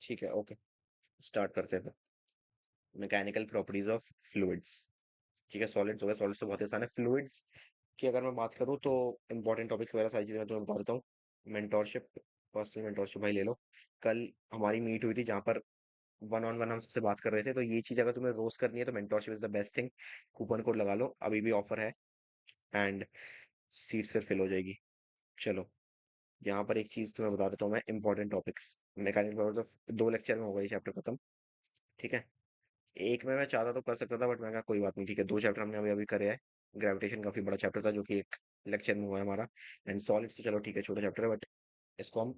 ठीक है, okay. Start करते हैं। Mechanical properties of fluids. ठीक है, सॉलिड्स हो गया, सॉलिड्स तो बहुत ही आसान है। फ्लूइड्स की अगर मैं बात करूँ तो इंपॉर्टेंट टॉपिक्स वगैरह सारी चीजें मैं तुम्हें बता देता हूँ। मेंटोरशिप, पर्सनल मेंटोरशिप भाई ले लो। कल हमारी मीट हुई थी जहाँ पर वन ऑन वन हम सबसे बात कर रहे थे, तो ये चीज अगर तुम्हें रोज करनी है तो mentorship is the best thing. Coupon code लगा लो, अभी भी ऑफर है। एंड सीट्स फिर फिल हो जाएगी। चलो, यहाँ पर एक चीज तुम्हें बता देता हूँ मैं, important topics. Mechanical properties of 2 lecture में होगा ये चैप्टर खत्म। ठीक है, एक में मैं चाहता तो कर सकता था, बट मैं कहा कोई बात नहीं, ठीक है। 2 चैप्टर हमने अभी अभी करे हैं। ग्रेविटेशन काफी बड़ा चैप्टर था जो कि एक लेक्चर में हुआ है हमारा। एंड सॉलिड्स तो चलो ठीक है, छोटा चैप्टर है, बट इसको हम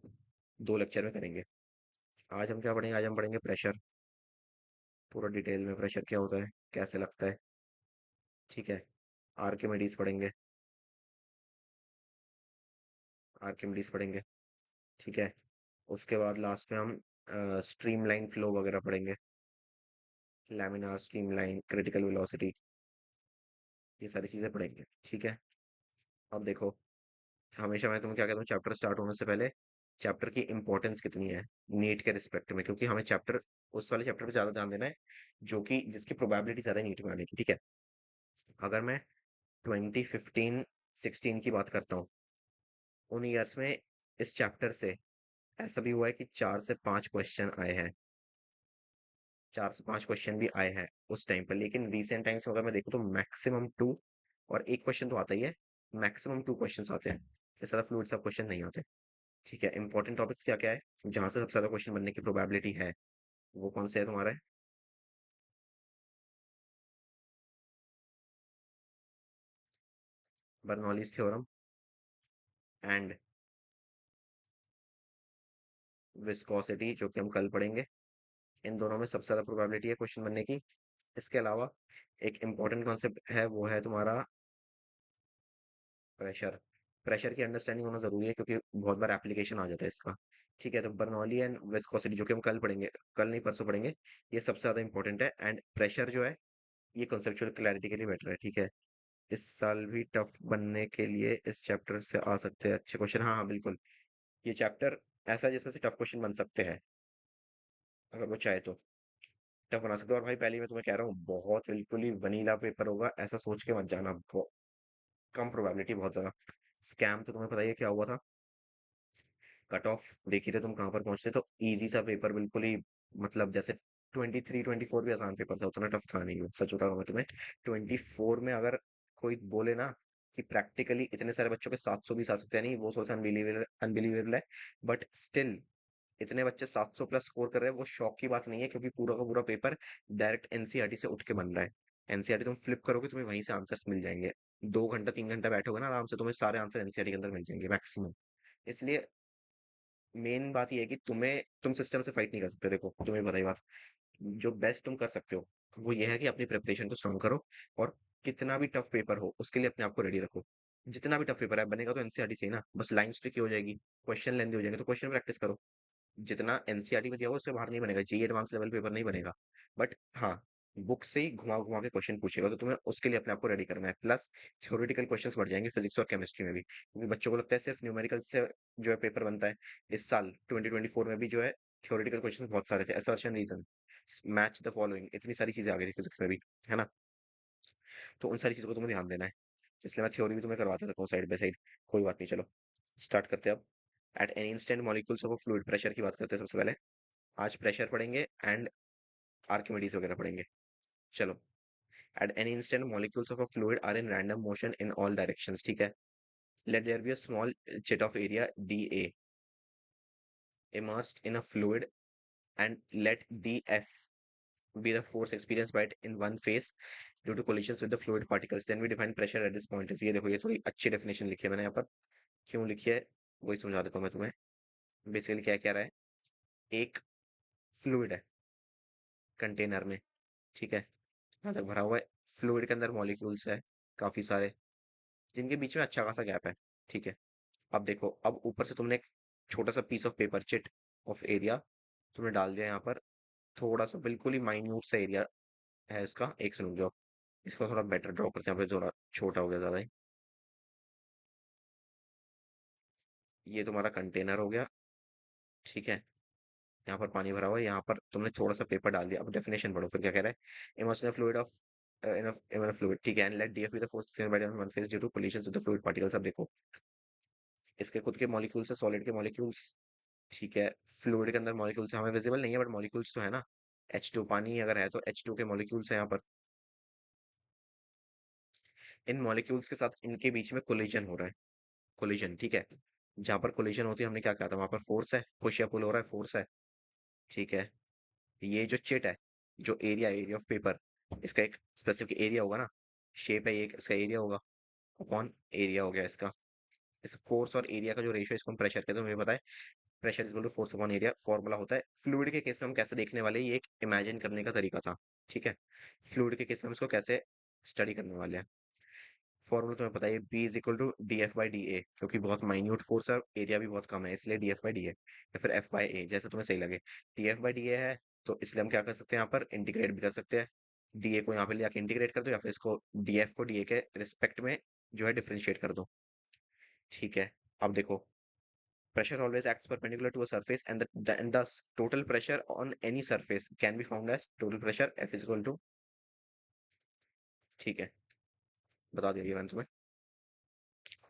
2 लेक्चर में करेंगे। आज हम क्या पढ़ेंगे? आज हम पढ़ेंगे प्रेशर, पूरा डिटेल में। प्रेशर क्या होता है, कैसे लगता है, ठीक है। आर्किमिडीज पढ़ेंगे, आर्किमिडीज पढ़ेंगे, ठीक है। उसके बाद लास्ट में हम स्ट्रीमलाइन फ्लो वगैरह पढ़ेंगे। लैमिनार, स्ट्रीमलाइन, क्रिटिकल वेलोसिटी, ये सारी चीजें पढ़ेंगे, ठीक है। अब देखो, हमेशा मैं तुम्हें क्या कहता हूँ चैप्टर स्टार्ट होने से पहले, चैप्टर की इंपॉर्टेंस कितनी है नीट के रिस्पेक्ट में, क्योंकि हमें चैप्टर, उस वाले चैप्टर पे ज्यादा ध्यान देना है जो कि जिसकी प्रोबेबिलिटी ज्यादा नीट में आने की, ठीक है। अगर मैं 2015-16 की बात करता हूँ, उन ईयर्स में इस चैप्टर से ऐसा भी हुआ है कि 4 से 5 क्वेश्चन आए हैं। 4 से 5 क्वेश्चन भी आए हैं उस टाइम पर, लेकिन रिसेंट टाइम्स में अगर मैं देखूँ तो मैक्सिमम 2, और एक क्वेश्चन तो आता ही है। मैक्सिमम 2 क्वेश्चन आते हैं, इससे ज्यादा फ्लूइड सब क्वेश्चन नहीं आते। ठीक है, इंपॉर्टेंट टॉपिक्स क्या क्या है जहां से सबसे ज्यादा क्वेश्चन बनने की प्रोबेबिलिटी है, वो कौन से है तुम्हारे? बर्नौलीज थ्योरम एंड विस्कोसिटी, जो कि हम कल पढ़ेंगे। इन दोनों में सबसे ज्यादा प्रोबेबिलिटी है क्वेश्चन बनने की। इसके अलावा एक इंपॉर्टेंट कॉन्सेप्ट है, वो है तुम्हारा प्रेशर। प्रेशर की अंडरस्टैंडिंग होना जरूरी है क्योंकि बहुत बार एप्लीकेशन आ जाता है इसका। ठीक है, तो बर्नौली एंड विस्कोसिटी जो कि हम कल पढ़ेंगे, कल नहीं परसों पढ़ेंगे, ये सबसे ज्यादा इंपॉर्टेंट है। एंड प्रेशर जो है, ये कॉन्सेप्चुअल क्लैरिटी के लिए बेटर है, ठीक है। इस साल भी टफ बनने के लिए इस चैप्टर से आ सकते हैं अच्छे क्वेश्चन। हाँ हाँ बिल्कुल, ये चैप्टर ऐसा है जिसमें से टफ क्वेश्चन बन सकते हैं, अगर वो चाहे तो टफ बना सकते हो। और भाई पहले ही मैं तुम्हें कह रहा हूँ, बहुत बिल्कुल ही वनीला पेपर होगा, ऐसा सोच के मत जाना। बहुत कम प्रोबेबिलिटी, बहुत ज्यादा। स्कैम तो तुम्हें पता ही है क्या हुआ था। कट ऑफ देखी थे तुम कहाँ पर पहुंचते, तो इजी सा पेपर बिल्कुल ही, मतलब जैसे 23-24 भी आसान पेपर था, उतना टफ था नहीं वो, सच बताऊं मैं तुम्हें। 24 में अगर कोई बोले ना कि प्रैक्टिकली इतने सारे बच्चों के 720 आ सकते हैं, नहीं वो थोड़ा सा अनबिलीवेबल अनबिलीवेबल है, बट स्टिल इतने बच्चे 700 प्लस स्कोर कर रहे हैं, वो शौक की बात नहीं है, क्योंकि पूरा का पूरा पेपर डायरेक्ट एनसीईआरटी से उठ के बन रहा है। एनसीईआरटी तुम फ्लिप करोगे, तुम्हें वहीं से आंसर्स मिल जाएंगे। 2 घंटा 3 घंटा बैठोगे ना आराम से, तुम्हें सारे आंसर एनसीईआरटी के अंदर मिल जाएंगे मैक्सिमम। इसलिए मेन बात ये है कि तुम सिस्टम से फाइट नहीं कर सकते। देखो तुम्हें पता ही बात, जो बेस्ट तुम कर सकते हो वो ये है कि अपनी प्रिपरेशन को स्ट्रांग करो, और कितना भी टफ पेपर हो उसके लिए अपने आप को रेडी रखो। जितना भी टफ पेपर है बनेगा तो एनसीईआरटी से ही ना, बस लाइंस ट्रिकी हो जाएगी, क्वेश्चन लेंदी हो जाएंगे, तो क्वेश्चन प्रैक्टिस करो। जितना एनसीईआरटी में दिया हुआ उससे बाहर नहीं बनेगा, जी एडवांस लेवल पेपर नहीं बनेगा, बट हाँ, बुक से ही घुमा घुमा के क्वेश्चन पूछेगा, तो तुम्हें उसके लिए अपने आप को रेडी करना है। प्लस थ्योरेटिकल क्वेश्चंस बढ़ जाएंगे फिजिक्स और केमिस्ट्री में भी, क्योंकि बच्चों को लगता है सिर्फ न्यूमेरिकल से जो है पेपर बनता है। इस साल 2024 में भी जो है थ्योरेटिकल क्वेश्चन बहुत सारे थे, assertion reason, match the following, इतनी सारी चीजें आ गई थी फिजिक्स में भी, है ना। तो उन सारी चीजों को तुम्हें ध्यान देना है, इसलिए मैं थ्योरी भी तुम्हें करवाता था साइड बाय साइड। कोई बात नहीं, चलो स्टार्ट करते हैं अब। Eight any instant molecules of fluid, pressure की बात करते हैं सबसे पहले। आज प्रेशर पढ़ेंगे एंड आर्किमिडीज वगैरह पढ़ेंगे। चलो, at any instant molecules of a fluid are in random motion in all directions, ठीक है। Let there be a small jet of area dA immersed in a fluid, and let dF be the force experienced by it in one phase due to collisions with the fluid particles, then we define pressure at this point as। ये देखो, ये थोड़ी अच्छी definition लिखी है मैंने यहाँ पर, क्यों लिखी है वही समझा देता हूँ मैं तुम्हें। बेसिकली क्या क्या रहा है, एक फ्लूइड है कंटेनर में, ठीक है, यहाँ तक भरा हुआ है। फ्लूइड के अंदर मॉलिक्यूल्स है काफी सारे, जिनके बीच में अच्छा खासा गैप है, ठीक है। अब देखो, अब ऊपर से तुमने एक छोटा सा piece of paper, chit of area तुमने डाल दिया यहाँ पर। थोड़ा सा बिल्कुल ही माइन्यूट सा एरिया है इसका, एक से रुक जाओ, इसको थोड़ा बेटर ड्रॉ करते हैं, यहाँ पे थोड़ा छोटा हो गया ज्यादा ही। ये तुम्हारा कंटेनर हो गया, ठीक है। यहाँ पर पानी भरा हुआ है, यहाँ पर तुमने थोड़ा सा पेपर डाल दिया। अब डेफिनेशन पढ़ो फिर क्या कह रहा है। Emotional fluid of in fluid, ठीक है, and let DF be the force frame on one face due to collision with the fluid particles. अब देखो, इसके खुद के मॉलिक्यूल्स है, सॉलिड के मॉलिक्यूल्स, ठीक है। फ्लूइड के अंदर मॉलिक्यूल्स हमें विजिबल नहीं है, बट मॉलिक्यूल्स तो है ना। H2 पानी अगर है तो H2 के मॉलिक्यूल्स है यहाँ पर। इन मॉलिक्यूल्स के साथ इनके बीच में कोलिजन हो रहा है, कोलिजन, ठीक है। जहां पर कोलिजन होती है हमने क्या कहा था, वहां पर फोर्स है, पुश या पुल हो रहा है, फोर्स है, ठीक है। ये जो चिट है, जो एरिया, एरिया ऑफ पेपर, इसका एक स्पेसिफिक एरिया होगा ना, शेप है ये, इसका एरिया होगा, अपॉन एरिया हो गया इसका। इस फोर्स और एरिया का जो रेशियो, इसको हम प्रेशर कहते हैं, हमें पता है। Pressure is equal to force upon area, formula होता है। फ्लूइड के केस में हम कैसे देखने वाले हैं, ये एक इमेजिन करने का तरीका था, ठीक है। फ्लूइड के केस में हम इसको कैसे स्टडी करने वाले हैं। फॉर्मूला तुम्हें पता है, B is equal to D F by D A, क्योंकि बहुत माइन्यूट फोर्स है, एरिया भी बहुत कम है, इसलिए डी एफ बाई डी ए, या फिर एफ बाई ए, जैसे तुम्हें सही लगे। डी एफ बाई डी ए है, तो इसलिए हम क्या कर सकते हैं, यहाँ पर इंटीग्रेट भी कर सकते हैं। डी ए को यहाँ पे ले जाके इंटीग्रेट कर दो, या फिर इसको डी एफ को डी ए के रिस्पेक्ट में जो है डिफरेंशिएट कर दो, ठीक है। अब देखो, pressure always acts perpendicular to a surface, and thus total pressure on any surface can be found as total pressure F is equal to, ठीक है, बता दिया ये मैंने तुम्हें।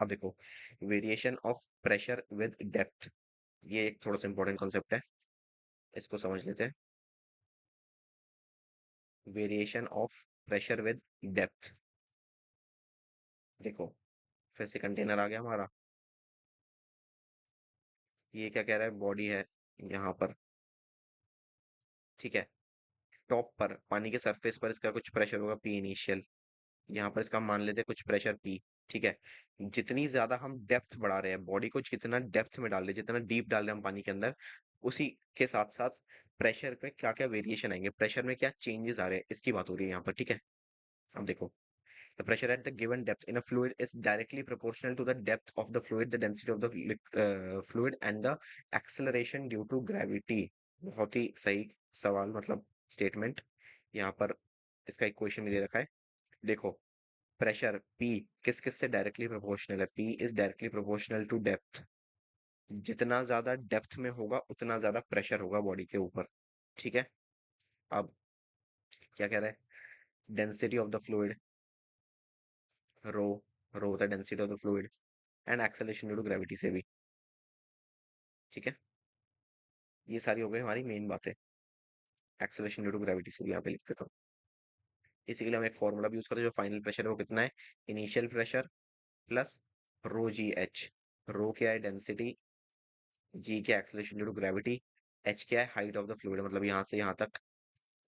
अब देखो, variation of pressure with depth, ये एक थोड़ा सा इंपॉर्टेंट कॉन्सेप्ट है, इसको समझ लेते हैं। Variation of pressure with depth, देखो, फिर से कंटेनर आ गया हमारा। ये क्या कह रहा है, बॉडी है यहाँ पर, ठीक है। टॉप पर पानी के सरफेस पर इसका कुछ प्रेशर होगा पी इनिशियल, यहाँ पर इसका हम मान लेते हैं कुछ प्रेशर पी, ठीक है। जितनी ज्यादा हम डेप्थ बढ़ा रहे हैं, बॉडी को जितना डेप्थ में डाल रहे हैं, जितना डीप डाल रहे हैं हम पानी के अंदर, उसी के साथ साथ प्रेशर में क्या क्या वेरिएशन आएंगे, प्रेशर में क्या चेंजेस आ रहे हैं, इसकी बात हो रही है यहाँ पर, ठीक है। अब देखो, the pressure at the given depth in a fluid is directly proportional to the depth of the fluid, the density of the fluid and the acceleration due to gravity। बहुत ही सही सवाल, मतलब स्टेटमेंट। यहाँ पर इसका इक्वेशन भी दे रखा है, देखो। प्रेशर P किस किस से डायरेक्टली प्रोपोर्शनल है, P is directly proportional to depth. जितना ज्यादा डेप्थ में होगा उतना ज्यादा प्रेशर होगा बॉडी के ऊपर, ठीक है। अब क्या कह रहा है, density of the fluid, rho, rho होता है density of the fluid, and acceleration due to gravity से भी, ठीक है। ये सारी हो गई हमारी मेन बातें। एक्सेलरेशन ड्यू टू ग्रेविटी से भी यहाँ पे लिख देता हूँ। इसी के लिए हम एक फॉर्मूला भी यूज करते हैं, जो फाइनल प्रेशर है वो कितना है, इनिशियल प्रेशर प्लस रो जी एच। रो क्या है, डेंसिटी, जी क्या acceleration due to gravity, h क्या है, हाइट ऑफ द फ्लूइड, मतलब यहाँ से यहाँ तक,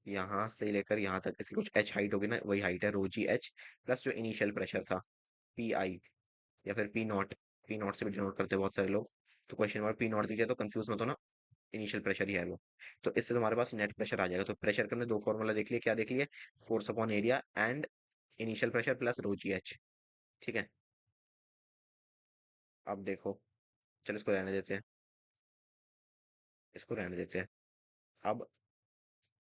यहाँ से लेकर यहाँ तक इसकी कुछ एच हाइट होगी ना, वही हाइट है, रो जी एच, प्लस जो इनिशियल प्रेशर था पी आई, या फिर पी नॉट, पी नॉट से भी डिनोट करते हैं बहुत सारे लोग। तो क्वेश्चन मार्क पी नॉट दीजिए तो कंफ्यूज मत होना, इनिशियल प्रेशर ही है वो। तो इससे तुम्हारे पास नेट प्रेशर आ जाएगा। तो प्रेशर के हमने दो फॉर्मूला देख लिए, क्या देख लिए, force upon area and initial pressure plus rho ji h, ठीक है। अब देखो, चलो इसको रहने देते हैं, इसको रहने देते हैं। अब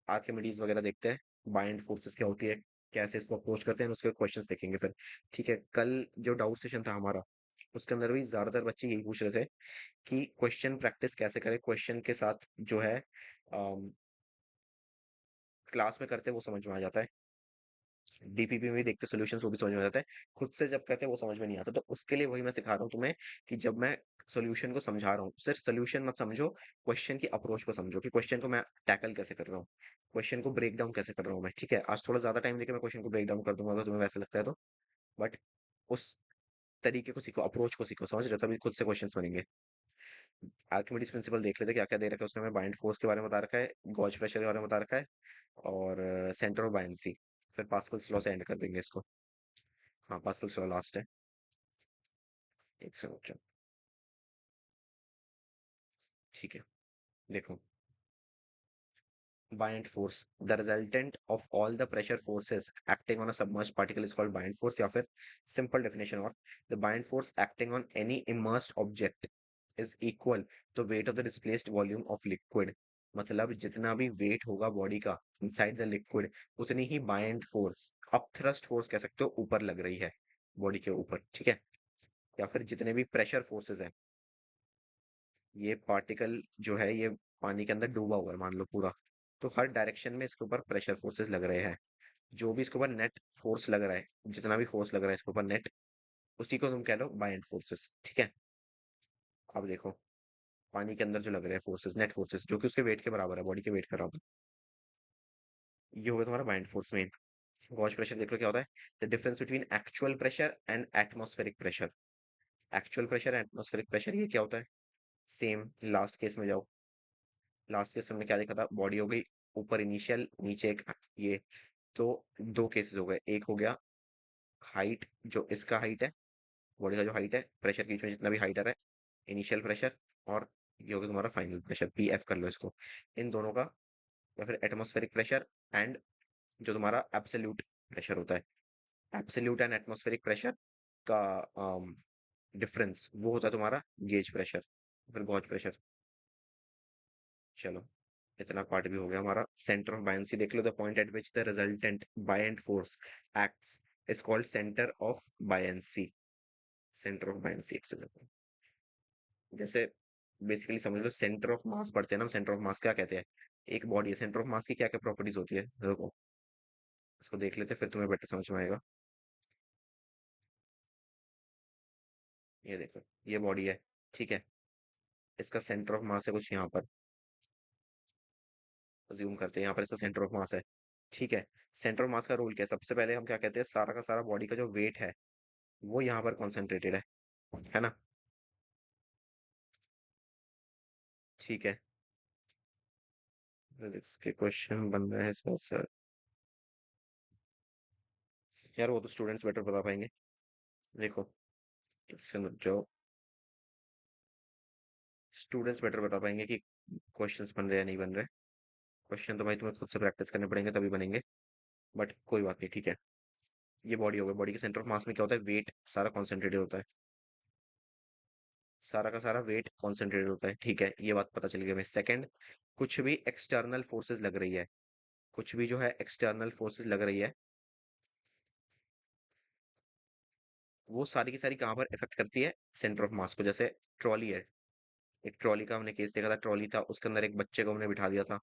आर्किमिडीज वगैरह देखते हैं, बाइंड फोर्सेस क्या होती है, कैसे इसको अप्रोच करते हैं, उसके क्वेश्चंस देखेंगे फिर, ठीक है। कल जो डाउट सेशन था हमारा, उसके अंदर भी ज्यादातर बच्चे यही पूछ रहे थे कि क्वेश्चन प्रैक्टिस कैसे करें, क्वेश्चन के साथ जो है क्लास में करते वो समझ में आ जाता है, डीपीपी में भी देखते सॉल्यूशंस वो भी समझ में आ जाता है, खुद से जब कहते हैं वो समझ में नहीं आता। तो उसके लिए वही मैं सिखा रहा हूँ तुम्हें, कि जब मैं सॉल्यूशन को समझा रहा हूँ, सिर्फ सॉल्यूशन मत समझो, क्वेश्चन की अप्रोच को समझो, कि क्वेश्चन को मैं टैकल कैसे कर रहा हूँ, क्वेश्चन को ब्रेक डाउन कैसे कर रहा हूँ मैं, ठीक है। आज थोड़ा ज्यादा टाइम देके मैं क्वेश्चन को ब्रेक डाउन कर दूंगा, अगर तुम्हें वैसा लगता है तो, बट उस तरीके को सीखो, अप्रोच को सीखो, समझ रहे हो, तभी खुद से क्वेश्चंस बनेंगे। आर्किमिडीज प्रिंसिपल देख लेते क्या क्या दे रखा है उसने, हमें बाइंड फोर्स के बारे में बता रखा है, गॉज प्रेशर के बारे में बता रखा है, और सेंटर ऑफ बायनेंसी। फिर पास्कल्स लॉ से एंड कर देंगे इसको। हाँ, पास्कल्स लॉ लास्ट है, एक सेकंड रुक जाओ, ठीक है। देखो, buoyant force, the resultant of all the pressure forces acting on a submerged particle is called buoyant force, या फिर simple definition, और the buoyant force acting on any immersed object is equal to weight of the displaced volume of liquid। मतलब जितना भी wait होगा body का inside the liquid, उतनी ही buoyant force, upthrust force कह सकते हो, ऊपर लग रही है बॉडी के ऊपर, ठीक है। या फिर जितने भी प्रेशर फोर्सेस है, ये पार्टिकल जो है ये पानी के अंदर डूबा हुआ है मान लो पूरा, तो हर डायरेक्शन में इसके ऊपर प्रेशर फोर्सेस लग रहे हैं। जो भी इसके ऊपर नेट फोर्स लग रहा है, जितना भी फोर्स लग रहा है इसके ऊपर नेट, उसी को तुम कह लो बायएंड फोर्सेस, ठीक है। अब देखो, पानी के अंदर जो लग रहे हैं फोर्सेस, नेट फोर्सेस, जो कि उसके वेट के बराबर है, बॉडी के वेट के बराबर, ये होगा तुम्हारा BIND force main. Gauge pressure देख लो क्या होता है, the difference between actual pressure and atmospheric pressure. Actual pressure and atmospheric pressure, ये क्या होता है? सेम लास्ट केस में जाओ। लास्ट केस में हमने क्या देखा था? बॉडी हो गई ऊपर इनिशियल, नीचे एक ये, तो दो केसेस हो गए। एक हो गया हाइट, जो इसका हाइट है, बॉडी का जो हाइट है, प्रेशर के बीच में जितना भी हाइट आ रहा है, इनिशियल प्रेशर, और ये हो गया तुम्हारा फाइनल प्रेशर, पी एफ कर लो इसको, इन दोनों का। या फिर एटमॉस्फेरिक प्रेशर एंड जो तुम्हारा एब्सोल्यूट प्रेशर होता है, एब्सोल्यूट एंड एटमॉस्फेरिक प्रेशर का डिफरेंस, वो होता है तुम्हारा गेज प्रेशर, फिर गॉज प्रेशर। चलो, इतना पार्ट भी हो गया हमारा। सेंटर ऑफ बायंसी देख लो, the point at which the resultant buoyant force acts is called centre of buoyancy. Centre of buoyancy, जैसे बेसिकली समझ लो सेंटर ऑफ मास पढ़ते हैं ना, सेंटर ऑफ मास क्या कहते हैं? एक बॉडी है, सेंटर ऑफ मास की क्या क्या प्रॉपर्टीज होती है, देखो इसको देख लेते हैं, फिर तुम्हें बेटर समझ में आएगा। ये देखो, ये बॉडी है, ठीक है, इसका सेंटर ऑफ मास है कुछ यहाँ पर, अज्यूम करते हैं यहाँ पर इसका सेंटर ऑफ मास है, ठीक है। सेंटर ऑफ मास का रूल क्या है? सबसे पहले हम क्या कहते हैं, सारा का सारा बॉडी का जो वेट है वो यहाँ पर कॉन्सेंट्रेटेड है ना, ठीक है। इसके क्वेश्चन बन रहे हैं सर सर, यार वो तो स्टूडेंट्स बेटर बता पाएंगे। देखो, समझ जाओ, स्टूडेंट्स बेटर बता पाएंगे कि क्वेश्चंस बन रहे हैं या नहीं बन रहे। क्वेश्चन तो भाई तुम्हें खुद से प्रैक्टिस करने पड़ेंगे तभी बनेंगे, बट कोई बात नहीं, ठीक है। ये बॉडी हो गई, बॉडी के सेंटर ऑफ मास में क्या होता है? वेट सारा कॉन्सेंट्रेटेड होता है, सारा का सारा वेट कॉन्सेंट्रेटेड होता है, ठीक है, ये बात पता चल गई हमें। सेकंड, कुछ भी एक्सटर्नल फोर्सेस लग रही है, कुछ भी जो है एक्सटर्नल फोर्सेस लग रही है, वो सारी की सारी कहाँ पर इफेक्ट करती है? सेंटर ऑफ मास को। जैसे ट्रॉली है, एक ट्रॉली का हमने केस देखा था, ट्रॉली था उसके अंदर एक बच्चे को हमने बिठा दिया था,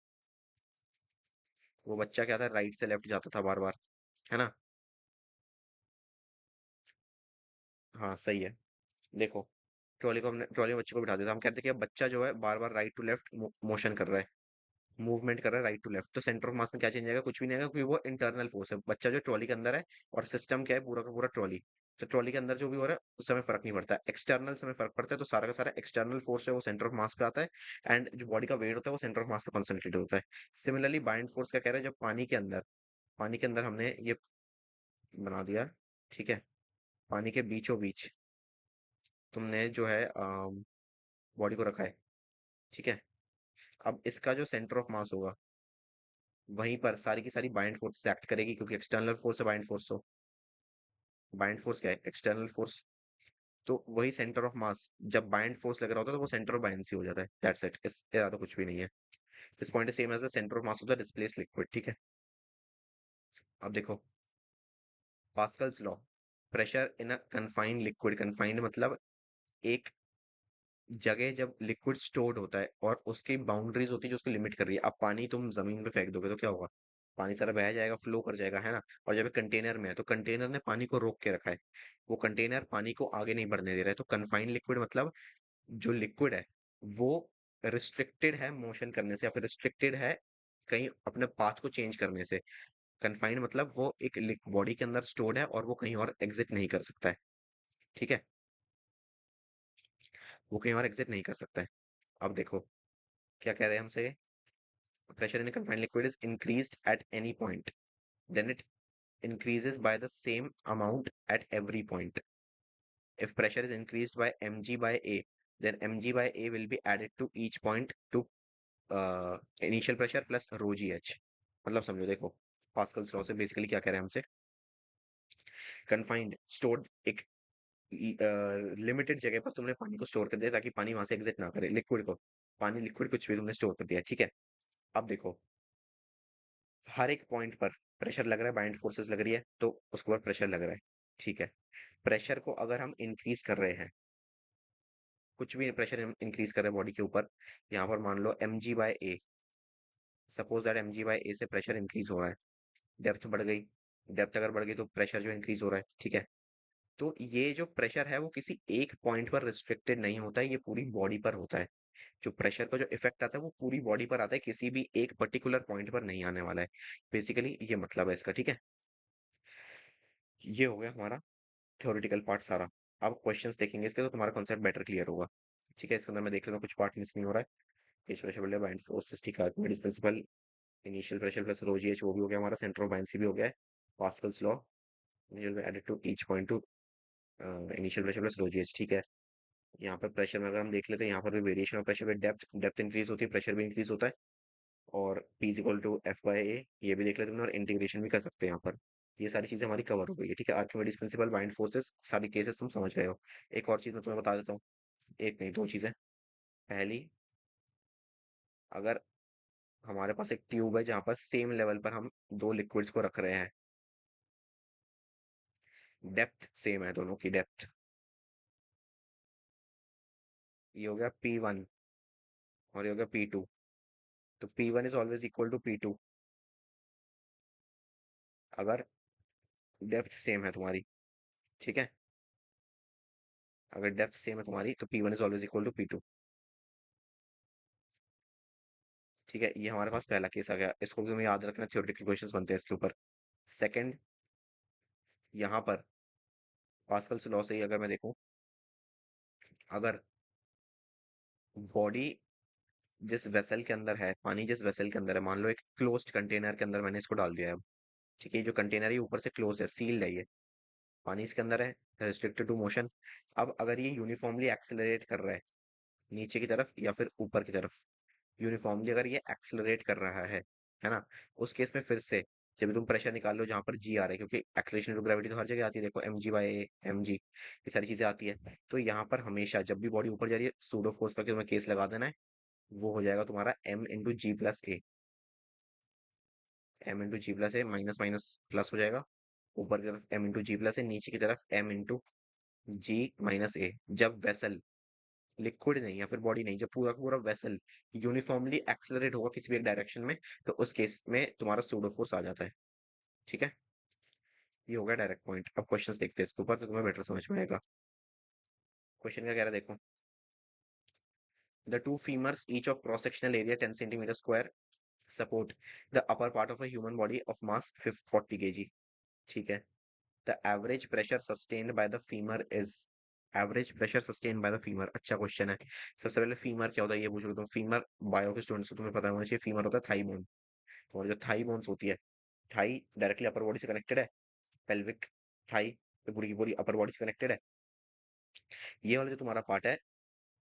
वो बच्चा क्या था, राइट से लेफ्ट जाता था बार बार, है ना। हाँ सही है। देखो, ट्रॉली में बच्चे को बिठा दिया था, हम कहते हैं कि अब बच्चा जो है बार बार राइट टू लेफ्ट मोशन कर रहा है, मूवमेंट कर रहा है राइट टू लेफ्ट, तो सेंटर ऑफ मास में क्या चेंज आएगा? कुछ भी नहीं आएगा, क्योंकि वो इंटरनल फोर्स है, बच्चा जो ट्रॉली के अंदर है, और सिस्टम क्या है, पूरा का पूरा ट्रॉली। तो ट्रॉली के अंदर जो भी हो रहा है उस समय फर्क नहीं पड़ता, एक्सटर्नल समय फर्क पड़ता है, तो सारा का सारा एक्सटर्नल फोर्स है वो सेंटर ऑफ मास पे आता है, एंड जो बॉडी का वेट होता है वो सेंटर ऑफ मास पे कॉन्सेंट्रेट होता है। सिमिलरली बाइंड फोर्स क्या कह रहा है, जब पानी के अंदर हमने ये बना दिया, ठीक है, पानी के बीचों बीच तुमने जो है बॉडी को रखा है, ठीक है। अब इसका जो सेंटर ऑफ मास होगा, वहीं पर सारी की सारी बाइंड फोर्स एक्ट करेगी, क्योंकि एक्सटर्नल फोर्स है बाइंड फोर्स, तो बाइंड फोर्स क्या है? External force. तो वही सेंटर ऑफ मास जब बाइंड फोर्स लग रहा होता है तो वो सेंटर ऑफ बायंसी हो जाता है, दैट्स इट, इससे ज्यादा कुछ भी नहीं है। This point is same as the centre of mass of the displaced liquid, ठीक है। अब देखो, Pascal's law, pressure in a confined liquid, confined मतलब एक जगह जब लिक्विड स्टोर्ड होता है और उसकी बाउंड्रीज होती है जो उसको लिमिट कर रही है। अब पानी तुम जमीन पे फेंक दोगे तो क्या होगा? पानी सारा बह जाएगा, फ्लो कर जाएगा, है ना। और जब कंटेनर में है तो कंटेनर ने पानी को रोक के रखा है, वो कंटेनर पानी को आगे नहीं बढ़ने दे रहा है। तो कन्फाइंड लिक्विड मतलब जो लिक्विड है वो रिस्ट्रिक्टेड है मोशन करने से, या फिर रिस्ट्रिक्टेड है कहीं अपने पाथ को चेंज करने से। कन्फाइंड मतलब वो एक बॉडी के अंदर स्टोर्ड है और वो कहीं और एग्जिट नहीं कर सकता है, ठीक है, वो कहीं और एग्जिट नहीं कर सकता है। अब देखो क्या कह रहे हैं हमसे, pressure in a confined liquid is increased at any point, then it increases by the same amount at every point. If pressure is increased by mg by a, then mg by a will be added to each point to initial pressure plus rho gh। मतलब समझो, देखो Pascal's law से basically क्या कह रहे हैं हमसे, confined stored एक लिमिटेड जगह पर तुमने पानी को स्टोर कर दिया ताकि पानी वहां से एग्जिट ना करे, लिक्विड को, पानी लिक्विड कुछ भी तुमने स्टोर कर दिया, ठीक है। अब देखो, हर एक पॉइंट पर प्रेशर लग रहा है, बाइंड फोर्सेस लग रही है, तो उसके ऊपर प्रेशर लग रहा है, ठीक है। प्रेशर को अगर हम इंक्रीज कर रहे हैं, कुछ भी प्रेशर इंक्रीज कर रहे हैं बॉडी के ऊपर, यहाँ पर मान लो mg/a, सपोज दैट mg/a से प्रेशर इंक्रीज हो रहा है, डेप्थ बढ़ गई, डेप्थ अगर बढ़ गई तो प्रेशर जो इंक्रीज हो रहा है, ठीक है। तो ये जो प्रेशर है वो किसी एक पॉइंट पर रिस्ट्रिक्टेड नहीं होता है, ये पूरी बॉडी पर होता है। जो प्रेशर का जो इफेक्ट आता है वो पूरी बॉडी पर आता है, किसी भी एक पर्टिकुलर पॉइंट पर नहीं आने वाला है। बेसिकली ये मतलब है इसका, ठीक है। ये हो गया हमारा थ्योरेटिकल पार्ट सारा। अब क्वेश्चंस देखेंगे इसके तो तुम्हारा कॉन्सेप्ट बेटर क्लियर होगा, ठीक है। इसके अंदर मैं देख लेता हूँ कुछ पार्ट मिस नहीं हो रहा है। Face pressure builder bind force, ठीक है, Archimedes principal, initial pressure plus rho जी एच, वो भी हो गया हमारा, सेंटर ऑफ बायंसी भी हो गया है, Pascal's law added to each point to initial pressure plus rho ji h, ठीक है। यहाँ पर प्रेशर में अगर हम देख लेते हैं, यहाँ पर भी variation of pressure with depth, depth increase होती है प्रेशर भी इंक्रीज होता है, और P is equal to F/A, ये भी देख लेते हैं और इंटीग्रेशन भी कर सकते हैं यहाँ पर। ये सारी चीजें हमारी कवर हो गई है, ठीक है। आर्किमिडीज प्रिंसिपल, बाइंड फोर्सेस, सारी केसेस तुम समझ गए हो। एक और चीज मैं तुम्हें बता देता हूँ, एक नहीं दो चीजें। पहली, अगर हमारे पास एक ट्यूब है जहां पर सेम लेवल पर हम दो लिक्विड्स को रख रहे हैं, डेप्थ सेम है दोनों की डेप्थ, ये हो गया P1 और ये हो गया P2, तो P1 is always equal to P2 अगर डेप्थ सेम है तुम्हारी, ठीक है। अगर डेप्थ सेम है तुम्हारी तो P1 is always equal to P2, ठीक है। ये हमारे पास पहला केस आ गया, इसको भी तुम्हें याद रखना, थ्योरेटिकल क्वेश्चंस बनते हैं इसके ऊपर। सेकंड, यहाँ पर पास्कल्स लॉ से ही अगर मैं देखूं, अगर बॉडी जिस वेसल के अंदर है, पानी जिस वेसल के अंदर है, मान लो एक क्लोज्ड कंटेनर के अंदर मैंने इसको डाल दिया है अब, ठीक है। जो कंटेनर है ऊपर से क्लोज है, सील्ड है, ये पानी इसके अंदर है, रिस्ट्रिक्टेड टू मोशन। अब अगर ये यूनिफॉर्मली एक्सेलरेट कर रहा है नीचे की तरफ या फिर ऊपर की तरफ, यूनिफॉर्मली अगर ये एक्सेलरेट कर रहा है ना, उस केस में फिर से जब तुम प्रेशर निकाल लो जहां पर जी आ रहा है, क्योंकि एक्सेलरेशन टू ग्रेविटी तो हर जगह आती है, देखो mg/a, mg, ये सारी चीजें आती है। तो यहाँ पर हमेशा जब भी बॉडी ऊपर जा रही है, सूडो फोर्स का तुम्हें केस लगा देना है, वो हो जाएगा तुम्हारा m × g + a, m × g + a, minus minus plus हो जाएगा, ऊपर की तरफ m × g + a, नीचे की तरफ m × g - a। जब वेसल लिक्विड नहीं या फिर बॉडी नहीं, जब पूरा का पूरा वेसल यूनिफॉर्मली एक्सेलरेट होगा किसी भी एक डायरेक्शन में, तो उस केस में तुम्हारा सूडो फोर्स आ जाता है, ठीक है। ये हो गया डायरेक्ट पॉइंट। अब क्वेश्चंस देखते हैं इसके ऊपर तो तुम्हें बेटर समझ में आएगा। क्वेश्चन क्या कह रहा है देखो, the two femurs each of cross sectional area 10 cm² support the upper part of a human body of mass 40 kg, ठीक है। The average pressure sustained by the femur is, average pressure sustained by the femur, अच्छा question है। सबसे पहले femur क्या होता है ये पूछ रहा हूँ, फीमर बायो के स्टूडेंट्स को तुम्हें पता होना चाहिए, फीमर होता है थाई बोन। और जो थाई बोन्स होती है, थाई डायरेक्टली अपर बॉडी से कनेक्टेड है, पेल्विक थाई पूरी की पूरी अपर बॉडी से कनेक्टेड है। ये वाला जो तुम्हारा पार्ट है,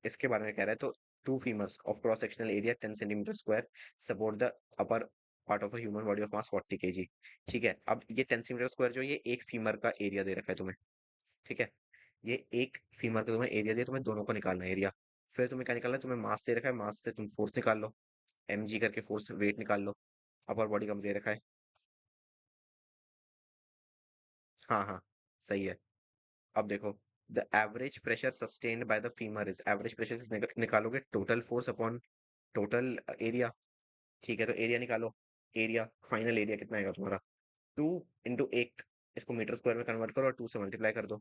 इसके बारे में कह रहा है, तो two femurs of cross sectional area 10 cm² support the upper part of a human body of mass 40 kg, ठीक है। अब ये 10 cm² जो ये एक फीमर का एरिया दे रखा है तुम्हें, ठीक है। ये एक फीमर का तुम्हें एरिया दिया, तुम्हें दोनों को निकालना है एरिया। फिर तुम्हें क्या निकालना है, तुम्हें मास दे रखा है, मास से तुम फोर्स निकाल लो, mg करके फोर्स वेट निकाल लो, अपर बॉडी कम दे रखा है। हाँ हाँ, सही है। अब देखो, the average pressure sustained by the femur is, average pressure निकालोगे total force upon total area, ठीक है। तो एरिया निकालो, एरिया फाइनल एरिया कितना आएगा तुम्हारा, 2 × 1, इसको मीटर स्क्वायर में कन्वर्ट करो और 2 से मल्टीप्लाई कर दो,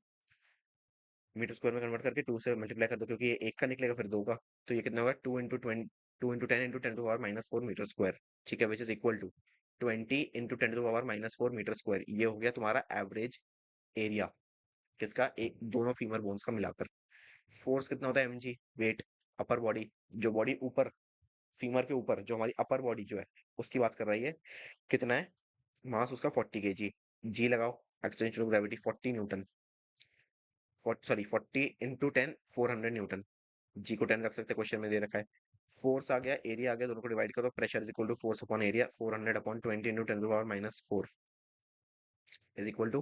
मीटर स्क्वायर में कन्वर्ट करके 2 से मल्टीप्लाई कर दो, क्योंकि ये एक का निकलेगा फिर दो का, तो ये कितना होगा, 2 × 20, 2 × 10 × 10⁻⁴ मीटर स्क्वायर, ठीक है, which is equal to 20 × 10⁻⁴ metre square. ये हो गया तुम्हारा एवरेज एरिया किसका, एक दोनों फीमर बोन्स का मिलाकर। फोर्स कितना होता है mg, वेट, अपर बॉडी, जो बॉडी ऊपर फीमर के ऊपर जो हमारी अपर बॉडी जो है उसकी बात कर रही है, कितना है मास उसका 40 kg, जी लगाओ, extension of gravity 40 Newton, sorry 40 × 10 400 Newton, जी को 10 रख सकते, क्वेश्चन में दे रखा है। फोर्स आ गया, एरिया आ गया, दोनों को डिवाइड करो, pressure is equal to force upon area, 400/20 × 10⁻⁴ is equal to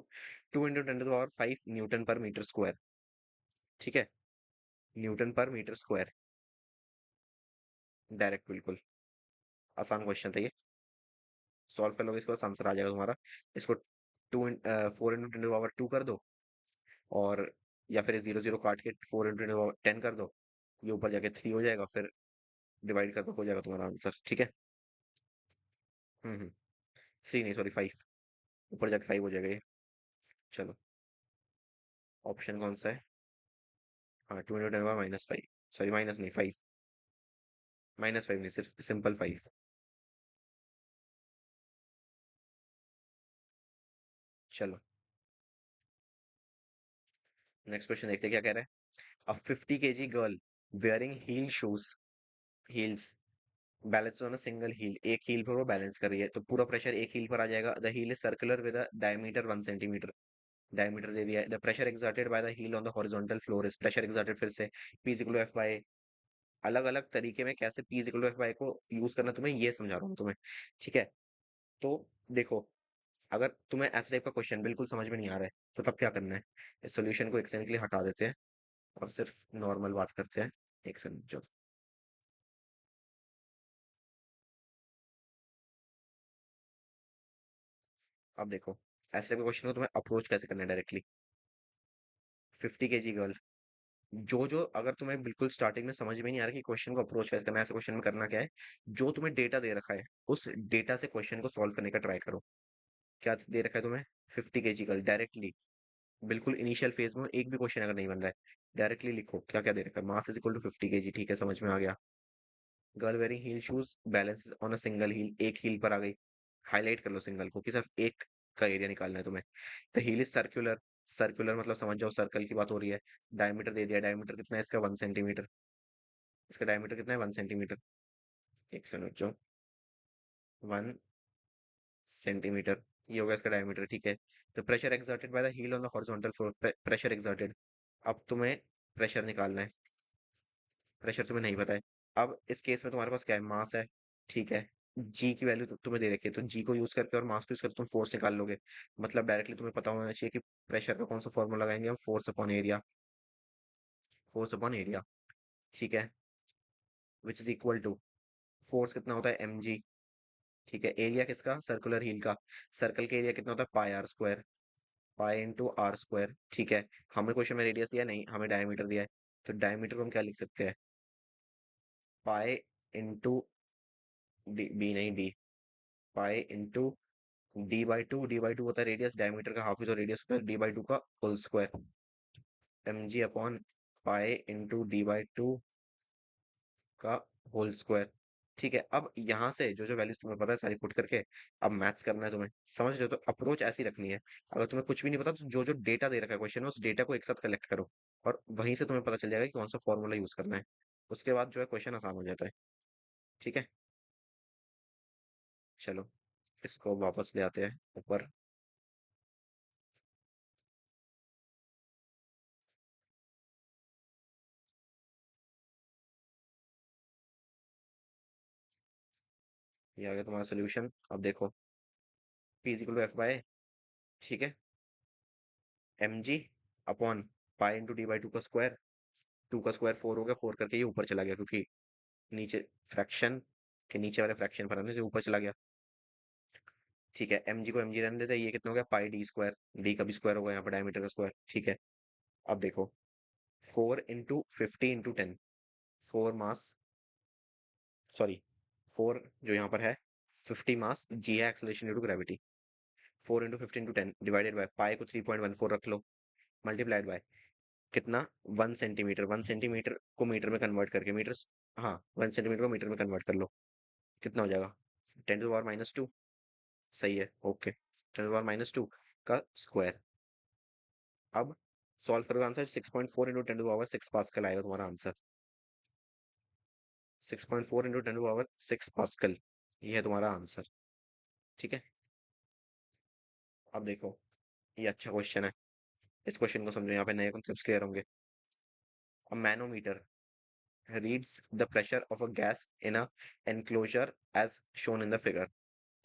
2 × 10⁵ newton per metre square, ठीक है, Newton per metre square. Direct बिल्कुल आसान क्वेश्चन था ये, सॉल्व कर लोगे इसके बाद आंसर आ जाएगा तुम्हारा। इसको 4 × 10⁻² कर दो, और या फिर 0 0 काट के 4 × 10 कर दो, ये ऊपर जाके 3 हो जाएगा, फिर डिवाइड कर दो, हो जाएगा तुम्हारा आंसर। ठीक है। हम्म। 3 नहीं, सॉरी 5। ऊपर जाके 5 हो जाएगा ये। चलो, ऑप्शन कौन सा है? हाँ, 2 × 10⁻⁻5। सॉरी, माइनस नहीं, 5। -5 नहीं, सिर्फ सिंपल 5। चलो, नेक्स्ट क्वेश्चन देखते हैं क्या कह रहा है। A 50 kg girl wearing heel shoes, heels, balance on a single heel, एक हील पर वो बैलेंस कर रही है, तो पूरा प्रेशर एक हील पर आ जाएगा। The heel is circular with a diameter 1 centimetre. Diameter दे दिया है। The pressure exerted by the heel on the horizontal floor is, pressure exerted फिर से P = F/A। अलग अलग तरीके में कैसे P = F/A को यूज करना, तुम्हें ये समझा रहा हूँ तुम्हें। ठीक है। तो देखो, अगर तुम्हें ऐसे टाइप का क्वेश्चन बिल्कुल समझ में नहीं आ रहा है, तो तब क्या करना है, इस सॉल्यूशन को एक सेकंड के लिए हटा देते हैं और सिर्फ नॉर्मल बात करते हैं। एक सेकंड जो, अब देखो, ऐसे टाइप के क्वेश्चन को तुम्हें अप्रोच कैसे करना है डायरेक्टली। 50 kg गर्ल, जो जो अगर तुम्हें बिल्कुल स्टार्टिंग में समझ में नहीं आ रहा कि क्वेश्चन को अप्रोच कैसे करना है, ऐसे क्वेश्चन में करना क्या है, जो तुम्हें डेटा दे रखा है उस डेटा से क्वेश्चन को सॉल्व करने का ट्राई करो। क्या दे रखा है तुम्हें? 50 kg गर्ल, डायरेक्टली, बिल्कुल इनिशियल फेज में एक भी क्वेश्चन अगर नहीं बन रहा है, डायरेक्टली लिखो क्या क्या दे रखा है। Mass is equal to 50 kg, ठीक है, समझ में आ गया। Girl wearing heel shoes, balance on a single heel, एक हील पर आ गई। हाईलाइट कर लो सिंगल को कि सिर्फ एक का एरिया निकालना है तुम्हें। The heel is circular, circular मतलब समझ जाओ सर्कल की बात हो रही है। डायमीटर दे दिया, डायमीटर कितना है इसका? 1 सेंटीमीटर। इसका डायमीटर कितना है? 1 सेंटीमीटर। एक सेकंड जो, 1 सेंटीमीटर, ये होगा इसका डायमीटर। ठीक है। तो pressure exerted by the heel on the horizontal floor, pressure exerted. अब तुम्हें प्रेशर निकालना है, प्रेशर तुम्हें नहीं पता है। अब इस केस में तुम्हारे पास क्या है? मास है। ठीक है। जी की वैल्यू तो तुम्हें दे रखी है, तो जी को यूज करके और मास को यूज करके तुम फोर्स निकाल लोगे। मतलब डायरेक्टली तुम्हें पता होना चाहिए कि प्रेशर का कौन सा फॉर्मूला लगाएंगे हम, force upon area. Force upon area, ठीक है, which is equal to, force कितना होता है? mg। ठीक है। एरिया किसका? सर्कुलर हील का। सर्कल का एरिया कितना होता है? πr², π × r²। ठीक है। हमें क्वेश्चन में रेडियस दिया नहीं, हमें डायमीटर दिया है, तो डायमीटर को हम क्या लिख सकते हैं? π × बी नहीं, डी, π × d/2, d/2 होता है रेडियस, डायमीटर का हाफ ही तो रेडियस होता है, d/2 का whole square. mg upon π × d/2 का होल स्क्वायर। ठीक है। अब यहाँ से जो जो वैल्यूज तुम्हें पता है सारी पुट करके अब मैथ्स करना है तुम्हें, समझ रहे हो? तो अप्रोच ऐसी रखनी है। अगर तुम्हें कुछ भी नहीं पता तो जो जो डेटा दे रखा है क्वेश्चन में, उस डेटा को एक साथ कलेक्ट करो और वहीं से तुम्हें पता चल जाएगा कि कौन सा फॉर्मूला यूज करना है। उसके बाद जो है क्वेश्चन आसान हो जाता है। ठीक है। चलो, इसको वापस ले आते हैं ऊपर। ये आ गया तुम्हारा सोल्यूशन। अब देखो, P = F/A, ठीक है, mg अपॉन π × d/2 का स्क्वायर। 2 का स्क्वायर 4 हो गया, 4 करके ये ऊपर चला गया क्योंकि नीचे फ्रैक्शन के नीचे वाले फ्रैक्शन पर हमने, तो ऊपर चला गया। ठीक है। mg को mg रहने देते हैं। ये कितना हो गया? πd², डी का भी स्क्वायर होगा यहाँ पर, डायमीटर का स्क्वायर। ठीक है। अब देखो, 4 × 50 × 10, 4 मास, सॉरी, 4 जो यहाँ पर है, 50 मास, जी है acceleration due to gravity. 4 × 15 × 10 divided by pi को 3.14 रख लो, मल्टीप्लाइड बाय कितना? 1 सेंटीमीटर। 1 सेंटीमीटर को मीटर में कन्वर्ट करके, मीटर, हाँ, 1 सेंटीमीटर को मीटर में कन्वर्ट कर लो, कितना हो जाएगा? 10⁻⁻²। सही है, ओके, 10⁻⁻² का स्क्वायर। अब सॉल्व करोगे, आंसर 6.4 × 10⁻6 पास्कल आएगा तुम्हारा आंसर। 6.4 × 10⁻6 पास्कल, ये है तुम्हारा आंसर। ठीक है। अब देखो, ये अच्छा क्वेश्चन है, इस क्वेश्चन को समझो, यहाँ पे नए कॉन्सेप्ट्स क्लियर होंगे। A manometer reads the pressure of a gas in a enclosure as shown in the figure।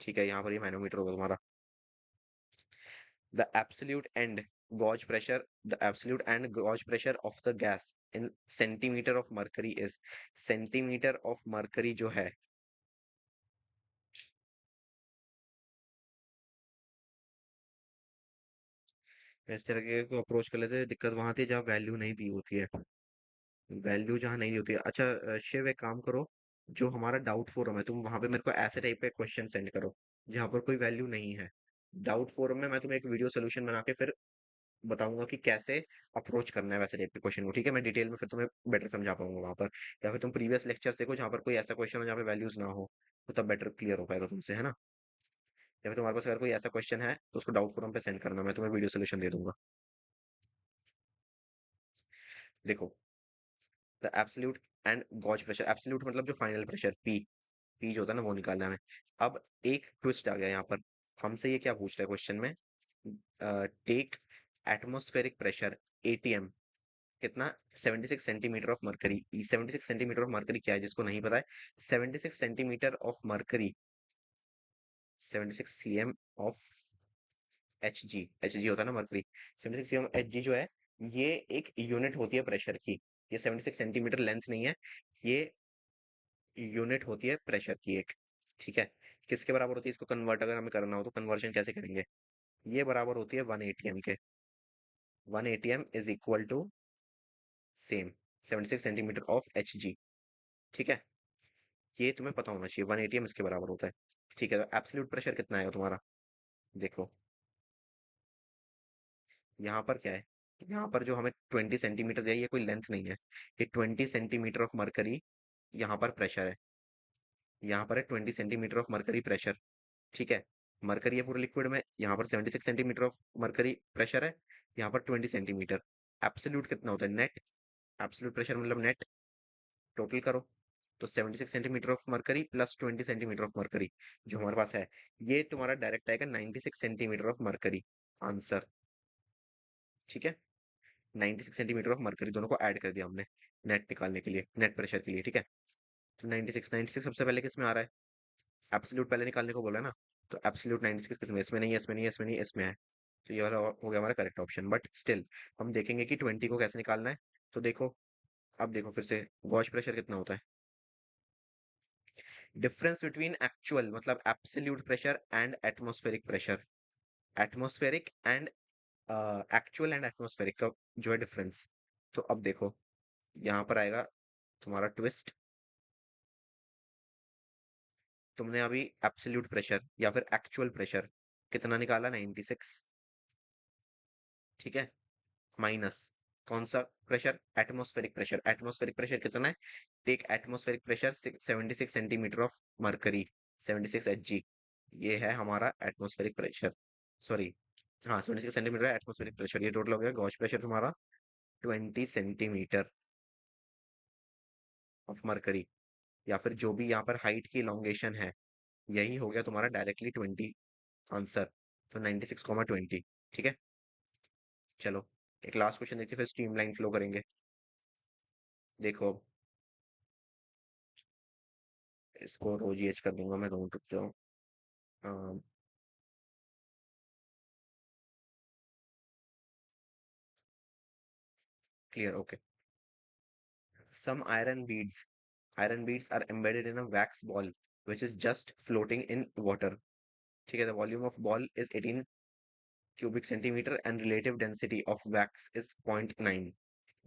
ठीक है, यहाँ पर ये मैनोमीटर होगा तुम्हारा। The absolute and gauge pressure of the gas in centimeter of mercury is, centimetre of mercury जो है, इस तरह के को अप्रोच कर लेते हैं। दिक्कत वहां थी जहाँ वैल्यू नहीं दी होती है। वैल्यू जहाँ नहीं होती है। अच्छा शिव एक काम करो, जो हमारा डाउट फोरम है तुम वहां पे मेरे को ऐसे टाइप पे क्वेश्चन सेंड करो जहाँ पर कोई वैल्यू नहीं है। डाउट फोरम में मैं तुम्हें एक वीडियो सोल्यूशन बना के फिर बताऊंगा कि कैसे अप्रोच करना है वैसे टाइप के क्वेश्चन को, ठीक है? मैं डिटेल में फिर तुम्हें बेटर समझा पाऊंगा वहां पर। या फिर तुम प्रीवियस लेक्चर्स देखो जहाँ पर कोई ऐसा क्वेश्चन हो जहाँ पे वैल्यूज ना हो, तो तब बेटर क्लियर हो पाएगा तुमसे, है ना? या फिर तुम्हारे पास अगर कोई ऐसा क्वेश्चन है तो उसको डाउट फोरम पे सेंड करना, मैं तुम्हें वीडियो सोल्यूशन दे दूंगा। देखो, the absolute and gauge pressure, absolute मतलब जो फाइनल प्रेशर पी, पी जो होता है ना वो निकालना है हमें। अब एक ट्विस्ट आ गया यहाँ पर, हमसे ये क्या पूछ रहा है क्वेश्चन में, टेक एटमॉस्फेरिक प्रेशर एटीएम कितना, 76 centimetre of mercury. 76 centimetre of mercury क्या है जिसको नहीं पता है? 76 centimetre of mercury, 76 CM of H ji, H G होता है ना मरकरी, 76 सीएम एच जी जो है, ये एक यूनिट होती है प्रेशर की। ये 76 सेंटीमीटर लेंथ नहीं है, ये यूनिट होती है प्रेशर की एक, ठीक है? किसके बराबर होती है? इसको कन्वर्ट अगर हमें करना हो तो कन्वर्जन कैसे करेंगे? ये बराबर होती है 1 एटीएम के। 1 ATM is equal to same 76 centimetre of H G, ठीक है? ये तुम्हें पता होना चाहिए, 1 एटीएम इसके बराबर होता है, ठीक है? तो एब्सोल्यूट प्रेशर कितना है तुम्हारा? देखो यहाँ पर क्या है, यहाँ पर जो हमें 20 सेंटीमीटर दिया है, ये कोई लेंथ नहीं है, ये 20 सेंटीमीटर ऑफ मरकरी यहाँ पर प्रेशर है। यहाँ पर है 20 सेंटीमीटर ऑफ मरकरी प्रेशर, ठीक है? मरकरी है पूरे लिक्विड में, यहाँ पर 76 सेंटीमीटर ऑफ मरकरी प्रेशर है, यहाँ पर 20 सेंटीमीटर। एब्सोल्यूट कितना होता है? नेट, एब्सोल्यूट प्रेशर मतलब नेट, टोटल करो। तो 76 centimetre of mercury plus 20 centimetre of mercury जो हमारे पास है, ये तुम्हारा डायरेक्ट आएगा 96 सेंटीमीटर ऑफ मरकरी, आंसर, ठीक है? 96 सेंटीमीटर ऑफ मरकरी दोनों को ऐड कर दिया हमने नेट निकालने के लिए, नेट प्रेशर के लिए, ठीक है? तो 96, 96 सबसे पहले किस में आ रहा है? एब्सोल्यूट पहले निकालने को बोला है ना, तो एब्सोल्यूट 96 किस में? इसमें नहीं है, इसमें नहीं है, इसमें नहीं है, इसमें है। तो ये वाला हो गया हमारा करेक्ट ऑप्शन, बट स्टिल हम देखेंगे कि 20 को कैसे निकालना है। तो देखो, अब देखो फिर से गॉज प्रेशर कितना होता है, डिफरेंस बिटवीन एक्चुअल मतलब absolute pressure and atmospheric pressure, atmospheric and actual and atmospheric का जो है डिफरेंस। तो अब देखो, यहाँ पर आएगा तुम्हारा ट्विस्ट, तुमने अभी एब्सोल्यूट प्रेशर या फिर एक्चुअल प्रेशर कितना निकाला, 96, ठीक है? माइनस कौन सा pressure? Atmospheric pressure, atmospheric pressure कितना है? Take atmospheric pressure 76 centimetre of mercury, 76 H G, ये है हमारा एटमॉस्फेरिक प्रेशर, सॉरी, हाँ 76 सेंटीमीटर एटमॉस्फेरिक प्रेशर। ये टोटल हो गया गॉज प्रेशर तुम्हारा 20 सेंटीमीटर ऑफ मरकरी, या फिर जो भी यहाँ पर हाइट की इलोंगेशन है, यही हो गया तुम्हारा डायरेक्टली 20 आंसर। तो 96,20, ठीक है? चलो एक लास्ट क्वेश्चन देखते हैं, फिर स्ट्रीमलाइन फ्लो करेंगे। देखो अब, इसको रोज एच कर दूंगा मैं, दोनों टुक जाओ। Clear, okay. Some iron beads are embedded in a wax ball which is just floating in water, ठीक है? The volume of ball is 18 cubic centimeter and relative density of wax is 0.9,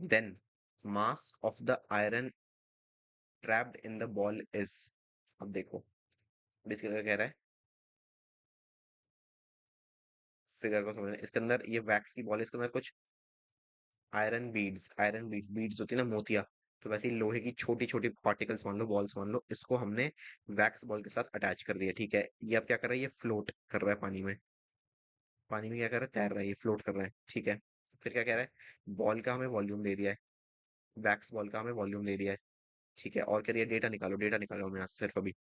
then mass of the iron trapped in the ball is, अब देखो basically क्या कह रहा है, figure को समझना, इसके अंदर ये वैक्स की बॉल है, इसके अंदर कुछ आयरन बीड्स, बीड्स होती है ना, मोतिया, तो वैसे ही लोहे की छोटी छोटी पार्टिकल्स मान लो, बॉल्स मान लो, इसको हमने वैक्स बॉल के साथ अटैच कर दिया, ठीक है? ये अब क्या कर रहा है? ये फ्लोट कर रहा है पानी में, पानी में क्या कर रहा है? तैर रहा है, ये फ्लोट कर रहा है, ठीक है? फिर क्या कह रहा है? बॉल का हमें वॉल्यूम दे दिया है, वैक्स बॉल का हमें वॉल्यूम दे दिया है, ठीक है? और कह दिया डेटा निकालो, डेटा निकालो हमें यहाँ से सिर्फ अभी,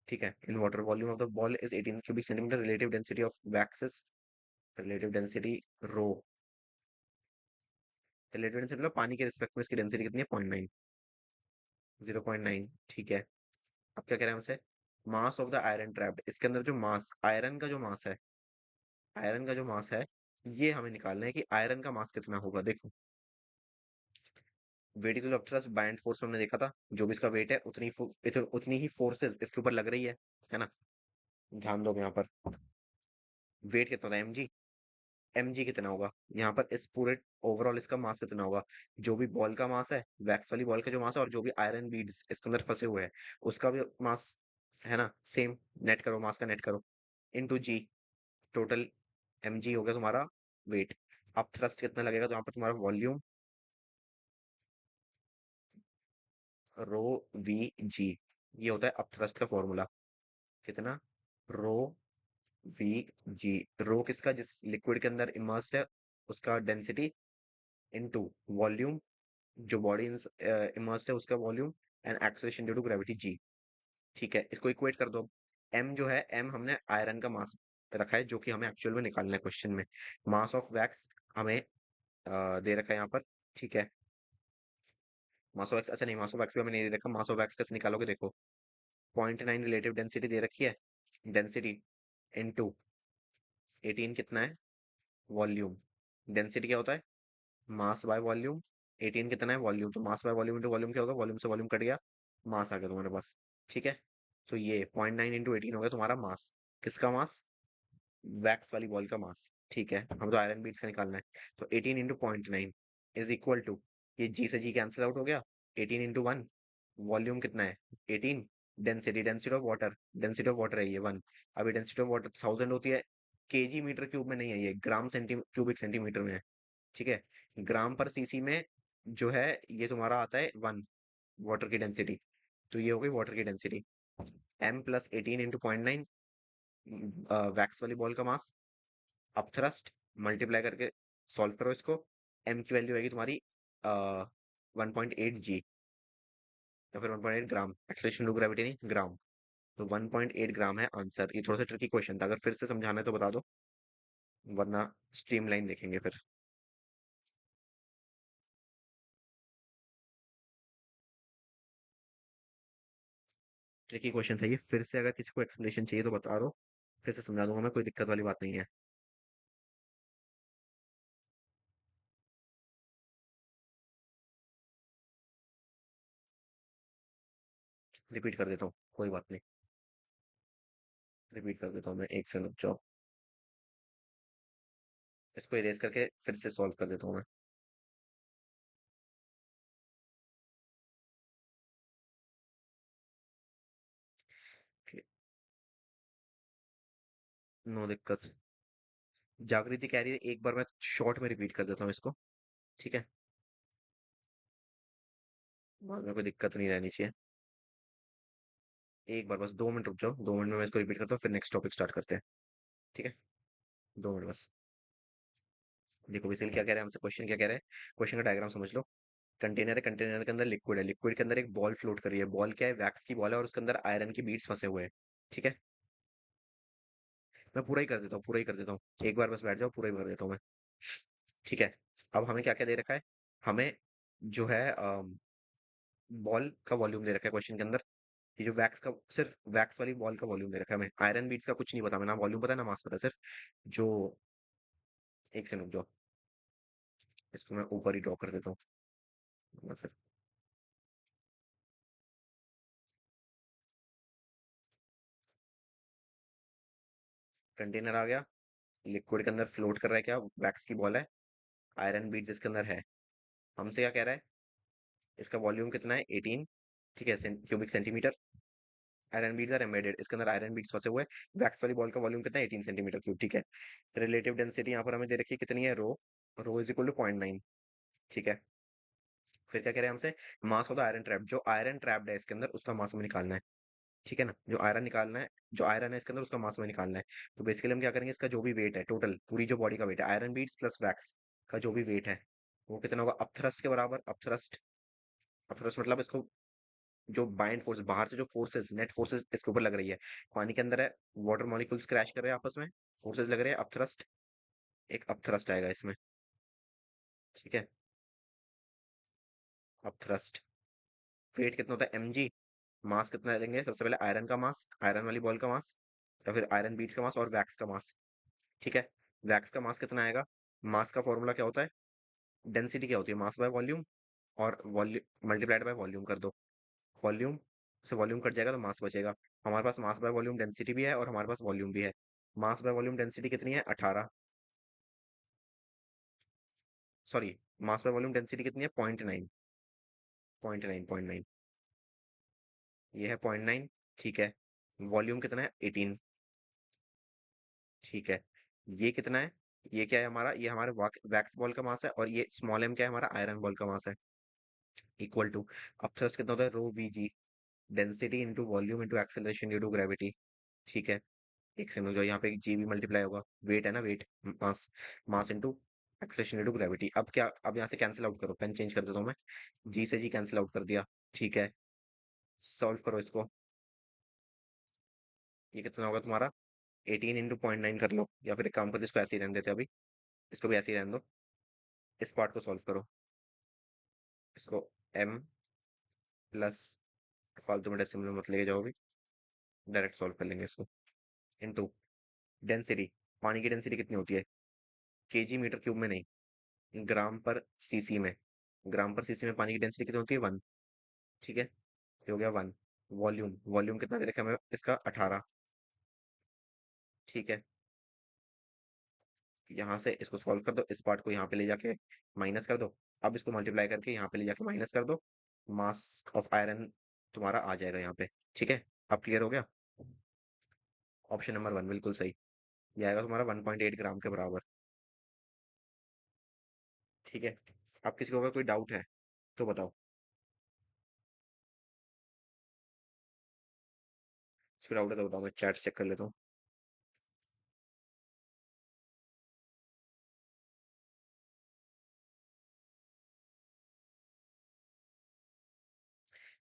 ठीक है? In water volume of the ball is 18 cubic centimetre, relative density of wax is, relative density rho, relative density मतलब पानी के रिस्पेक्ट में इसकी डेंसिटी कितनी है? 0.9, 0.9, ठीक है? अब क्या कह रहे हैं हमसे? मास ऑफ द आयरन ट्रैप्ड, इसके अंदर जो मास, आयरन का जो मास है, आयरन का जो मास है, ये हमें निकालना है कि आयरन का मास कितना होगा। देखो, weight is of thrust by and force हमने देखा था, जो भी इसका वेट है उतनी ही फोर्सेस इसके ऊपर लग रही है ना? ध्यान दो यहाँ पर, वेट कितना होता है? mg, mg कितना होगा यहाँ पर? इस पूरे ओवरऑल इसका मास कितना होगा, जो भी बॉल का मास है, वैक्स वाली बॉल का जो मास है, और जो भी आयरन बीड्स इसके अंदर फंसे हुए हैं उसका भी मास है ना सेम। नेट करो, मास का नेट करो, इनटू जी, टोटल एम जी हो गया तुम्हारा वेट। अब थ्रस्ट कितना लगेगा, तो यहाँ पर तुम्हारा वॉल्यूम रो वी जी, ये होता है अब थ्रस्ट का फॉर्मूला। कितना, रो वी जी, रो किसका, जिस लिक्विड के अंदर इमर्स्ड है उसका डेंसिटी, इनटू वॉल्यूम, जो बॉडी इमर्स्ड है उसका volume, and acceleration due to gravity G. ठीक है, इसको इक्वेट कर दो। एम जो है, एम हमने आयरन का मास रखा है जो कि हमें एक्चुअल में निकालना है क्वेश्चन में। मास ऑफ वैक्स हमें दे रखा है यहाँ पर। ठीक है, मास ऑफ वैक्स, अच्छा नहीं, मास ऑफ वैक्स भी हमें नहीं दे रखा। मास ऑफ वैक्स कैसे निकालोगे, देखो 0.9 रिलेटिव डेंसिटी दे रखी है, डेंसिटी इनटू 18 कितना है, वॉल्यूम। डेंसिटी क्या होता है, मास बाय वॉल्यूम। 18 कितना है, वॉल्यूम, तो mass by volume into volume क्या होगा, वॉल्यूम से वॉल्यूम कट गया, मास आ गया तुम्हारे पास। ठीक है, तो ये 0.9 इंटू 18 हो गया तुम्हारा मास। किसका मास, वैक्स वाली बॉल का मास। ठीक है, हम तो आयरन बीट्स का निकालना है, तो 18 इंटू 0.9 इज इक्वल टू, ये जी से जी कैंसिल आउट हो गया, 18 इंटू 1, वॉल्यूम कितना है 18, density, density of water, density of water है ये 1। अभी डेंसिटी ऑफ वाटर 1000 होती है, केजी मीटर क्यूब में नहीं है, ये ग्राम सेंटी क्यूबिक सेंटीमीटर में है। ठीक है, ग्राम पर सीसी में जो है ये तुम्हारा आता है 1, वाटर की डेंसिटी। तो ये हो गई वाटर की density, m plus 18 into 0.9, wax वाली बॉल का मास, अब थ्रस्ट मल्टीप्लाई करके सॉल्व करो इसको, m की वैल्यू आएगी तुम्हारी 1.8 जी, या फिर 1.8 ग्राम, एक्सेलरेशन टू ग्रेविटी नहीं, ग्राम। तो 1.8 ग्राम है आंसर। ये थोड़ा सा ट्रिकी क्वेश्चन था, अगर फिर से समझाना है तो बता दो, वरना स्ट्रीमलाइन देखेंगे फिर। ट्रिकी क्वेश्चन था ये, फिर से अगर किसी को एक्सप्लेनेशन चाहिए तो बता दो, फिर से समझा दूंगा मैं, कोई दिक्कत वाली बात नहीं है। रिपीट कर देता हूँ, कोई बात नहीं, रिपीट कर देता हूँ मैं, एक सेकंड रुक जाओ, इसको इरेज करके फिर से सॉल्व कर देता हूँ मैं। नो दिक्कत। जागृति कह रही है एक बार मैं शॉर्ट में रिपीट कर देता हूँ इसको। ठीक है, बाद में कोई दिक्कत नहीं रहनी चाहिए। एक बार बस 2 मिनट रुक जाओ, 2 मिनट में मैं इसको रिपीट करता हूँ, फिर नेक्स्ट टॉपिक स्टार्ट करते हैं। ठीक है, 2 मिनट बस। देखो बेसिकली क्या कह रहे हैं हमसे, क्वेश्चन क्या कह रहे हैं, क्वेश्चन का डायग्राम समझ लो। कंटेनर है, कंटेनर के अंदर लिक्विड है, लिक्विड के अंदर एक बॉल फ्लोट कर रही है, बॉल क्या है, वैक्स की बॉल है, और उसके अंदर आयरन की बीड्स फंसे हुए हैं। ठीक है, मैं पूरा ही कर देता हूँ, पूरा ही कर देता हूँ, एक बार बस बैठ जाओ, पूरा ही कर देता हूँ मैं। ठीक है, अब हमें क्या क्या दे रखा है, हमें जो है बॉल का वॉल्यूम दे रखा है क्वेश्चन के अंदर। ये जो वैक्स का, सिर्फ वैक्स वाली बॉल का वॉल्यूम दे रखा है हमें, आयरन बीट्स का कुछ नहीं पता हमें, ना वॉल्यूम पता है ना मास पता है, सिर्फ जो, एक सेकंड जो, इसको मैं ऊपर ही ड्रॉ कर देता हूँ मैं फिर। कंटेनर आ गया, लिक्विड के अंदर फ्लोट कर रहा है क्या, वैक्स की बॉल है, आयरन बीट्स इसके अंदर है। हमसे क्या कह रहा है, इसका वॉल्यूम कितना है 18, ठीक है, cubic centimetre. Iron beads are embedded, इसके अंदर आयरन बीट्स फंसे हुए हैं। वैक्स वाली बॉल का वॉल्यूम कितना है 18 सेंटीमीटर क्यूब। ठीक है, रिलेटिव डेंसिटी यहाँ पर हमें दे रखी है कितनी है, रो, रो इज इक्वल टू 0.9। ठीक है, फिर क्या कह रहे हैं हमसे, मास ऑफ द आयरन ट्रैप, जो आयरन ट्रैप्ड है इसके अंदर उसका मास हमें निकालना है। ठीक है ना, जो आयरन निकालना है, जो आयरन है इसके अंदर उसका मास हमें निकालना है। तो बेसिकली हम क्या करेंगे, इसका जो भी वेट है टोटल, पूरी जो बॉडी का वेट है, आयरन बीट्स प्लस वैक्स का जो भी वेट है, वो कितना होगा, अपथ्रस्ट के बराबर। अपथ्रस्ट, अपथ्रस्ट मतलब इसको, जो बाइंड फोर्स, बाहर से जो फोर्सेस, नेट फोर्सेस इसके ऊपर लग रही है, पानी के अंदर है, वाटर मॉलिक्यूल्स क्रैश कर रहे हैं आपस में, फोर्सेस लग रहे हैं, अपथ्रस्ट, एक अपथ्रस्ट आएगा इसमें। ठीक है, अपथ्रस्ट, वेट कितना होता है mg, मास कितना लेंगे, सबसे पहले आयरन का मास, आयरन वाली बॉल का मास, या फिर आयरन बीट्स का मास, और वैक्स का मास। ठीक है, वैक्स का मास कितना आएगा, मास का फॉर्मूला क्या होता है, डेंसिटी क्या होती है, मास बाय वॉल्यूम, और वॉल्यूम मल्टीप्लाइड बाय वॉल्यूम कर दो, वॉल्यूम से वॉल्यूम कट जाएगा तो मास बचेगा। हमारे पास मास बाय वॉल्यूम डेंसिटी भी है और हमारे पास वॉल्यूम भी है। मास बाय वॉल्यूम डेंसिटी कितनी है, 18, sorry, mass by volume density कितनी है? 0.9, 0.9, 0.9, ये है 0.9। ठीक है, वॉल्यूम कितना है? 18। ठीक है, ये कितना है? ये क्या है हमारा? ये हमारे वैक्स बॉल का मास है, और ये स्मॉल एम क्या है? हमारा आयरन बॉल का मास है। इक्वल टू, अब थ्रस्ट कितना होता है? Rho V G, density into volume into acceleration due to gravity. ठीक है, एक सेकंड जो यहाँ पे जी भी मल्टीप्लाई होगा, वेट है ना, weight, mass, mass into acceleration due to gravity. अब क्या, अब यहाँ से कैंसिल आउट करो, पेन चेंज कर देता हूँ मैं, जी से जी कैंसिल आउट कर दिया। ठीक है, सॉल्व करो इसको, ये कितना होगा तुम्हारा? 18 इंटू 0.9 कर लो, या फिर एक काम कर, इसको ऐसे ही रहने देते अभी, इसको भी ऐसे ही रहने दो। इस पार्ट को सॉल्व करो, इसको m प्लस, फालतू में डेसिमल में मत लेके जाओ, अभी डायरेक्ट सॉल्व कर लेंगे इसको। इनटू डेंसिटी, पानी की डेंसिटी कितनी होती है? केजी मीटर क्यूब में नहीं, ग्राम पर सीसी में। ग्राम पर सीसी में पानी की डेंसिटी कितनी होती है? 1। ठीक है, ये हो गया 1। वॉल्यूम, वॉल्यूम कितना दे रखा है हमें इसका? 18। ठीक है, यहाँ से इसको सॉल्व कर दो, इस पार्ट को यहाँ पे ले जाके माइनस कर दो। अब इसको मल्टीप्लाई करके यहाँ पे ले जाके माइनस कर दो, मास ऑफ आयरन तुम्हारा आ जाएगा यहाँ पे। ठीक है, अब क्लियर हो गया? ऑप्शन नंबर 1 बिल्कुल सही, ये आएगा तुम्हारा 1.8 ग्राम के बराबर। ठीक है, अब किसी को अगर कोई डाउट है तो बताओ। इसको डाउट है तो बताओ, मैं चैट चेक कर लेता हूँ।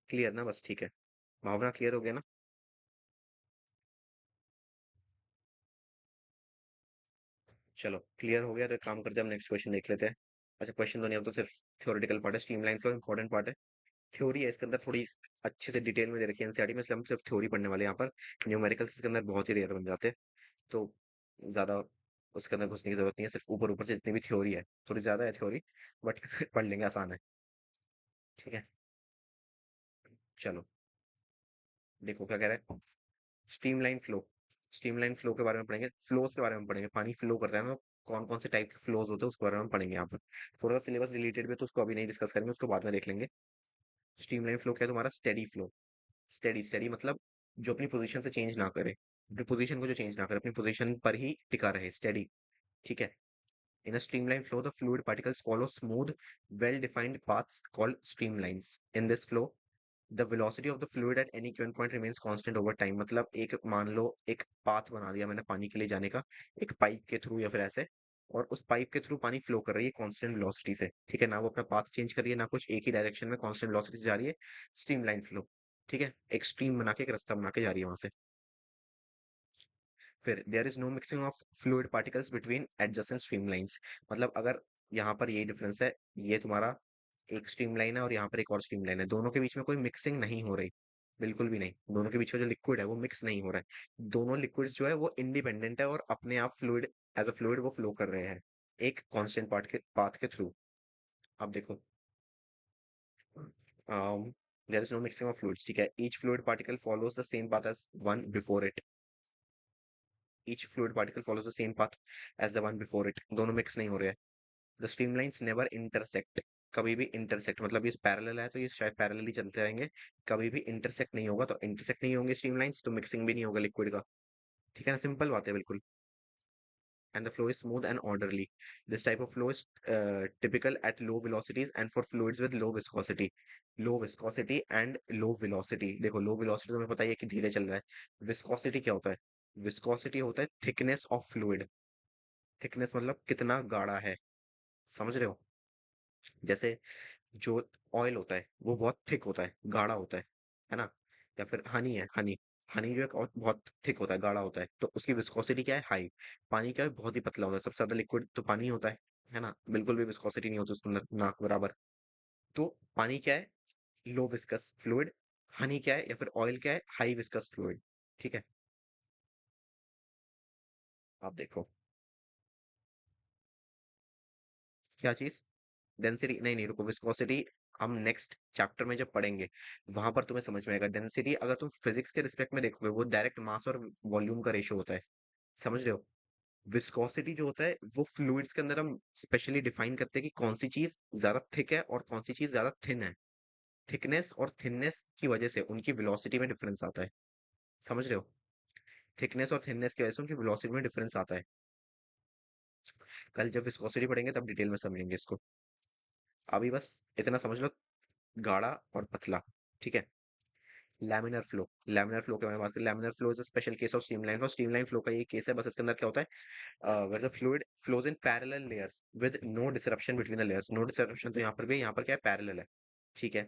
क्लियर ना? बस ठीक है, भावना क्लियर हो गया ना? चलो क्लियर हो गया तो एक काम करते हैं, हम नेक्स्ट क्वेश्चन देख लेते हैं। अच्छा, क्वेश्चन तो नहीं, अब तो सिर्फ थ्योरेटिकल पार्ट है, स्ट्रीमलाइन फ्लो इंपॉर्टेंट पार्ट है। थ्योरी है इसके अंदर, थोड़ी अच्छे से डिटेल में दे रखी है एनसीईआरटी में, इसलिए हम सिर्फ थ्योरी पढ़ने वाले हैं यहाँ पर। न्यूमेरिकल्स इसके अंदर बहुत ही रेयर बन जाते हैं, तो ज्यादा उसके अंदर घुसने की जरूरत नहीं है। सिर्फ ऊपर ऊपर से जितनी भी थ्योरी है, थोड़ी ज्यादा है थ्योरी, बट पढ़ लेंगे, आसान है। ठीक है, चलो देखो क्या कह रहा है। स्ट्रीमलाइन फ्लो, स्ट्रीमलाइन फ्लो के बारे में पढ़ेंगे, फ्लोज के बारे में पढ़ेंगे, पानी फ्लो करता है ना, कौन कौन से टाइप के फ्लोज होते हैं उसके बारे में पढ़ेंगे यहाँ पर। थोड़ा सा सिलेबस रिलेटेड भी है, तो उसको अभी नहीं डिस्कस करेंगे, उसको बाद में देख लेंगे। स्ट्रीमलाइन फ्लो क्या है तुम्हारा? Steady flow. स्टेडी, स्टेडी मतलब जो अपनी पोजीशन से चेंज ना करे, अपनी पोजीशन को जो चेंज ना करे, अपनी पोजीशन पर ही टिका रहे, स्टेडी। ठीक है, in a streamline flow the fluid particles follow smooth well defined paths called streamlines. In this flow the velocity of the fluid at any given point remains constant over time। मतलब एक, मान लो एक path बना दिया मैंने पानी के लिए जाने का, एक पाइप के थ्रू या फिर ऐसे, और उस पाइप के थ्रू पानी फ्लो कर रही है कांस्टेंट वेलोसिटी से। ठीक है ना, वो अपना पाथ चेंज कर रही है ना कुछ, एक ही डायरेक्शन में कांस्टेंट वेलोसिटी से जा रही है, स्ट्रीमलाइन फ्लो। ठीक है, एक स्ट्रीम बना के, एक रास्ता बना के जा रही है वहां से। फिर there is no mixing of fluid particles between adjacent streamlines. मतलब अगर यहाँ पर ये डिफरेंस है, ये तुम्हारा एक स्ट्रीमलाइन है और यहाँ पर एक और स्ट्रीमलाइन है, दोनों के बीच में कोई मिक्सिंग नहीं हो रही, बिल्कुल भी नहीं। दोनों के बीच का जो लिक्विड है वो मिक्स नहीं हो रहा है, दोनों लिक्विड्स जो है वो इंडिपेंडेंट है और अपने आप फ्लूइड, एज अ फ्लूइड वो फ्लो कर रहे हैं एक कांस्टेंट पाथ के थ्रू। अब देखो, there is no mixing of fluids. ठीक है, each fluid particle follows the same path as one before it. each fluid particle follows the same path as the one before it। दोनों mix नहीं हो रहे हैं। the streamlines never intersect। कभी भी intersect मतलब ये पैरेलल है तो ये शायद पैरेलल ही चलते रहेंगे, कभी भी इंटरसेक्ट नहीं होगा। तो इंटरसेक्ट नहीं होंगे स्ट्रीमलाइंस तो मिक्सिंग भी नहीं होगा लिक्विड का। ठीक है ना, सिंपल बात है बिल्कुल। and the flow is smooth and orderly। this type of flow is typical at low velocities and for fluids with low viscosity। low viscosity and low velocity, देखो लो वेलोसिटी तुम्हें पता ही है कि धीरे चल रहा है, विस्कोसिटी क्या होता है? विस्कोसिटी होता है थिकनेस ऑफ फ्लूइड। थिकनेस मतलब कितना गाढ़ा है, समझ रहे हो? जैसे जो ऑयल होता है वो बहुत थिक होता है, गाढ़ा होता है ना? या फिर हनी है, हनी, हनी जो है बहुत थिक होता है, गाढ़ा होता है, तो उसकी विस्कोसिटी क्या है? हाई। पानी क्या है? बहुत ही पतला होता है, सबसे ज्यादा लिक्विड तो पानी ही होता है ना? बिल्कुल भी विस्कोसिटी नहीं होती उसके अंदर, नाक बराबर। तो पानी क्या है? लो विस्कस फ्लूइड। हनी क्या है या फिर ऑयल क्या है? High viscous fluid. ठीक है, आप देखो क्या चीज, डेंसिटी नहीं, नहीं रुको, विस्कोसिटी हम नेक्स्ट चैप्टर में जब पढ़ेंगे वहां पर तुम्हें समझ में आएगा। डेंसिटी अगर तुम फिजिक्स के रिस्पेक्ट में देखोगे वो डायरेक्ट मास और वॉल्यूम का रेशियो होता है, समझ रहे हो? विस्कोसिटी जो होता है वो फ्लूइड्स के अंदर हम स्पेशली डिफाइन करते हैं कि कौन सी चीज ज्यादा थिक है और कौन सी चीज ज्यादा थिन है। थिकनेस और थिननेस की वजह से उनकी वेलोसिटी में डिफरेंस आता है। समझ रहे हो? थिकनेस और थिननेस की वजह से उनकी वेलोसिटी में डिफरेंस आता है। कल जब विस्कोसिटी पढ़ेंगे तब डिटेल में समझेंगे इसको। अभी बस इतना समझ लो, गाढ़ा और पतला। ठीक है। लैमिनर फ्लो, लैमिनर फ्लो के बारे में बात करें। Laminar flow is a special case of streamline flow. Streamline flow का ये केस है, बस इसके अंदर क्या होता है, where the fluid flows in parallel layers with no disruption between the layers। No disruption तो यहाँ पर भी है, यहाँ पर क्या है, पैरेलल है। ठीक है।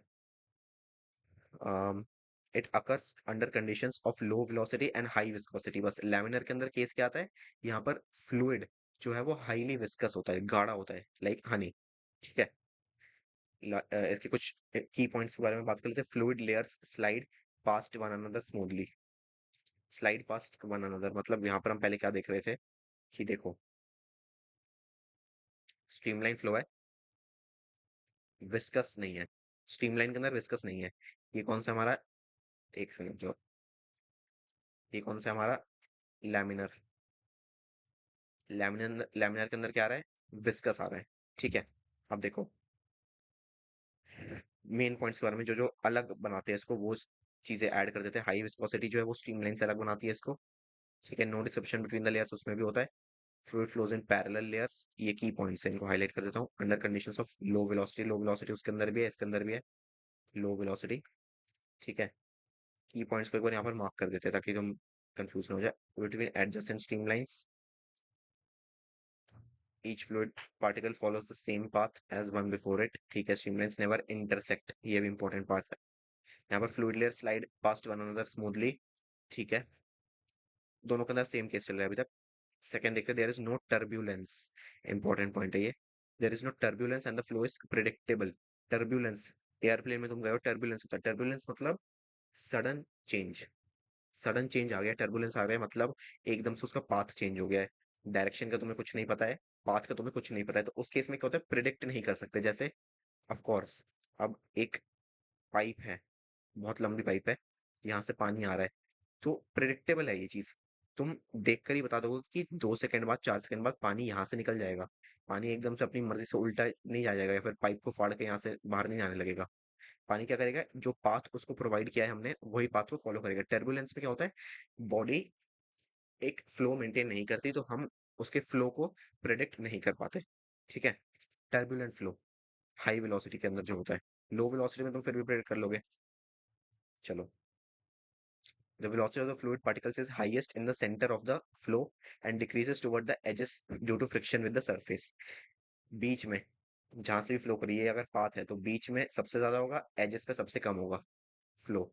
It occurs under conditions of low velocity and high viscosity. बस लैमिनर के अंदर केस क्या आता है, यहाँ पर फ्लूइड जो है वो हाईली विस्कस होता है, गाढ़ा होता है, लाइक हनी। ठीक है। इसके कुछ की पॉइंट्स के बारे में बात कर लेते हैं। Fluid layers slide past one another smoothly. Slide past one another मतलब यहाँ पर हम पहले क्या देख रहे थे कि देखो, स्ट्रीमलाइन फ्लो है, विस्कस नहीं है। स्ट्रीमलाइन के अंदर विस्कस नहीं है। ये कौन सा हमारा, एक सेकंड, जो ये कौन सा हमारा लैमिनर, लैमिनर लैमिनर के अंदर क्या आ रहा है, विस्कस आ रहा है। ठीक है। अब देखो मेन पॉइंट्स के बारे में, जो जो अलग बनाते हैं इसको वो चीजें ऐड कर देते हैं। हाई विस्कोसिटी जो है वो स्ट्रीमलाइन से अलग बनाती है इसको। ठीक है। No deception between the layers उसमें भी होता है। Fluid flows in parallel layers, ये की पॉइंट्स है, इनको हाईलाइट कर देता हूँ। Under conditions of low velocity, low velocity उसके अंदर भी है, इसके अंदर भी है लो वेलोसिटी। ठीक है। की पॉइंट्स को एक बार यहाँ पर मार्क कर देते हैं ताकि तुम कंफ्यूज ना हो जाए। Between adjacent streamlines each fluid particle follows the same path as one before it। ठीक है। streamlines never intersect, ये भी important part है। यहाँ पर fluid layer slide past one another smoothly। ठीक है। दोनों के अंदर सेम केस चल रहा है अभी तक। सेकंड देखते हैं, there is no turbulence. Important point है ये। There is no turbulence and the flow is predictable. Turbulence, airplane में तुम गए हो, टर्ब्यूलेंस होता है। टर्ब्यूलेंस मतलब सडन चेंज, सडन चेंज आ गया, टर्बुलेंस आ गया मतलब एकदम से उसका पाथ चेंज हो गया है। डायरेक्शन का तुम्हें कुछ नहीं पता है, पाथ का तुम्हें कुछ नहीं पता है, तो उस केस में क्या होता है, प्रिडिक्ट नहीं कर सकते। जैसे ऑफ कोर्स, अब एक पाइप है, बहुत लंबी पाइप है, यहाँ से पानी आ रहा है, तो प्रिडिक्टेबल है ये चीज। तुम देखकर ही बता दोगे कि 2 सेकंड बाद, 4 सेकंड बाद पानी यहाँ से निकल जाएगा। पानी एकदम से अपनी मर्जी से उल्टा नहीं आ जाएगा, या फिर पाइप को फाड़ के यहाँ से बाहर नहीं आने लगेगा। पानी क्या करेगा, जो पाथ उसको प्रोवाइड किया है हमने वही पाथ को फॉलो करेगा। टर्बुलेंस में क्या होता है, बॉडी एक फ्लो मेंटेन नहीं करती, तो हम उसके फ्लो को प्रेडिक्ट नहीं कर पाते। ठीक है। टर्बुलेंट फ्लो हाई वेलोसिटी के अंदर जो होता है, लो वेलोसिटी में तुम फिर भी प्रेडिक्ट कर लोगे। चलो, the velocity of the fluid particles is highest in the center of the flow and decreases toward the edges due to friction with the surface। बीच में जहां से भी फ्लो करिए, अगर पाथ है तो बीच में सबसे ज्यादा होगा, एजेस पे सबसे कम होगा फ्लो।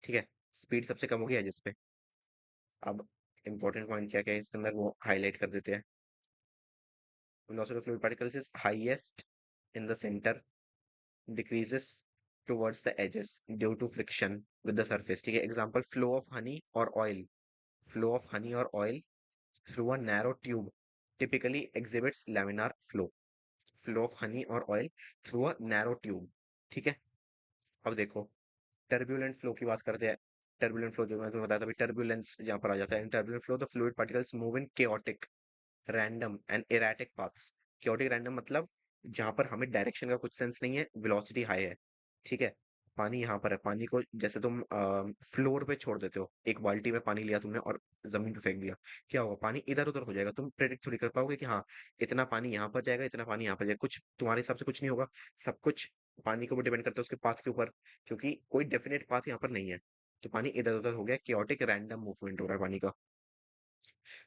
ठीक है। स्पीड सबसे कम होगी एजेस पे। अब इंपॉर्टेंट पॉइंट क्या क्या है इसके अंदर वो हाईलाइट कर देते हैं। velocity of fluid particles is highest in the center, decreases towards the edges due to friction with the surface। ठीक है। एग्जांपल, फ्लो ऑफ हनी और ऑयल, फ्लो ऑफ हनी और oil through a narrow tube typically exhibits laminar flow। Flow of honey और oil through a narrow tube. ठीक है। अब देखो, turbulent flow की बात करते हैं। टर्बुलेंट फ्लो जो मैं तुम्हें बताया था, टर्बुलेंस जहां पर आ जाता है, in turbulent flow the fluid particles move in chaotic random and erratic paths. chaotic random मतलब जहां पर हमें डायरेक्शन का कुछ सेंस नहीं है, वेलोसिटी हाई है। ठीक है। पानी यहाँ पर है, पानी को जैसे तुम फ्लोर पे छोड़ देते हो, एक बाल्टी में पानी लिया तुमने और जमीन पे फेंक दिया, क्या होगा, पानी इधर उधर हो जाएगा। तुम प्रेडिक्ट थोड़ी कर पाओगे कि हाँ इतना पानी यहाँ पर जाएगा, इतना पानी यहाँ पर जाएगा, कुछ तुम्हारे हिसाब से कुछ नहीं होगा। सब कुछ पानी के ऊपर डिपेंड करता है, उसके पाथ के ऊपर, क्योंकि कोई डेफिनेट पाथ यहाँ पर नहीं है। तो पानी इधर उधर हो गया, chaotic रैंडम मूवमेंट हो रहा है पानी का।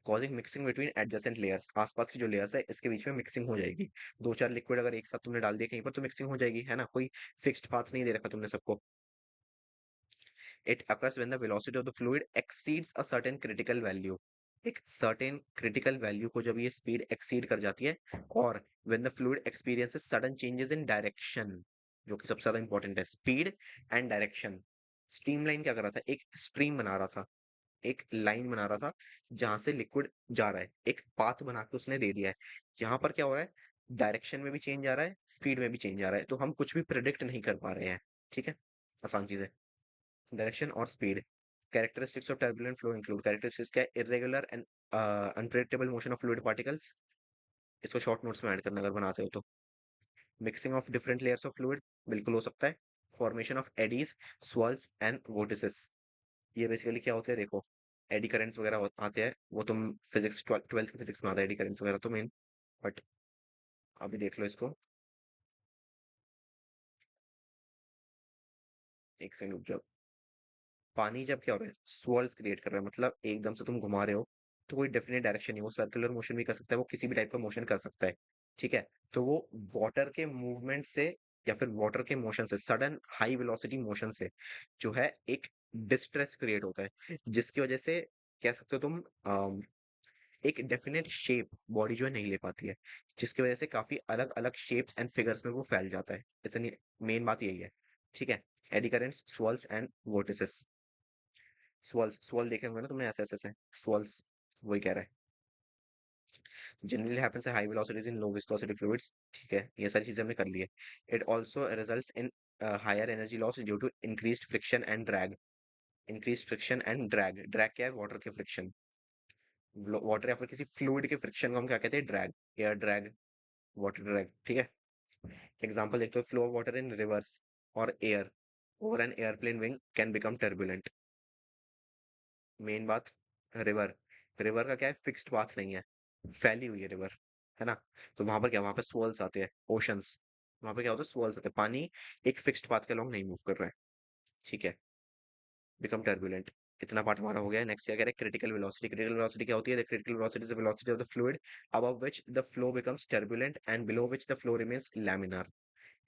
Causing mixing between adjacent layers, आसपास की जो लेयर्स है इसके बीच में मिक्सिंग हो जाएगी। दो चार लिक्विड अगर एक साथ तुमने डाल दिया कहीं पर तो मिक्सिंग हो जाएगी, है ना, कोई फिक्स्ड पाथ नहीं दे रखा तुमने सबको। It occurs when the velocity of the fluid exceeds a certain critical value। एक certain critical value को जब ये speed exceed कर जाती है, और when the fluid experiences sudden changes in direction, जो कि सबसे ज्यादा इंपॉर्टेंट है, speed and direction। स्ट्रीमलाइन क्या कर रहा था, एक स्ट्रीम बना रहा था, एक लाइन बना रहा था जहां से लिक्विड जा रहा है, एक पाथ बना के उसने दे दिया है। यहाँ पर क्या हो रहा है, डायरेक्शन में भी चेंज आ रहा है, स्पीड में भी चेंज आ रहा है, तो हम कुछ भी प्रिडिक्ट नहीं कर पा रहे हैं। ठीक है। आसान चीज है। डायरेक्शन और speed. Characteristics of turbulent flow include, characteristics क्या है, irregular and unpredictable motion of fluid particles, इसको शॉर्ट नोट्स में ऐड करना अगर बनाते हो तो। Mixing of different layers of fluid, बिल्कुल हो सकता है। Formation of eddies, swirls and vortices, ये बेसिकली क्या होते हैं देखो, एडी करेंट्स वगैरह आते हैं, वो तुम फिजिक्स ट्वेल्थ की फिजिक्स में आता है एडी करेंट्स वगैरह तो मेन। बट अभी देख लो इसको, एक सेकंड रुक जाओ। पानी जब क्या हो रहा है, swirls क्रिएट कर रहा है, मतलब एकदम से तुम घुमा रहे हो, तो कोई डेफिनेट डायरेक्शन नहीं, वो सर्कुलर मोशन भी कर सकता है, वो किसी भी टाइप का मोशन कर सकता है। ठीक है, तो वो वाटर के मूवमेंट से या फिर वाटर के मोशन से, सडन हाई वेलोसिटी मोशन से जो है एक डिस्ट्रेस क्रिएट होता है, जिसकी वजह से कह सकते हो तुम एक डेफिनेट शेप बॉडी जो है नहीं ले पाती है, जिसकी वजह से काफी अलग अलग शेप्स एंड फिगर्स में वो फैल जाता है। इतनी मेन बात यही है। ठीक है, AD currents, swirls and vortices। swirl देखे होंगे ना तुमने, ऐसे ऐसे ऐसे swirls, वही कह रहा है। Generally happens at high velocities in low viscosity fluids. ठीक है, ये सारी चीजें हमने कर ली है। It also results in higher energy loss due to increased friction and drag. Increased friction and drag, drag क्या है, वाटर के फ्रिक्शन, वाटर या फिर किसी फ्लूइड के फ्रिक्शन को हम क्या कहते हैं, drag, air drag, water drag. ठीक है, एग्जांपल देखते हो, flow of water in rivers और air over an airplane wing can become turbulent. Main बात, रिवर, रिवर का क्या है, फिक्स्ड पाथ नहीं है, फैली हुई है रिवर, है ना। तो वहां पर क्या, वहां पर swirls आते हैं, ओशंस, वहां पर क्या होता है, swirls आते हैं, पानी एक फिक्स्ड पाथ के अलॉन्ग नहीं मूव कर रहा है। ठीक है, बिकम टर्बुलेंट। इतना पार्ट हमारा हो गया। नेक्स्ट क्या कह रहे हैं, क्रिटिकल वेलोसिटी। क्रिटिकल वेलोसिटी क्या होती है, critical velocity is the velocity of the fluid above which the flow becomes turbulent and below which the flow remains laminar.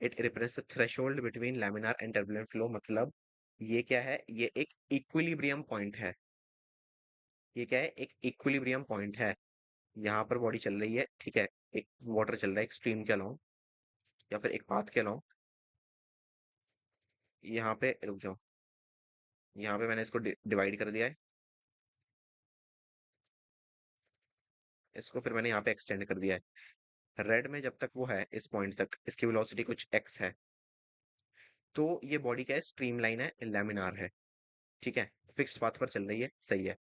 It represents the threshold between laminar and turbulent flow। मतलब ये क्या है, ये एक equilibrium point है। ये क्या है, एक इक्विलिब्रियम पॉइंट है। यहाँ पर बॉडी चल रही है, ठीक है, एक वाटर चल रहा है एक स्ट्रीम के अलोंग या फिर एक पाथ के अलोंग। यहाँ पे रुक जाओ, यहाँ पे मैंने इसको डिवाइड कर दिया है, इसको फिर मैंने यहाँ पे एक्सटेंड कर दिया है। रेड में जब तक वो है इस पॉइंट तक, इसकी वेलोसिटी कुछ एक्स है, तो ये बॉडी क्या है, स्ट्रीमलाइन है, लैमिनार है। ठीक है, फिक्स्ड पाथ पर चल रही है, सही है।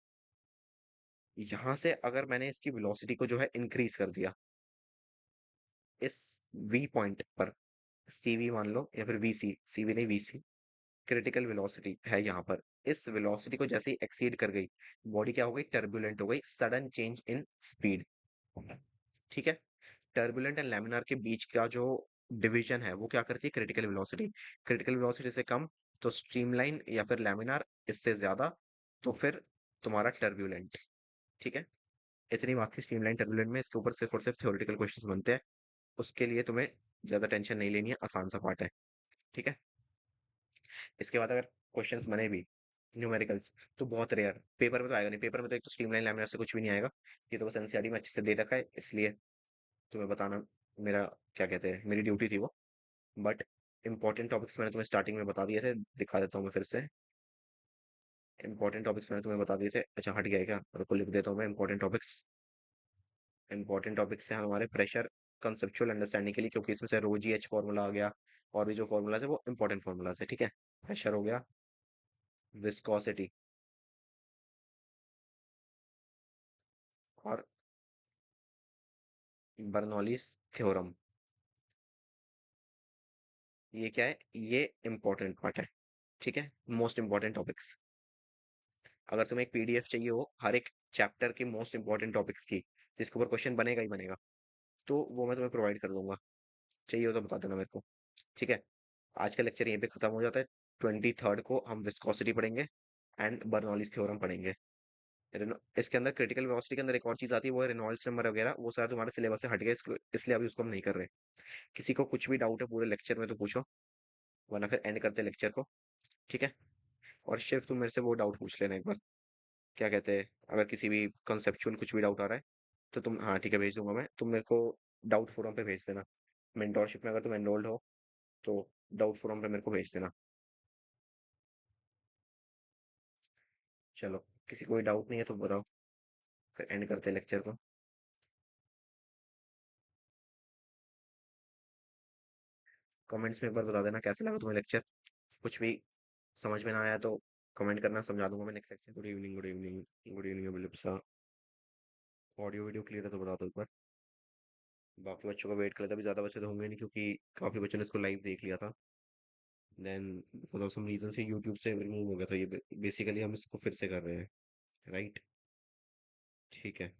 यहाँ से अगर मैंने इसकी वेलोसिटी को जो है इंक्रीज कर दिया, इस वी पॉइंट पर, सीवी मान लो या फिर वीसी, सीवी नहीं वीसी, क्रिटिकल वेलोसिटी है यहाँ पर। इस वेलोसिटी को जैसे ही एक्सीड कर गई, बॉडी क्या हो गई, टर्बुलेंट हो गई, सडन चेंज इन स्पीड। ठीक है, टर्बुलेंट एंड लैमिनार के बीच का जो डिवीजन है वो क्या करती है, क्रिटिकल वेलोसिटी। क्रिटिकल वेलोसिटी से कम तो स्ट्रीमलाइन या फिर लैमिनार, इससे ज्यादा तो फिर तुम्हारा टर्बुलेंट। ठीक है, इतनी बात थी स्ट्रीमलाइन टर्बुलेंट में। इसके ऊपर सिर्फ और सिर्फ थ्योरेटिकल क्वेश्चंस बनते हैं, उसके लिए तुम्हें ज्यादा टेंशन नहीं लेनी है, आसान सा पार्ट है। ठीक है, इसके बाद अगर क्वेश्चंस बने भी न्यूमेरिकल्स, तो बहुत रेयर, पेपर में तो आएगा नहीं। पेपर में तो एक तो स्ट्रीमलाइन लैमिनार से कुछ भी नहीं आएगा, ये तो बस एनसीईआरटी में अच्छे से दे रखा है, इसलिए तुम्हें बताना मेरा, क्या कहते हैं, मेरी ड्यूटी थी वो। बट इंपॉर्टेंट टॉपिक्स मैंने तुम्हें स्टार्टिंग में बता दिए थे, दिखा देता हूँ मैं फिर से। इंपॉर्टेंट टॉपिक्स मैंने तुम्हें बता दिए थे, अच्छा हट गया है क्या, रुको लिख देता हूँ मैं इंपॉर्टेंट टॉपिक्स। इंपॉर्टेंट टॉपिक्स है हमारे प्रेशर कंसेप्चुअल अंडरस्टैंडिंग के लिए, क्योंकि इसमें से रो जी एच फॉर्मूला आ गया, और भी जो फॉर्मूलाज है वो इंपॉर्टेंट फॉर्मूलाज है। ठीक है, प्रेशर हो गया, विस्कोसिटी, और बर्नौलीज थ्योरम। ये क्या है, ये इंपॉर्टेंट पार्ट है। ठीक है, मोस्ट इंपॉर्टेंट टॉपिक्स। अगर तुम्हें एक पीडीएफ चाहिए हो हर एक चैप्टर के मोस्ट इंपॉर्टेंट टॉपिक्स की, जिसके ऊपर क्वेश्चन बनेगा ही बनेगा, तो वो मैं तुम्हें प्रोवाइड कर दूंगा। चाहिए हो तो बता देना मेरे को। ठीक है, आज का लेक्चर यहीं पे खत्म हो जाता है। 23rd को हम विस्कोसिटी पढ़ेंगे एंड बर्नौलीज थ्योरम पढ़ेंगे। इसके अंदर क्रिटिकल वेलोसिटी के अंदर एक और चीज आती है, वो है रेनॉल्ड्स नंबर वगैरह, वो सारा तुम्हारे सिलेबस से हट गया, इसलिए अभी उसको हम नहीं कर रहे। किसी को कुछ भी डाउट है पूरे लेक्चर में तो पूछो, वरना फिर एंड करते लेक्चर को। ठीक है, और शिव तुम मेरे से वो डाउट पूछ लेना एक बार, क्या कहते हैं, अगर किसी भी कंसेप्चुअल कुछ भी डाउट आ रहा है तो तुम, हाँ ठीक है, भेज दूंगा मैं, तुम मेरे को डाउट फोरम पे भेज देना। मेंटोरशिप में अगर तुम एनरोल्ड हो तो डाउट फोरम पे मेरे को भेज देना। चलो, किसी को कोई डाउट नहीं है तो बताओ, फिर एंड करते हैं लेक्चर को। कमेंट्स में एक बार बता देना कैसा लगा तुम्हें लेक्चर, कुछ भी समझ में ना आया तो कमेंट करना, समझा दूंगा मैं next lecture. Good evening, good evening, good evening, audio video clear है तो बता दो एक बार। बाकी बच्चों का वेट कर लेता, अभी ज्यादा बच्चे तो होंगे नहीं क्योंकि काफी बच्चों ने इसको लाइव देख लिया था। Then because of some reason से यूट्यूब से रिमूव हो गया था, ये बेसिकली हम इसको फिर से कर रहे हैं। राइट। ठीक है।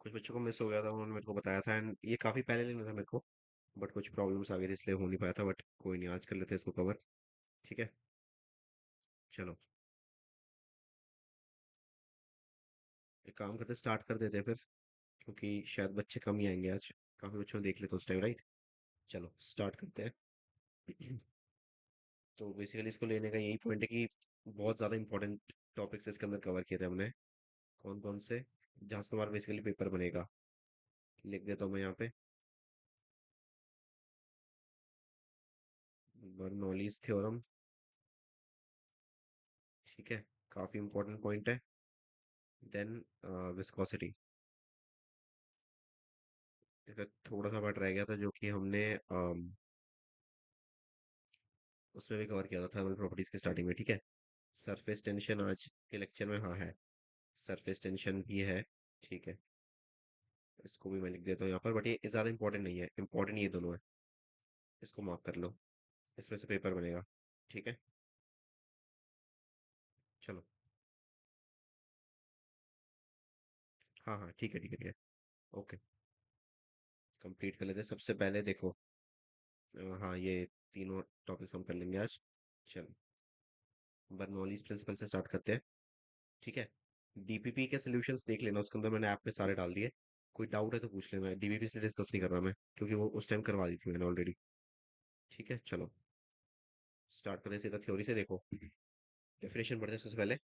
कुछ बच्चों को मिस हो गया था, उन्होंने मेरे को बताया था, एंड ये काफी पहले लेना था मेरे को, बट कुछ प्रॉब्लम्स आ गई थी इसलिए हो नहीं पाया था, बट कोई नहीं, आज कर लेते हैं इसको कवर। ठीक है। चलो, एक काम करते स्टार्ट कर देते हैं फिर, क्योंकि शायद बच्चे कम ही आएंगे आज। काफी बच्चों ने देख लिया तो उस टाइम, राइट। चलो स्टार्ट करते हैं। तो बेसिकली इसको लेने का यही पॉइंट है कि बहुत ज़्यादा इंपॉर्टेंट टॉपिक्स इसके अंदर कवर किए थे हमने। कौन कौन से, जहाँ से तुम्हारा बेसिकली पेपर बनेगा, लिख देता हूँ मैं यहाँ पे। Bernoulli's theorem. ठीक है, काफ़ी इंपॉर्टेंट पॉइंट है। देन विस्कोसिटी, इसका थोड़ा सा पार्ट रह गया था जो कि हमने उसमें भी कवर किया था, थर्मल प्रॉपर्टीज के स्टार्टिंग में। ठीक है। सरफेस टेंशन आज के लेक्चर में, हाँ है, सरफेस टेंशन भी है। ठीक है, इसको भी मैं लिख देता हूँ यहाँ पर, बट ये ज़्यादा इंपॉर्टेंट नहीं है, इंपॉर्टेंट ये दोनों है। इसको मार्क कर लो, इसमें से पेपर बनेगा। ठीक है। चलो। हाँ हाँ, ठीक है ठीक है ठीक है। ओके, कंप्लीट कर लेते हैं। सबसे पहले देखो, हाँ ये तीनों टॉपिक्स हम कर लेंगे आज। चलो, बर्नौलीज प्रिंसिपल से स्टार्ट करते हैं। ठीक है। डीपीपी के सॉल्यूशंस देख लेना, उसके अंदर मैंने ऐप पे सारे डाल दिए। कोई डाउट है तो पूछ लेना, डीपीपी से डिस्कस नहीं कर रहा मैं, क्योंकि वो उस टाइम करवा दी थी मैंने ऑलरेडी। ठीक है। चलो स्टार्ट करते हैं सीधा थ्योरी से। देखो, डेफिनेशन पढ़ते हैं सबसे पहले।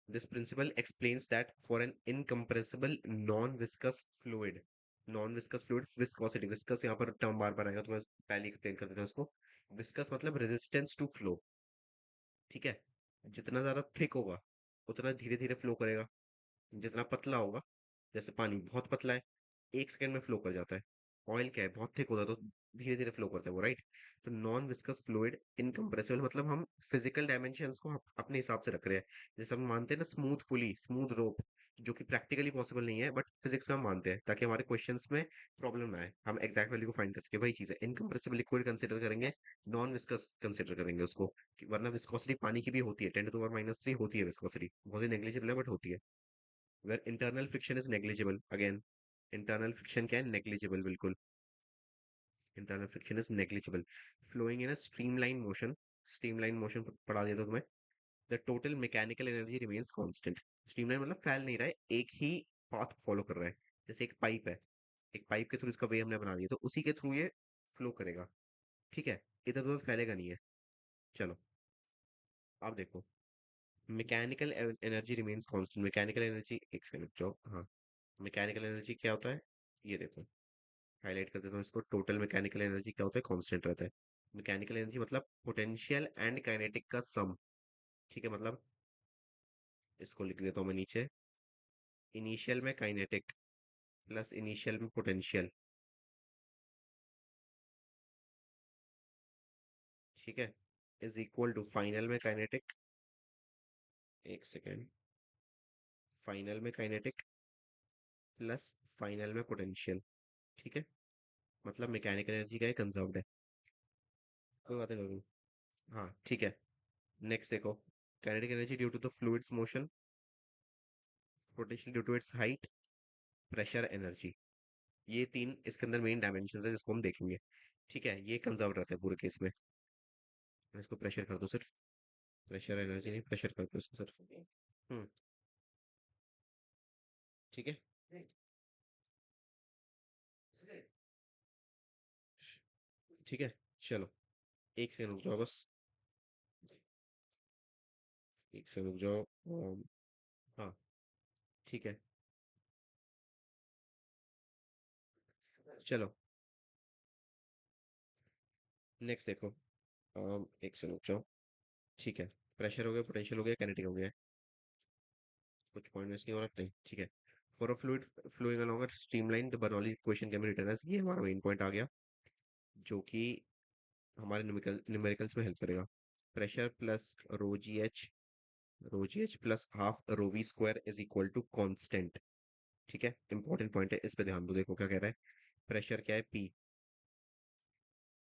This principle explains that for an incompressible non-viscous fluid, non-viscous fluid viscosity, viscous यहाँ पर टर्म बार बार आएगा तो मैं पहले एक्सप्लेन कर देता हूँ इसको। विस्कस मतलब रेजिस्टेंस टू फ्लो। ठीक है। जितना ज्यादा थिक होगा उतना धीरे धीरे फ्लो करेगा, जितना पतला होगा, जैसे पानी बहुत पतला है, 1 सेकंड में फ्लो कर जाता है। ऑयल क्या है, बहुत थिक होता है तो धीरे धीरे फ्लो करता है वो, राइट। तो नॉन विस्कस फ्लूइड इनकम्प्रेसिबल मतलब हम फिजिकल डायमेंशंस को अपने हिसाब से रख रहे हैं। जैसे हम मानते हैं ना स्मूथ पुली, स्मूथ रोप, जो कि प्रैक्टिकली पॉसिबल नहीं है बट फिजिक्स में हम मानते हैं, ताकि हमारे क्वेश्चंस में प्रॉब्लम ना आए, हम एग्जैक्ट वैल्यू को फाइंड कर सके। वही चीज है, इनकम्प्रेसिबल लिक्विड कंसिडर करेंगे, नॉन विस्कस कंसिडर करेंगे उसको। वरना विस्कोसिटी पानी की भी होती है, 10⁻³ होती है विस्कोसिटी, बहुत ही नेग्लिजिबल है बट होती है। Where internal friction is negligible, again internal friction क्या है, नेग्लिजिबल, बिल्कुल। Internal friction is negligible, flowing in a streamline motion. Streamline motion पढ़ा दिया था तुम्हें। The total mechanical energy remains constant. Streamline मतलब फैल नहीं रहा है, एक ही पाथ फॉलो कर रहा है। जैसे एक पाइप है, एक पाइप के थ्रू इसका वे हमने बना दिया तो उसी के थ्रू ये फ्लो करेगा। ठीक है, इधर उधर फैलेगा नहीं है। चलो, अब देखो, mechanical energy remains constant. Mechanical energy, एक सेकंड रुक जाओ, हाँ, मैकेनिकल एनर्जी क्या होता है, ये देखो, हाईलाइट कर देता हूँ इसको। टोटल मैकेनिकल एनर्जी क्या होता है, कांस्टेंट रहता है। मैकेनिकल एनर्जी मतलब पोटेंशियल एंड काइनेटिक का सम। ठीक है, मतलब इसको लिख देता हूँ मैं नीचे। इनिशियल में काइनेटिक प्लस इनिशियल में पोटेंशियल। ठीक है, इज इक्वल टू फाइनल में काइनेटिक, एक सेकेंड, फाइनल में काइनेटिक प्लस फाइनल में पोटेंशियल। ठीक है, मतलब मैकेनिकल एनर्जी का कंजर्व्ड है। कोई बात नहीं, हाँ ठीक है। नेक्स्ट देखो, kinetic energy due to the fluid's motion, potential due to its height, pressure energy. ये तीन इसके अंदर मेन डायमेंशन है जिसको हम देखेंगे। ठीक है, ये कंजर्व रहता है पूरे केस में। मैं इसको प्रेशर कर दो सिर्फ, प्रेशर एनर्जी नहीं, प्रेशर कर दो इसको सिर्फ। हम्म। ठीक है। ठीक है। चलो, एक सेकंड रुक जाओ बस, एक सेकंड रुक जाओ। हाँ, ठीक है। चलो नेक्स्ट देखो, एक सेकंड रुक जाओ। ठीक है, प्रेशर हो गया, पोटेंशियल हो गया, काइनेटिक हो गया। कुछ पॉइंट मिस नहीं हो रहा, नहीं ठीक है। For a fluid flowing along a streamline the Bernoulli equation can be written as, ये हमारा मेन पॉइंट आ गया, जो कि हमारे न्यूमेरिकल्स में हेल्प करेगा। Pressure plus rho ji H plus half rho we square is equal to constant. ठीक है, इंपॉर्टेंट पॉइंट है, इस पे ध्यान दो। देखो क्या कह रहा है, प्रेशर क्या है, पी।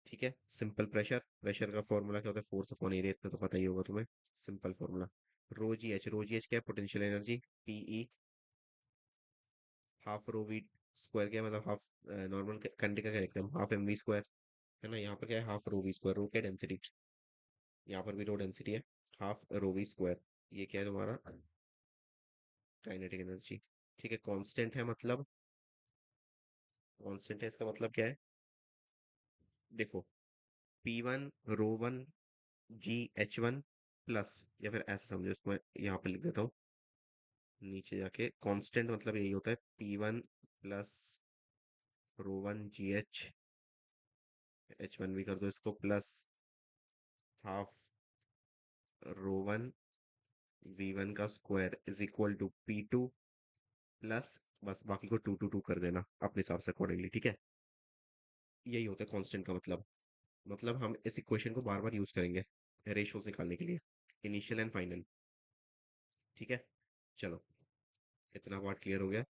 ठीक है, सिंपल प्रेशर, प्रेशर का फॉर्मूला क्या होता है, फोर्स अपॉन एरिया, इतना तो पता ही होगा तुम्हें, सिंपल फॉर्मूला। रो जी एच क्या है, potential energy, PE, half rho we square, क्या है मतलब हाफ, नॉर्मल कंडे का क्या लिखते हैं, हाफ एम वी स्क्वायर, है ना। यहाँ पर क्या है, हाफ रो वी स्क्वायर, रो क्या डेंसिटी, यहाँ पर भी रो डेंसिटी है, हाफ रो वी स्क्वायर। ये क्या है तुम्हारा, काइनेटिक एनर्जी। ठीक है, कांस्टेंट है मतलब, कांस्टेंट है इसका मतलब क्या है, देखो, P one rho one G H one plus, या फिर ऐसा समझो इसको, मैं यहाँ पे लिख देता हूँ नीचे जाके, कांस्टेंट मतलब यही होता है, P one plus rho one G H one भी कर दो इसको, plus half rho one V one का square is equal to P two plus, बस बाकी को टू टू टू कर देना अपने हिसाब से अकॉर्डिंगली। ठीक है, यही होता है कांस्टेंट का मतलब हम इस इक्वेशन को बार बार यूज करेंगे रेशियोज निकालने के लिए, इनिशियल एंड फाइनल। ठीक है, चलो, इतना पार्ट क्लियर हो गया।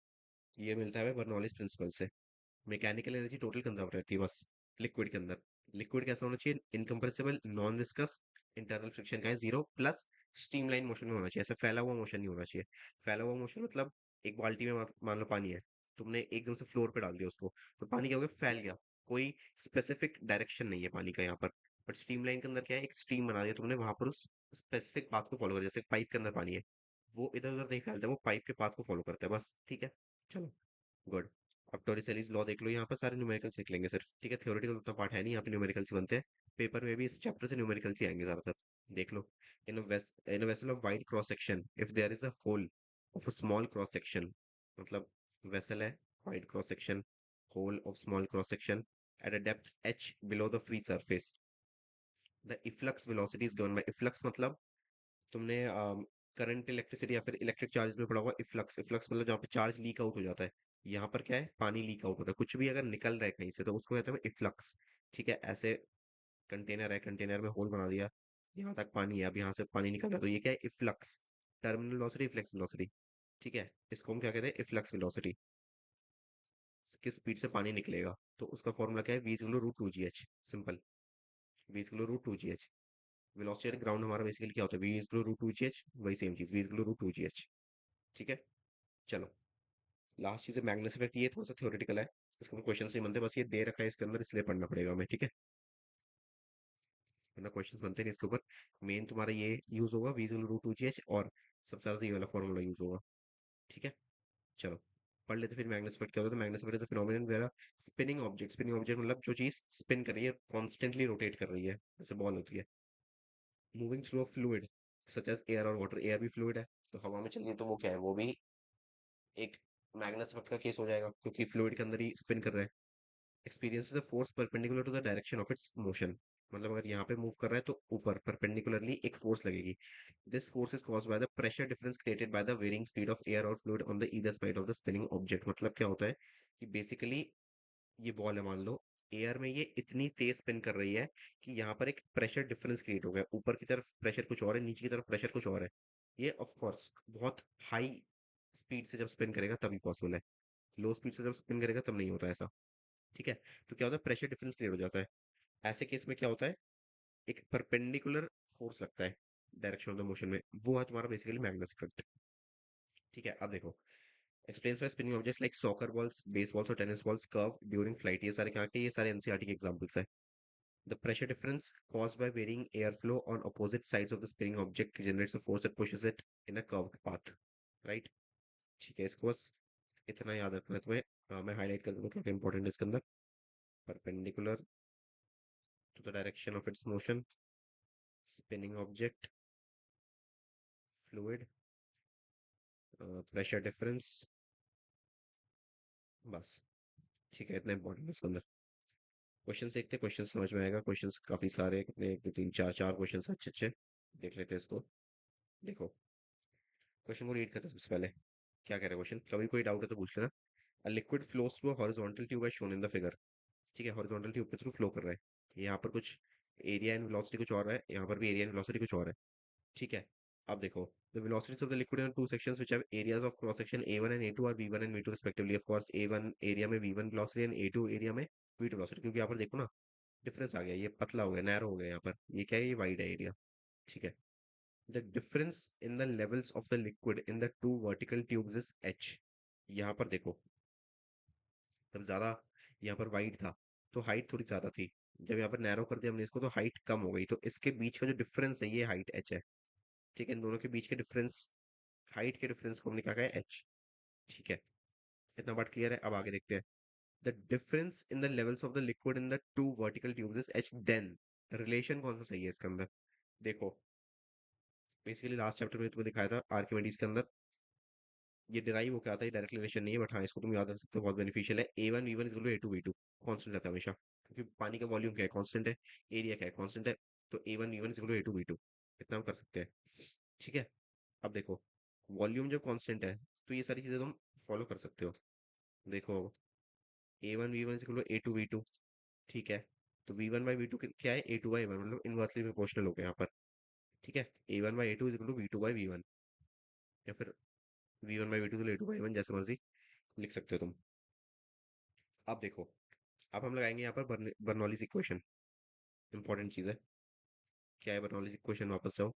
ये मिलता है बर्नौलीज प्रिंसिपल से। मैकेनिकल एनर्जी टोटल कंजर्व रहती है बस लिक्विड के अंदर। लिक्विड कैसा होना चाहिए, incompressible, non viscous, internal friction का है जीरो, प्लस स्ट्रीमलाइन मोशन में होना चाहिए, ऐसा फैला हुआ मोशन नहीं होना चाहिए। फैला हुआ मोशन मतलब, एक बाल्टी में मान लो पानी है, तुमने एकदम से फ्लोर पे डाल दिया उसको, तो पानी क्या हो गया, फैल गया, कोई स्पेसिफिक डायरेक्शन नहीं है पानी का यहाँ पर। बट स्ट्रीमलाइन के अंदर क्या है, एक स्ट्रीम बना दिया तुमने, वहां पर उस स्पेसिफिक पाथ को फॉलो कर, जैसे पाइप के अंदर पानी है, वो इधर उधर नहीं फैलता, वो पाइप के पाथ को फॉलो करता है बस। ठीक है, चलो, गुड। अब टोरिसेलीज लॉ देख लो, यहाँ पर सारे न्यूमेरिकल्स लिख लेंगे सिर्फ। ठीक है, थ्योरेटिकल उतना पार्ट है नहीं, यहाँ पे न्यूमेरिकल्स ही बनते हैं। पेपर में भी इस चैप्टर से न्यूमेरिकल्स ही आएंगे ज्यादातर। देख लो, in a vessel of wide cross section if there is a hole of a small cross section, मतलब वेसल है, wide cross section, hole of small cross section at a depth h below the free surface, the efflux velocity is given by, efflux मतलब तुमने current electricity या फिर electric charge में पढ़ा होगा, efflux, efflux मतलब जहाँ पे चार्ज लीक आउट हो जाता है। यहाँ पर क्या है, पानी लीक आउट हो रहा है, कुछ भी अगर निकल रहा है कहीं से तो उसको कहते हैं इफ्लक्स। ठीक है, ऐसे कंटेनर है, कंटेनर में होल बना दिया, यहाँ तक पानी है, अब यहाँ से पानी निकल रहा है, तो ये क्या है, efflux. Terminal velocity, efflux velocity. ठीक है, इसको हम क्या कहते हैं, इफ्लक्स वेलोसिटी, किस स्पीड से पानी निकलेगा, तो उसका फॉर्मूला क्या है, v is equal to root two ji h, simple, v is equal to root two ji h. Velocity at ground हमारा बेसिकली क्या होता है, v is equal to root two ji h, वही सेम चीज, v is equal to root two ji h. ठीक है, चलो, last चीज है मैग्नेस इफेक्ट, ये थोड़ा सा थ्योरेटिकल है, इसके क्वेश्चन नहीं बनते, बस ये दे रखा है इसके अंदर, इसलिए पढ़ना पड़ेगा हमें। ठीक है, वरना क्वेश्चन बनते नहीं इसके ऊपर। मेन तुम्हारा ये यूज होगा, वीजल रूट टू जी एच, और सबसे ज्यादा तो ये वाला फॉर्मूला यूज होगा। ठीक है, चलो, पढ़ लेते फिर मैग्नेस इफेक्ट क्या होता है। Magnus effect is phenomenon where spinning object, spinning object मतलब जो चीज स्पिन कर रही है, कॉन्स्टेंटली रोटेट कर रही है, जैसे बॉल होती है, moving through a fluid such as air और वाटर, एयर भी फ्लूइड है, तो हवा में चल रही है, तो वो क्या है, वो भी एक मैग्नेस इफेक्ट का केस हो जाएगा, क्योंकि फ्लूइड के अंदर ही स्पिन कर रहा है। Experiences a force perpendicular to the direction of its motion, मतलब अगर यहाँ पे मूव कर रहा है तो ऊपर परपेंडिकुलरली एक फोर्स लगेगी। This force is caused by the pressure difference created by the varying speed of air और fluid on the either side of the spinning object. मतलब क्या होता है कि बेसिकली ये बॉल है, मान लो एयर में ये इतनी तेज स्पिन कर रही है कि यहाँ पर एक प्रेशर डिफरेंस क्रिएट हो गया, ऊपर की तरफ प्रेशर कुछ और है, नीचे की तरफ प्रेशर कुछ और है। ये ऑफ कोर्स बहुत हाई स्पीड से जब स्पिन करेगा तभी पॉसिबल है, लो स्पीड से जब स्पिन करेगा तब नहीं होता ऐसा। ठीक है, तो क्या होता है, प्रेशर डिफरेंस क्रिएट हो जाता है। ऐसे केस में क्या होता है, एक परपेंडिकुलर फोर्स लगता है डायरेक्शन ऑफ द मोशन में, वो है तुम्हारा बेसिकली मैग्नेस इफेक्ट। ठीक है, अब देखो, explains by spinning objects like soccer balls, baseballs और tennis balls curve during flight, ये सारे क्या के, ये सारे एनसीईआरटी के एग्जांपल्स है। The pressure difference caused by varying airflow on opposite sides of the spinning object generates a force that pushes it in a curved path, right? ठीक है, इसको बस इतना याद रखना है तुम्हें। मैं हाईलाइट कर दूंगा क्या इंपॉर्टेंट है इसके अंदर, perpendicular to the direction of its motion, spinning object, fluid, pressure difference, बस। ठीक है, इतना इंपॉर्टेंट है इसके अंदर। क्वेश्चन देखते, क्वेश्चन समझ में आएगा, क्वेश्चन काफी सारे, कितने, एक दो तीन चार, चार क्वेश्चन अच्छे अच्छे, देख लेते हैं इसको। देखो, क्वेश्चन को रीड करते हैं सबसे पहले, क्या कह रहा है क्वेश्चन, कभी कोई डाउट है तो पूछ लेना। A liquid flows through a horizontal tube as shown in the figure, ठीक है, हॉरिजॉन्टल ट्यूब के थ्रू फ्लो कर रहा है, यहाँ पर कुछ एरिया एंड वेलोसिटी कुछ और है, यहाँ पर भी एरिया एंड वेलोसिटी कुछ और है। ठीक है, अब देखो, The velocities of the liquid in two sections which have areas of cross section A1 and A2 are V1 and V2 respectively. Of course A1 area में V1 velocity and A2 area में V2 velocity, क्योंकि यहाँ पर देखो ना difference आ गया, ये पतला हो गया, नैरो हो गया, यहाँ पर ये क्या है, ये वाइड है एरिया। ठीक है। The difference in the levels of the liquid in the two vertical tubes is h। यहाँ पर देखो, जब ज्यादा यहाँ पर वाइड था तो हाइट थोड़ी ज्यादा थी, जब यहाँ पर नैरो कर दिया हमने इसको तो हाइट कम हो गई, तो इसके बीच का जो डिफरेंस है ये हाइट h है। ठीक है, इन दोनों के बीच के डिफरेंस, हाइट के डिफरेंस को हमने क्या कहा है, h। ठीक है, इतना बात क्लियर है। अब आगे देखते हैं। The difference in the levels of the liquid in the two vertical tubes is h, then relation कौन सा सही है इसके अंदर। देखो, बेसिकली लास्ट चैप्टर में तुम्हें दिखाया था आर्किमिडीज के अंदर, ये डिराइव होकर आता है, डायरेक्ट रिलेशन नहीं है, बट हाँ इसको तुम याद रख सकते हो, बहुत बेनिफिशियल है। A1 V1 is A2 V2 constant रहता है हमेशा, क्योंकि पानी का वॉल्यूम क्या है, कांस्टेंट है, एरिया क्या है, कांस्टेंट है, तो A1V1 इज A2 V2, इतना हम कर सकते हैं। ठीक है। अब देखो, वॉल्यूम जब कांस्टेंट है तो ये सारी चीजें तुम फॉलो कर सकते हो। देखो, A1V1 इज A2V2। ठीक है, तो V1/V2 क्या है, A2/A1, मतलब इनवर्सली प्रोपोर्शनल हो गया यहाँ पर। ठीक है, A1/A2 इज V2/V1, या फिर V1/V2 A2/A1, जैसे मर्जी लिख सकते हो तुम। अब देखो, अब हम लगाएंगे यहाँ पर बर्नौलीज इक्वेशन, इंपॉर्टेंट चीज है। क्या है बर्नौलीज इक्वेशन, वापस जाओ।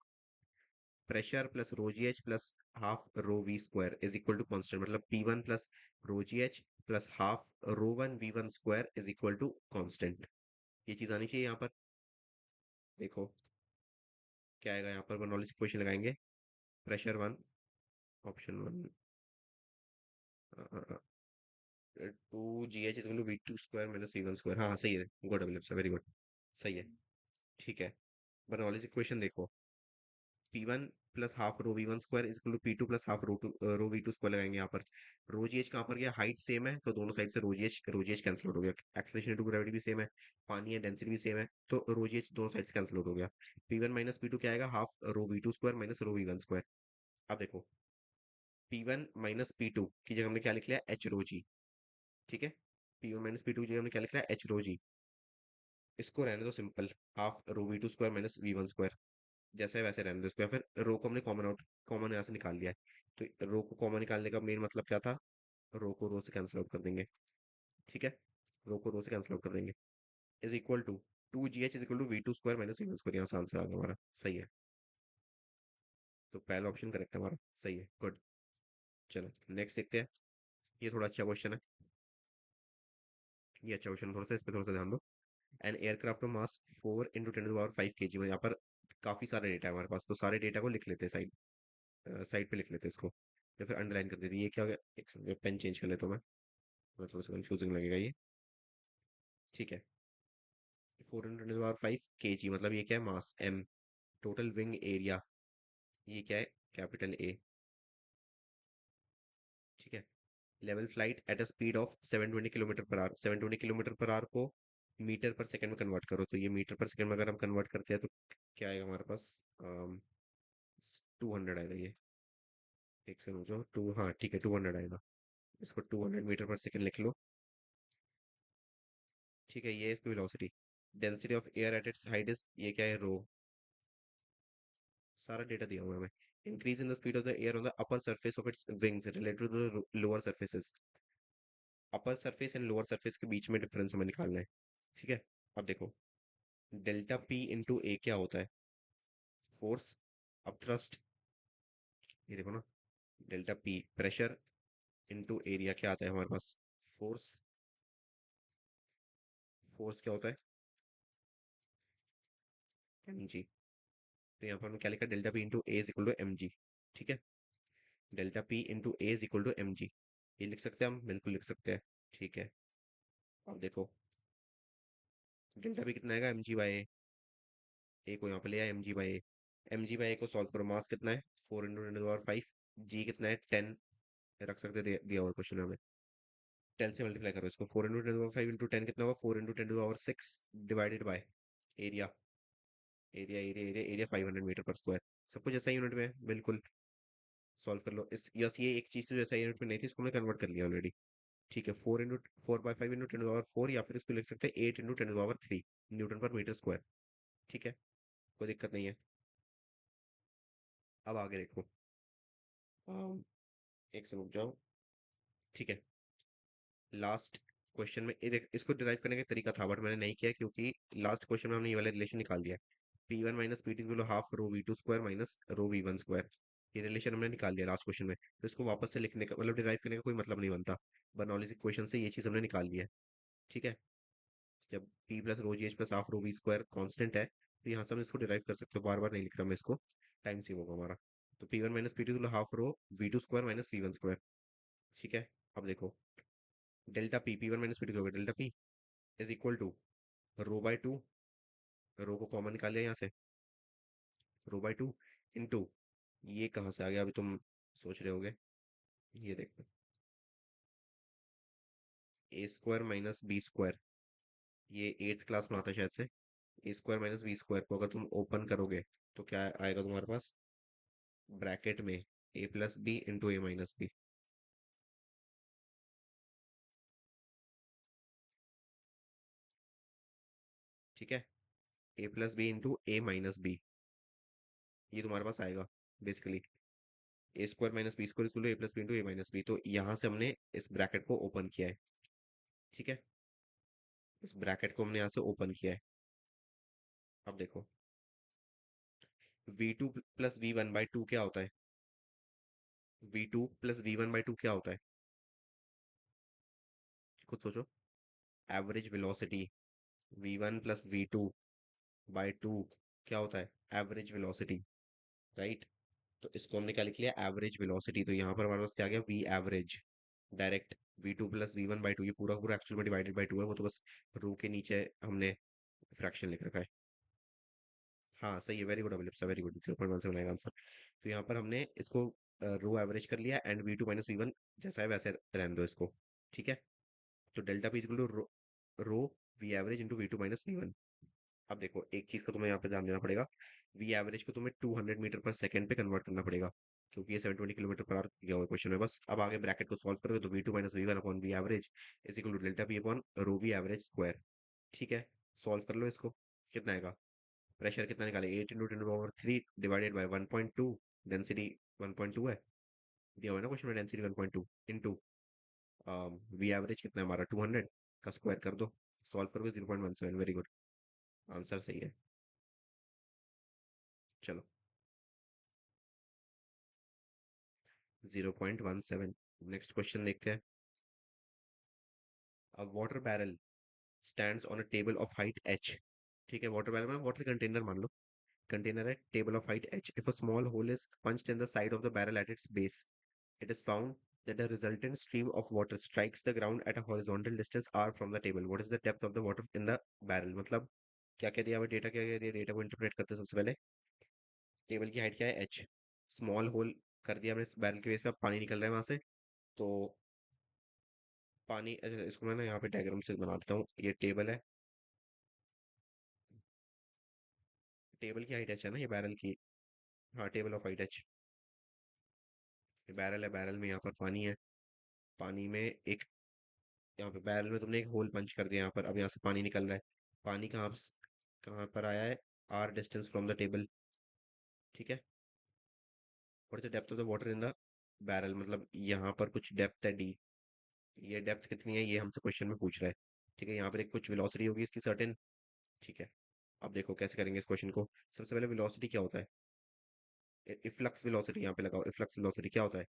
Pressure plus rho ji H plus half rho we square is equal to constant, मतलब P1 plus rho ji H plus half rho one V1 square is equal to constant. ये चीज आनी चाहिए यहाँ पर। देखो क्या आएगा यहाँ पर, बर्नौलीज इक्वेशन लगाएंगे। Pressure one, option one, 2 GH is equal to V2 square minus V1 square. हाँ सही है, गुड, वेरी गुड, सही है। ठीक है, बर्नौलीज इक्वेशन देखो, P1 plus half rho V1 square is equal to P2 plus half rho V2 square लगाएंगे यहाँ पर। रो जी एच कहाँ पर गया, हाइट सेम है तो दोनों साइड से रो जी एच कैंसिल आउट हो गया। एक्सेलरेशन टू ग्रेविटी भी सेम है, पानी है, डेंसिटी भी सेम है, तो रो जी एच दोनों साइड से कैंसिल आउट हो गया। P1 माइनस P2 क्या आएगा, half rho V2 square minus रो V1 स्क्वायर। अब देखो, P1 माइनस P2 की जगह हमने क्या लिख लिया, H रो जी। ठीक है, P1 माइनस P2 की जगह हमने क्या लिख लिया, H रो जी। इसको रहने दो simple, half rho V2 square minus V1 square, जैसा है वैसे रहने दो इसको, या फिर रो को हमने कॉमन यहाँ से निकाल लिया है, तो रो को कॉमन निकालने का मेन मतलब क्या था, रो को रो से कैंसिल आउट कर देंगे। ठीक है, रो को रो से कैंसिल आउट कर देंगे, is equal to 2 GH is equal to V2 square minus V1 square, यहाँ से आंसर आ गया हमारा, सही है। तो पहला ऑप्शन करेक्ट है हमारा, सही है, गुड। चलो नेक्स्ट देखते हैं। ये थोड़ा अच्छा क्वेश्चन है, ये अच्छा क्वेश्चन, थोड़ा सा इस पर थोड़ा सा ध्यान दो। An aircraft of mass 4 × 10⁵ kg में, यहाँ पर काफी सारे डेटा है हमारे पास, तो सारे डेटा को लिख लेते हैं साइड, साइड पे लिख लेते हैं इसको, या फिर अंडरलाइन कर देते हैं। ये क्या हो गया, एक सेकंड पेन चेंज कर लेता हूँ मैं थोड़ा सा कंफ्यूजिंग लगेगा ये। ठीक है, 4 × 10⁵ kg मतलब ये क्या है, मास m, टोटल विंग एरिया ये क्या है, कैपिटल A। ठीक है, level flight at a speed of 720 km/h, 720 km/h को मीटर पर सेकंड में कन्वर्ट करो, तो ये मीटर पर सेकंड में अगर हम कन्वर्ट करते हैं तो क्या आएगा हमारे पास, 200 आएगा ये। एक सेकंड रुको, टू, हाँ ठीक है, 200 आएगा। इसको 200 मीटर पर सेकंड लिख लो। ठीक है, ये इसकी velocity. Density of air at its height is, ये क्या है, रो। सारा डेटा दिया हुआ है हमें। Increase in the speed of the air on the upper surface of its wings related to the lower surfaces. Upper surface and lower surface के बीच में डिफरेंस हमें निकालना है। ठीक है, अब देखो, डेल्टा P इंटू ए क्या होता है, फोर्स। अब थ्रस्ट, ये देखो ना, delta P pressure into area क्या आता है हमारे पास, फोर्स। फोर्स क्या होता है, mg। तो यहाँ पर हमने क्या लिखा, delta P into A is equal to mg। ठीक है, delta P into A is equal to mg, ये लिख सकते हैं हम, बिल्कुल लिख सकते हैं। ठीक है, अब देखो डेल्टा P कितना आएगा, mg/a को यहाँ पे ले आया, mg/a। mg/a को सॉल्व करो, मास कितना है, 4 × 10⁵, g कितना है 10, रख सकते दिया हुआ क्वेश्चन में हमें। 10 से मल्टीप्लाई करो इसको, 4 × 10⁵ इंटू 10 कितना होगा, 4 × 10⁶ divided by area. Area 500 meter पर स्क्वायर, सब कुछ ऐसा यूनिट में है, बिल्कुल सॉल्व कर लो इस, यस ये एक चीज तो जैसा यूनिट में नहीं थी, इसको हमने कन्वर्ट कर लिया ऑलरेडी। ठीक है, 4 × 4/5 × 10⁻⁴, या फिर इसको लिख सकते हैं 8 × 10⁻³ न्यूटन पर मीटर स्क्वायर। ठीक है, कोई दिक्कत नहीं है। अब आगे देखो, अम, एक से रुक जाओ। ठीक है, लास्ट क्वेश्चन में ये देख, इसको डिराइव करने का तरीका था बट मैंने नहीं किया क्योंकि लास्ट क्वेश्चन में हमने ये वाला रिलेशन निकाल दिया। P one minus P two half rho we two square minus rho v one square. ये रिलेशन हमने निकाल दिया लास्ट क्वेश्चन में, तो इसको वापस से लिखने का मतलब डिराइव करने का कोई मतलब नहीं बनता। बर्नौली क्वेश्चन से ये चीज हमने निकाल दी है। ठीक है, जब P plus rho ji H plus half rho we square constant है तो यहाँ से हम इसको डिराइव कर सकते हो, बार बार नहीं लिख रहा मैं इसको, टाइम सेव होगा हमारा। तो P one minus P two half rho we two square minus we one square. ठीक है, अब देखो, delta P P one minus P two होगा, delta P is equal to rho by two, rho को common निकाल लिया यहाँ से, रो बाय टू इंटू, ये कहाँ से आ गया अभी तुम सोच रहे होगे, ये देखो, ए स्क्वायर माइनस बी स्क्वायर, ये एट्थ क्लास में आता है शायद से। ए स्क्वायर माइनस बी स्क्वायर को अगर तुम ओपन करोगे तो क्या आएगा तुम्हारे पास, ब्रैकेट में A plus B into A minus B. ठीक है, A plus B into A minus B, ये तुम्हारे पास आएगा basically. A square minus B square equal to A plus B into A minus B, तो यहाँ से हमने इस ब्रैकेट को ओपन किया है। ठीक है, इस ब्रैकेट को हमने यहाँ से ओपन किया है। अब देखो, v two plus v one by two क्या होता है, v two plus v one by two क्या होता है, खुद सोचो। Average velocity, v one plus v two by two क्या होता है, एवरेज वेलोसिटी, राइट। तो इसको हमने क्या लिख लिया, एवरेज वेलोसिटी, तो यहाँ पर हमारे पास क्या आ गया, v average, direct v two plus v one by two, ये पूरा पूरा एक्चुअल में डिवाइडेड बाई टू है, वो तो बस रो के नीचे हमने फ्रैक्शन लिख रखा है। हाँ सही है, very good Abhilipsa, very good, 0.17 आएगा आंसर। तो यहाँ पर हमने इसको रो एवरेज कर लिया, and v two minus we one जैसा है वैसे रहने दो इसको। ठीक है, तो delta P equal to rho v average into v two minus we one. अब देखो, एक चीज का तुम्हें यहाँ पे ध्यान देना पड़ेगा, वी एवरेज को तुम्हें 200 मीटर पर सेकंड पे कन्वर्ट करना पड़ेगा, क्योंकि ये 720 किलोमीटर पर आवर दिया हुआ है क्वेश्चन में। बस अब आगे ब्रैकेट को सॉल्व करोगे तो v two minus we one upon v average is equal to delta P upon rho v average square. ठीक है, सॉल्व कर लो इसको, कितना आएगा, प्रेशर कितना निकाले, 8 into 10 power 3 divided by 1.2, density 1.2 है, दिया हुआ है ना क्वेश्चन में, डेंसिटी 1.2 इंटू वी एवरेज कितना है हमारा 200 का स्क्वायर कर दो, सॉल्व करोगे 0.17, वेरी गुड, आंसर सही है। चलो, 0.17। नेक्स्ट क्वेश्चन देखते हैं। अ water barrel stands on a table of height h। ठीक है, वाटर बैरल में वाटर कंटेनर मान लो, कंटेनर है, table of height h, if a small hole is punched in the side of the barrel at its base, it is found that the resultant stream of water strikes the ground at a horizontal distance r from the table. What is the depth of the water in the barrel? मतलब क्या क्या दिया हुआ data, क्या क्या दिया, data को interpret करते हैं सबसे पहले। टेबल की हाइट क्या है, h, स्मॉल होल कर दिया हमने बैरल के बेस पे, अब पानी निकल रहा है वहां से, तो पानी, अच्छा इसको मैं ना यहाँ पे डायग्राम से बना देता हूँ, ये टेबल है, टेबल की हाइट h है ना ये बैरल की, हाँ टेबल ऑफ हाइट h, ये बैरल है, बैरल में यहाँ पर पानी है, पानी में एक, यहाँ पे बैरल में तुमने एक होल पंच कर दिया यहाँ पर, अब यहाँ से पानी निकल रहा है, पानी कहाँ पर आया है, R distance from the table. ठीक है, what is the depth of the water in the barrel, मतलब यहाँ पर कुछ डेप्थ है डी, ये डेप्थ कितनी है ये हमसे क्वेश्चन में पूछ रहा है। ठीक है, यहाँ पर एक कुछ वेलोसिटी होगी इसकी सर्टेन। ठीक है, अब देखो कैसे करेंगे इस क्वेश्चन को। सबसे पहले वेलोसिटी क्या होता है, इफ्लक्स वेलोसिटी यहाँ पे लगाओ, इफ्लक्स वेलोसिटी क्या होता है,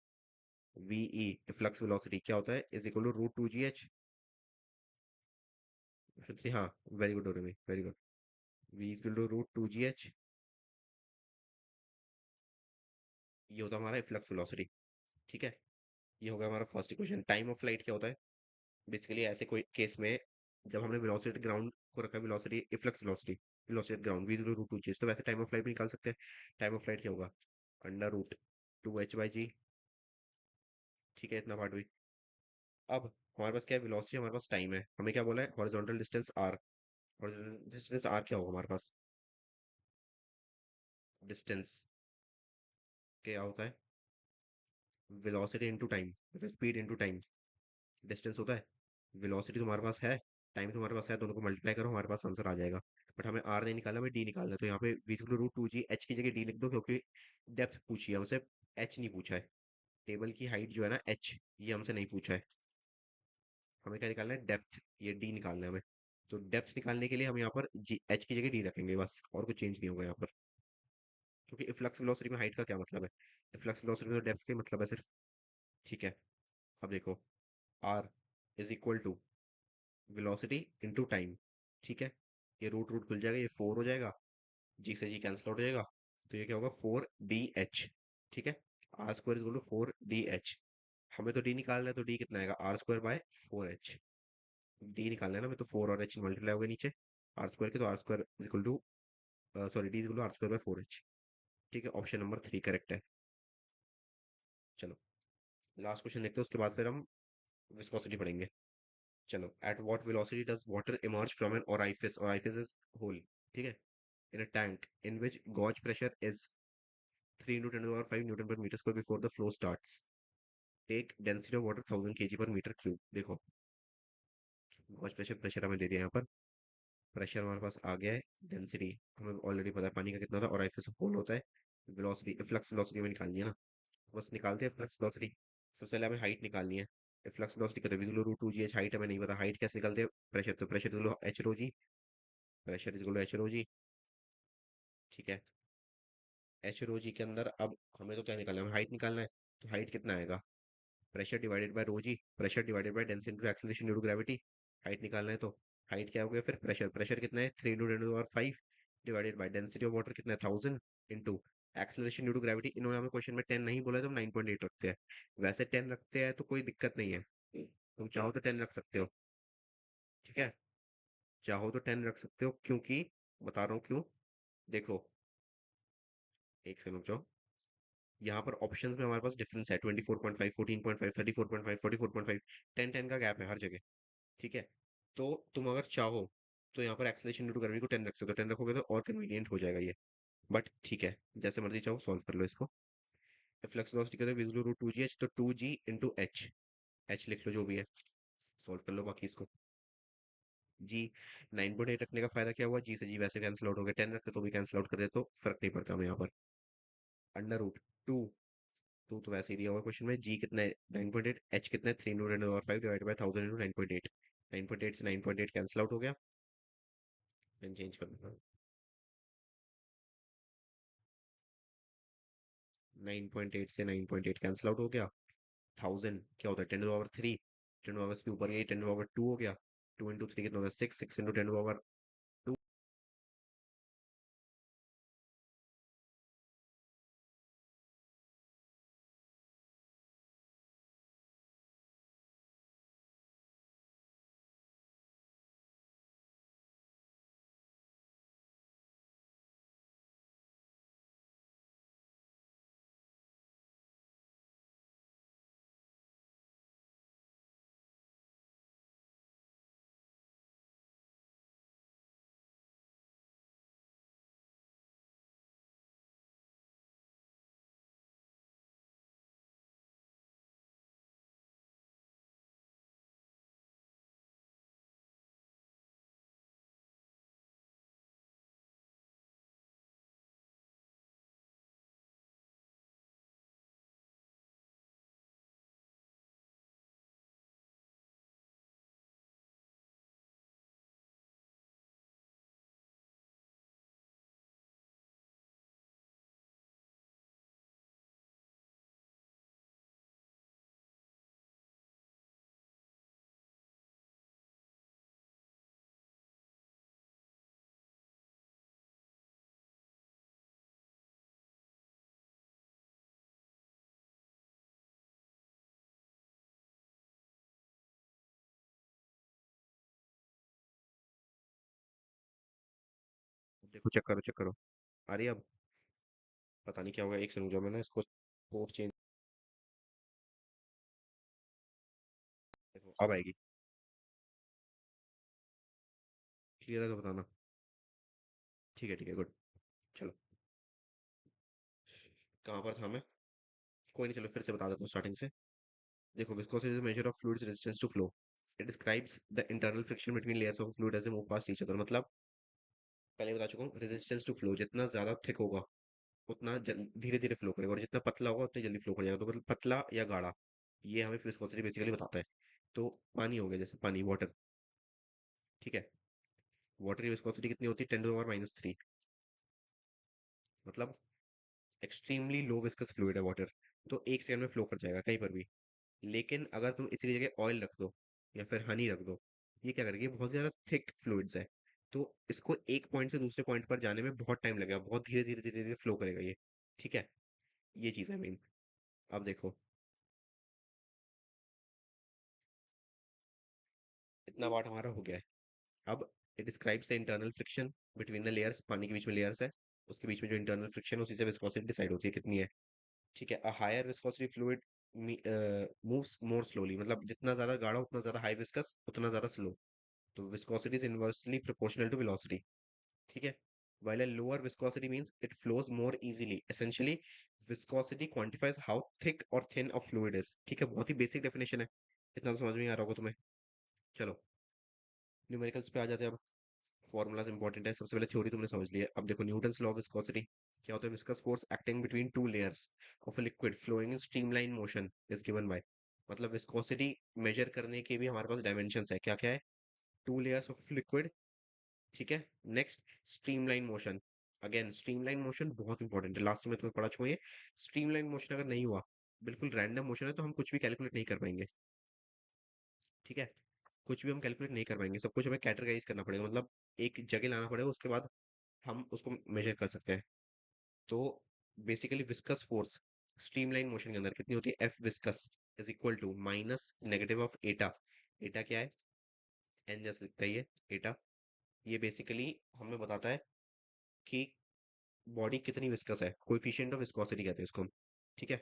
वीई, इफ्लक्स वेलोसिटी क्या होता है, is equal to root two ji H. हाँ, very good very good, V is equal to root two ji H, ये होता है हमारा फ्लक्स वेलोसिटी। ठीक है, ये होगा हमारा first equation. Time of flight क्या होता है, बेसिकली ऐसे कोई केस में जब हमने वेलोसिटी ग्राउंड को रखा, velocity flux velocity, velocity ground v root two चीज, तो वैसे टाइम ऑफ फ्लाइट भी निकाल सकते हैं। टाइम ऑफ फ्लाइट क्या होगा, under root two H by G. ठीक है, इतना पार्ट हुई। अब हमारे पास क्या है, वेलोसिटी, हमारे पास टाइम है, हमें क्या बोला है, horizontal distance R, horizontal distance R क्या होगा हमारे पास, डिस्टेंस क्या होता है, velocity into time, speed into time, distance होता है, वेलोसिटी तुम्हारे पास है, टाइम तुम्हारे पास है, दोनों को मल्टीप्लाई करो, हमारे पास आंसर आ जाएगा। बट हमें आर नहीं निकालना, हमें डी निकालना है, तो यहाँ पे वी रूट टू जी, एच की जगह डी लिख दो, क्योंकि डेप्थ पूछी है हमसे, एच नहीं पूछा है। टेबल की हाइट जो है ना h, ये हमसे नहीं पूछा है। हमें क्या निकालना है, डेप्थ, ये d निकालना है हमें। तो डेप्थ निकालने के लिए हम यहाँ पर जी h की जगह d रखेंगे बस, और कुछ चेंज नहीं होगा यहाँ पर। क्योंकि इफ्लक्स वेलोसिटी में हाइट का क्या मतलब है, इफ्लक्स वेलोसिटी में तो डेप्थ का ही मतलब है सिर्फ। ठीक है, अब देखो, r is equal to velocity into time. ठीक है, ये रूट रूट खुल जाएगा, ये 4 हो जाएगा, जी से जी कैंसिल आउट हो जाएगा। तो ये क्या होगा, 4 dh। ठीक है, R square is equal to 4 dh। हमें तो डी निकालना है, तो डी कितना आएगा, are square by 4h। D निकालना है ना, हमें तो 4 और h मल्टीप्लाई हो गए नीचे आर स्क्वायर के, तो R square is equal to, sorry, D is equal to R square by 4h। ठीक है, ऑप्शन नंबर 3 करेक्ट है। चलो लास्ट क्वेश्चन देखते हैं, उसके बाद फिर हम विस्कोसिटी पढ़ेंगे। चलो, at what velocity does water emerge from an orifice, orifice is hole, ठीक है, in a tank in which gauge pressure is 3 into 10 to the power 5 Newton per meter square before the flow starts. Take density of water 1000 kg per meter cube। देखो, gauge pressure, pressure हमें दे दिया यहाँ पर, pressure हमारे पास आ गया है, density हमें already पता है पानी का कितना था, और आइफिस होल होता है, वेलोसिटी, फ्लक्स वेलोसिटी हमें निकालनी है ना, तो बस निकालते हैं फ्लक्स वेलोसिटी। सबसे पहले हमें हाइट निकालनी है। फ्लक्स वेलोसिटी का revision root 2 g h, height हमें नहीं पता, हाइट कैसे निकालते हैं, प्रेशर, तो pressure is H rho ji, pressure is H rho G. ठीक है, एच रो जी के अंदर अब हमें तो क्या निकालना है, हाइट निकालना है। तो हाइट कितना आएगा, pressure divided by rho ji, pressure divided by density into acceleration due to gravity. Height निकालना है तो हाइट क्या हो गया, फिर प्रेशर, प्रेशर कितना है, 3 into 10 to the power 5 divided by density of water कितना है, 1000 into acceleration due to gravity. इन्होंने हमें क्वेश्चन में 10 नहीं बोला है, तो हम 9.8 रखते हैं। वैसे 10 रखते हैं तो कोई दिक्कत नहीं है, तुम चाहो तो 10 रख सकते हो। ठीक है, चाहो तो 10 रख सकते हो, क्योंकि बता रहा हूँ क्यों। देखो, एक सेकंड रुक जाओ, यहाँ पर ऑप्शंस में हमारे पास डिफरेंस है, 24.5, 14.5, 34.5, 44.5, 10-10 का गैप है हर जगह। ठीक है, तो तुम अगर चाहो तो यहाँ पर एक्सेलेरेशन ड्यू टू ग्रेविटी को 10 रख सकते हो, 10 रखोगे तो और कन्वीनियंट हो जाएगा ये। बट ठीक है, जैसे मर्जी चाहो सॉल्व कर लो इसको। फ्लक्स वेलोसिटी कहते हैं विजुअल रूट 2 g h, तो 2g इंटू एच, एच लिख लो जो भी है, सॉल्व कर लो बाकी इसको। जी, 9.8 रखने का फायदा क्या हुआ, जी से जी वैसे कैंसिल आउट हो गया, 10 रखते तो भी कैंसिल आउट कर दे, तो फर्क नहीं पड़ता हमें यहाँ पर। अंडर रूट टू, टू तो वैसे ही दिया हुआ क्वेश्चन में, जी कितना है 9.8, एच कितना है 3 into 10 to the power 5 divided bye 1000 into 9.8। 9.8 से 9.8 कैंसिल आउट हो गया, पेन चेंज कर दूंगा। 9.8 से 9.8 कैंसिल आउट हो गया, 1000 क्या होता है 10 to the power 3, 10 to the power के ऊपर ये 10 to the power 2 हो गया, 2 इंटू 3 कितना होता है 6, 6 इंटू 10 to the power 2। देखो, चेक करो, चेक करो, आ रही है अब। पता नहीं क्या होगा, एक सेकंड, जो मैंने इसको पोर्ट चेंज, देखो अब आएगी, क्लियर है तो बताना। ठीक है गुड। चलो, कहाँ पर था मैं, कोई नहीं, चलो फिर से बता देता हूँ स्टार्टिंग से। देखो, viscosity is measure of fluid's resistance to flow. It describes the internal friction between layers of fluid as they move past each other. मतलब पहले बता चुका हूँ, रेजिस्टेंस टू फ्लो जितना ज्यादा थिक होगा, उतना धीरे धीरे फ्लो करेगा, और जितना पतला होगा उतना जल्दी फ्लो करेगा। तो मतलब पतला या गाढ़ा, ये हमें विस्कोसिटी बेसिकली बताता है। तो पानी हो गया, जैसे पानी, वाटर, ठीक है। वाटर की विस्कोसिटी कितनी होती है? 10⁻³ मतलब एक्सट्रीमली लो विस्कस फ्लूइड है वाटर। तो 1 सेकंड में फ्लो कर जाएगा कहीं पर भी। लेकिन अगर तुम इसी की जगह ऑयल रख दो या फिर हनी रख दो, ये क्या करेगी? बहुत ज्यादा थिक फ्लूइड्स है, तो इसको एक पॉइंट से दूसरे पॉइंट पर जाने में बहुत टाइम लगेगा, बहुत धीरे धीरे धीरे धीरे फ्लो करेगा ये, ठीक है। ये चीज है मेन। अब देखो, इतना पार्ट हमारा हो गया है। अब it describes the internal friction between the layers. पानी के बीच में लेयर्स है, उसके बीच में जो इंटरनल फ्रिक्शन, उसी से विस्कोसिटी डिसाइड होती है कितनी है, ठीक है। A higher viscosity fluid moves more slowly, मतलब जितना ज्यादा गाढ़ा उतना ज्यादा हाई विस्कस, उतना ज्यादा स्लो। तो viscosity is inversely proportional to velocity, ठीक है। while a lower viscosity means it flows more easily, essentially viscosity quantifies how thick or thin a fluid is, ठीक है। बहुत ही बेसिक डेफिनेशन है, इतना तो समझ में ही आ रहा होगा तुम्हें। चलो न्यूमेरिकल्स पे आ जाते हैं अब। फॉर्मूलाज इंपॉर्टेंट है। सबसे पहले थ्योरी तुमने समझ लिया, अब देखो न्यूटन्स लॉ ऑफ विस्कोसिटी क्या होता है? Viscous force acting between two layers of a liquid flowing in streamline motion is given by, मतलब विस्कोसिटी मेजर करने के भी हमारे पास डायमेंशंस है। क्या क्या है? टू लेयर्स ऑफ लिक्विड, ठीक है। Next, streamline motion. Again streamline motion बहुत इंपॉर्टेंट है, लास्ट में तुम्हें पढ़ा चुका हूं ये। स्ट्रीमलाइन मोशन अगर नहीं हुआ, बिल्कुल रैंडम मोशन है, तो हम कुछ भी कैलकुलेट नहीं कर पाएंगे, ठीक है। कुछ भी हम कैलकुलेट नहीं कर पाएंगे, सब कुछ हमें कैटेगराइज करना पड़ेगा, मतलब एक जगह लाना पड़ेगा, उसके बाद हम उसको मेजर कर सकते हैं। तो basically viscous force streamline motion के अंदर कितनी होती है? F viscous is equal to minus negative of eta. Eta क्या है? एन जैसे दिखता ही है एटा। ये बेसिकली हमें बताता है कि बॉडी कितनी विस्कस है। कोएफिशिएंट ऑफ विस्कोसिटी कहते हैं इसको हम, ठीक है।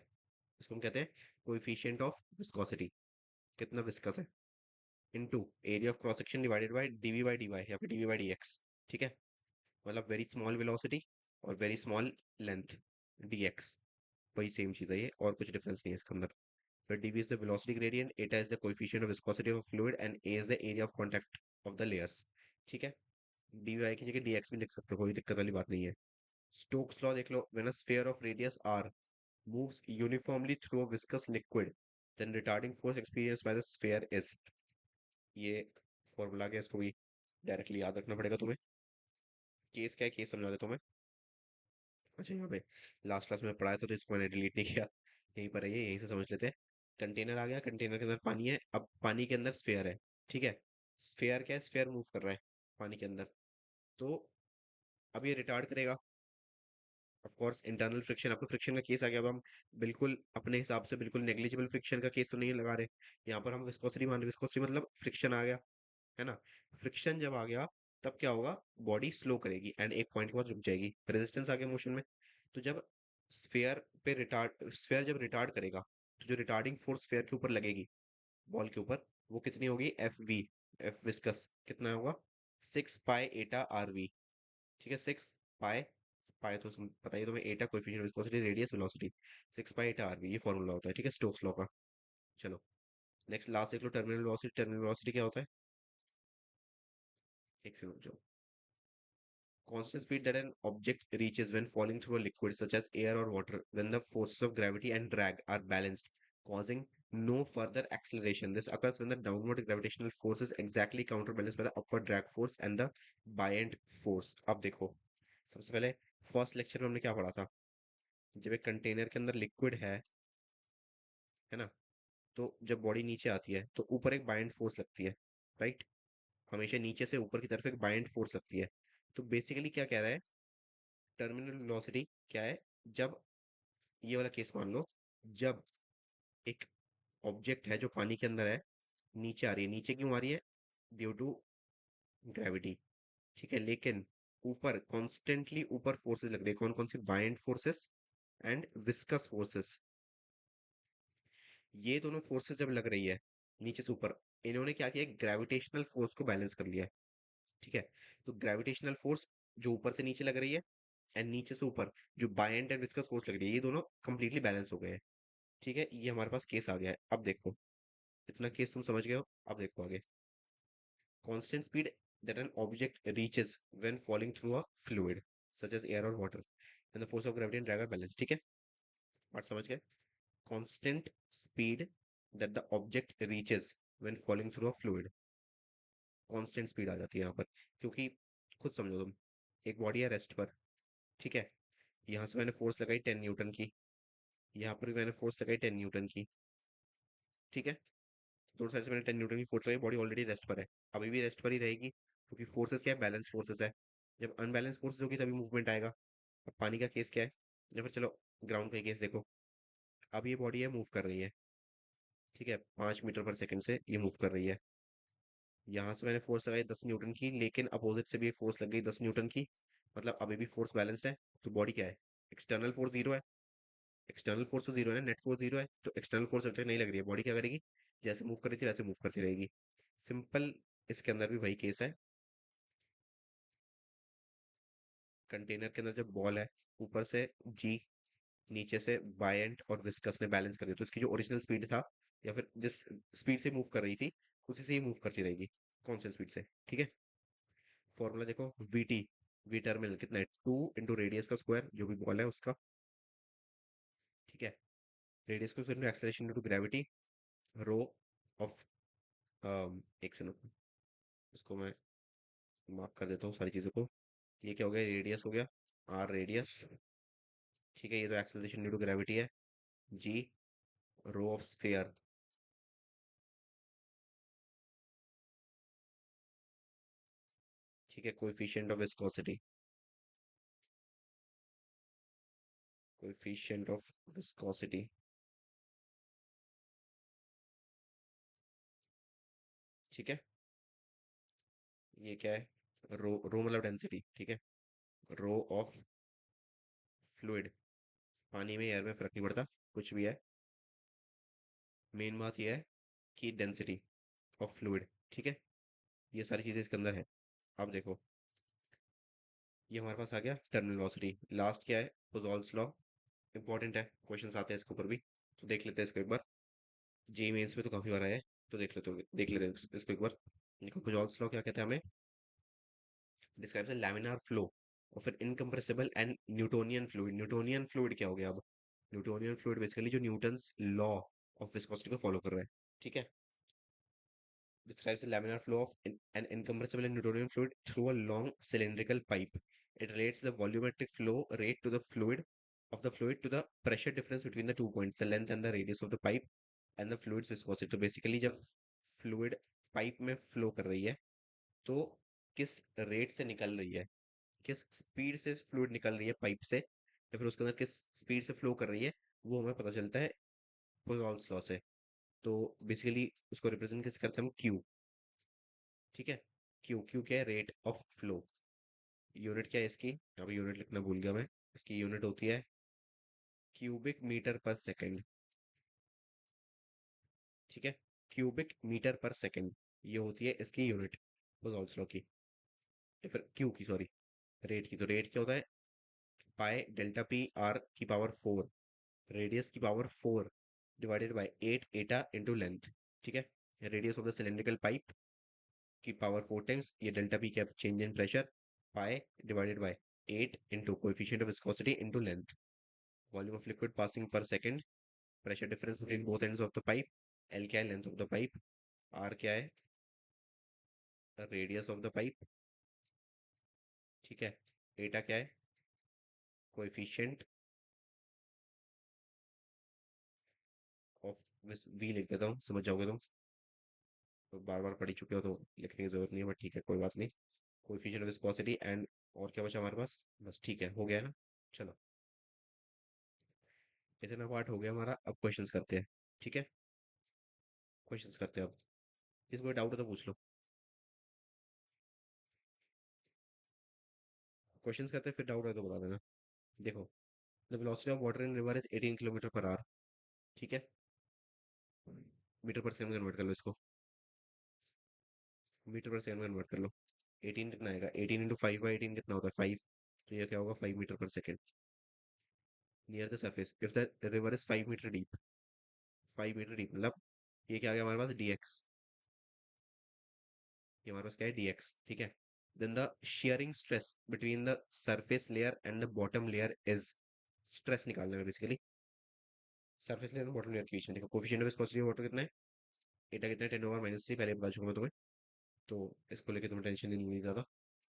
इसको हम कहते हैं कोएफिशिएंट ऑफ विस्कोसिटी, कितना विस्कस है, into area of cross section divided by d v by d y या फिर डीवी बाय डी एक्स, ठीक है। मतलब वेरी स्मॉल वेलोसिटी और very small length, d x, वही सेम चीज है ये, और कुछ डिफरेंस नहीं है इसके अंदर। फिर dv is the velocity gradient, eta is the coefficient of viscosity of a fluid and a is the area of contact of the layers, ठीक है। dy की जगह dx भी लिख सकते हो, कोई दिक्कत वाली बात नहीं है। स्टोक्स लॉ देख लो, when a sphere of radius r moves uniformly through a viscous liquid, then retarding force experienced by the sphere is, ये फॉर्मूला क्या है, इसको भी डायरेक्टली याद रखना पड़ेगा तुम्हें। केस क्या है, केस समझा देता हूँ मैं। अच्छा यहाँ पे लास्ट क्लास में पढ़ाया था, तो इसको मैंने डिलीट नहीं किया, यहीं पर है ये, यहीं से समझ लेते हैं। कंटेनर आ गया, कंटेनर के अंदर पानी है, अब पानी के अंदर स्फेयर है, ठीक है। स्फेयर क्या है? स्फेयर मूव कर रहा है पानी के अंदर, तो अब ये रिटार्ड करेगा। ऑफ कोर्स इंटरनल फ्रिक्शन, आपको फ्रिक्शन का केस आ गया। अब हम बिल्कुल अपने हिसाब से बिल्कुल नेग्लिजिबल फ्रिक्शन का केस तो नहीं लगा रहे, यहाँ पर हम विस्कोसिटी मान रहे। विस्कोसिटी मतलब फ्रिक्शन आ गया, है ना। फ्रिक्शन जब आ गया, तब क्या होगा? बॉडी स्लो करेगी एंड एक पॉइंट के बाद रुक जाएगी, रेजिस्टेंस आ गया मोशन में। तो जब स्फेयर पे रिटार्ड, स्फेयर जब रिटार्ड करेगा, तो जो रिटार्डिंग फोर्स स्फेयर के ऊपर लगेगी, बॉल के ऊपर, वो कितनी होगी? एफ वी, एफ विस्कस कितना होगा? 6 पाई एटा आर वी, ठीक है। 6 पाई, पाई तो पता ही है तुम्हें, एटा coefficient of viscosity, radius velocity, 6 pi Etah are we, ये फॉर्मूला होता है, ठीक है, स्टोक्स लॉ का। चलो नेक्स्ट लास्ट देख लो, टर्मिनल वेलोसिटी। टर्मिनल वेलोसिटी क्या होता है? एक सेकंड जो constant speed that an object reaches when falling through a liquid such as air or water, when the forces of gravity and drag are balanced, causing no further acceleration. This occurs when the downward gravitational force is exactly counterbalanced by the upward drag force and the buoyant force. अब देखो, सबसे पहले first lecture में हमने क्या पढ़ा था? जब एक कंटेनर के अंदर लिक्विड है ना, तो जब बॉडी नीचे आती है तो ऊपर एक बाइंड फोर्स लगती है, राइट। हमेशा नीचे से ऊपर की तरफ एक बाइंड फोर्स लगती है। तो बेसिकली क्या कह रहा है? टर्मिनल वेलोसिटी क्या है? जब, ये वाला केस मान लो, जब एक ऑब्जेक्ट है जो पानी के अंदर है, नीचे आ रही है, नीचे क्यों आ रही है? ड्यू टू ग्रेविटी, ठीक है। लेकिन ऊपर कॉन्स्टेंटली ऊपर फोर्सेस लग रही है, कौन कौन सी? Bind forces and viscous forces. ये दोनों फोर्सेस जब लग रही है नीचे से ऊपर, इन्होंने क्या किया? ग्रेविटेशनल फोर्स को बैलेंस कर लिया है, ठीक है। तो ग्रेविटेशनल फोर्स जो ऊपर से नीचे लग रही है एंड नीचे से ऊपर जो बायएंड एंड विस्कस फोर्स लग रही है, ये दोनों कंप्लीटली बैलेंस हो गए हैं, ठीक है। ये हमारे पास केस आ गया है। अब देखो, इतना केस तुम समझ गए हो, अब देखो आगे। Constant speed that an object reaches when falling through a fluid such as air or water, and the force of gravity and drag are balance, ठीक है, बात समझ गए। Constant speed that the object reaches when falling through a fluid, constant speed आ जाती है यहाँ पर, क्योंकि खुद समझो तुम, एक बॉडी है रेस्ट पर, ठीक है, यहाँ से मैंने फोर्स लगाई 10 न्यूटन की, यहाँ पर भी मैंने फोर्स लगाई 10 न्यूटन की, ठीक है, दोनों साइड से मैंने 10 न्यूटन की फोर्स लगाई, बॉडी ऑलरेडी रेस्ट पर है, अभी भी रेस्ट पर ही रहेगी, क्योंकि फोर्सेस क्या है, बैलेंस फोर्सेस है। जब अनबैलेंस फोर्सेस होगी तभी मूवमेंट आएगा। अब पानी का केस क्या है, या फिर चलो ग्राउंड का केस देखो, अब ये बॉडी है मूव कर रही है, ठीक है, 5 मीटर पर सेकंड से ये मूव कर रही है, यहाँ से मैंने फोर्स लगाई 10 न्यूटन की, लेकिन अपोजिट से भी एक फोर्स लग गई 10 न्यूटन की, मतलब अभी भी फोर्स बैलेंस्ड है। तो बॉडी क्या है, एक्सटर्नल फोर्स जीरो है, एक्सटर्नल फोर्स तो जीरो है ना, नेट फोर्स जीरो है, तो एक्सटर्नल फोर्स जब तक नहीं लग रही है बॉडी क्या करेगी, जैसे मूव कर रही थी वैसे मूव करती रहेगी। सिंपल, इसके अंदर भी वही केस है। कंटेनर के अंदर जब बॉल है, ऊपर से जी, नीचे से बायंट और विस्कस ने बैलेंस कर दिया, तो इसकी जो ओरिजिनल स्पीड था, या फिर जिस स्पीड से मूव कर रही थी, उसी से ही मूव करती रहेगी, कौन सी स्पीड से, ठीक है। फॉर्मूला देखो, वी टी, वी टर्मिनल कितना है, 2 इंटू रेडियस का स्क्वायर, जो भी बॉल है उसका, ठीक है, रेडियस को square into acceleration into gravity, rho of, एक सेकंड, इसको मैं मार्क कर देता हूँ सारी चीज़ों को। ये क्या हो गया, रेडियस हो गया, आर रेडियस, ठीक है, ये तो एक्सेलरेशन ड्यू टू ग्रेविटी है, जी, रो ऑफ स्फीयर, ठीक है, coefficient of viscosity, coefficient of viscosity, ठीक है, ये क्या है, रो, रो मतलब डेंसिटी, ठीक है, रो ऑफ फ्लूइड, पानी में एयर में फर्क नहीं पड़ता, कुछ भी है, मेन बात ये है कि डेंसिटी ऑफ फ्लूइड, ठीक है, ये सारी चीजें इसके अंदर है। अब देखो, ये हमारे पास आ गया टर्मिनल वेलोसिटी, लास्ट क्या है, पोजॉल्स लॉ, इंपॉर्टेंट है, क्वेश्चंस आते हैं इसके ऊपर भी, तो देख लेते हैं इसको एक बार, जे मेंस में तो काफी बार आया है, तो देख लेते हैं इसको एक बार। देखो पोजॉल्स लॉ क्या कहता है हमें, describes a laminar flow of an incompressible and Newtonian fluid, Newtonian fluid क्या हो गया अब, न्यूटोनियन फ्लूइड बेसिकली जो न्यूटन्स लॉ ऑफ विस्कोसिटी को फॉलो कर रहा है, ठीक है, describes the laminar flow of an incompressible and Newtonian fluid through a long cylindrical pipe. It relates the volumetric flow rate to the fluid to the pressure difference between the 2 points, the length and the radius of the pipe and the fluid's viscosity. तो basically जब fluid pipe में flow कर रही है, तो किस rate से निकल रही है, किस स्पीड से फ्लूइड निकल रही है पाइप से, या फिर उसके अंदर किस स्पीड से फ्लो कर रही है, वो हमें पता चलता है पोजॉल्स लॉ से। तो बेसिकली उसको रिप्रेजेंट कैसे करते हैं हम, क्यू, ठीक है, क्यू, क्यू क्या है, रेट ऑफ फ्लो, यूनिट क्या है इसकी, अभी यूनिट लिखना भूल गया मैं, इसकी यूनिट होती है क्यूबिक मीटर पर सेकंड, ठीक है, क्यूबिक मीटर पर सेकंड, ये होती है इसकी यूनिट पोजॉल्स लॉ की, या फिर क्यू की, सॉरी, रेट की, तो रेट क्या होता है, पाई डेल्टा पी आर की पावर 4, रेडियस की power 4 divided by 8 eta into length, ठीक है, radius of the cylindrical pipe की पावर 4 टाइम्स, ये डेल्टा पी क्या, change in pressure, pi divided by 8 into coefficient of viscosity into length, volume of liquid passing per second, pressure difference between both ends of the pipe, L क्या है, length of the pipe, are क्या है, radius of the pipe, ठीक है, एटा क्या है, coefficient of, we लिख देता हूँ, समझ जाओगे तुम, तो बार बार पढ़ ही चुके हो तो लिखने की जरूरत नहीं है, बट ठीक है, कोई बात नहीं, कोएफिशिएंट ऑफ विस्कोसिटी एंड, और क्या बचा हमारे पास, बस ठीक है, हो गया ना, चलो, इतना पार्ट हो गया हमारा, अब क्वेश्चंस करते हैं, ठीक है, क्वेश्चंस करते हैं अब, किसी कोई डाउट है तो पूछ लो, क्वेश्चंस करते हैं फिर डाउट है तो बता देना। देखो, the velocity of water in river is 18 kilometre per hour, ठीक है, मीटर पर सेकंड कन्वर्ट कर लो इसको, मीटर पर सेकंड कन्वर्ट कर लो, 18 कितना आएगा, 18 इंटू 5/18 कितना होता है, 5, तो ये क्या होगा, 5 मीटर पर second, near the surface if the river is 5 metre deep, 5 metre deep मतलब ये क्या आ गया हमारे पास, dx, ये हमारे पास क्या है, dx, ठीक है, then the shearing stress between the surface layer and the bottom layer is, stress निकालना है बेसिकली सरफेस लेयर और बॉटम लेयर के बीच में। देखो कोफिशिएंट ऑफ विस्कोसिटी वाटर कितना है, एटा कितना है, 10⁻³ पहले बता चुका मैं तुम्हें, तो इसको लेके तुम्हें टेंशन नहीं लेनी ज्यादा।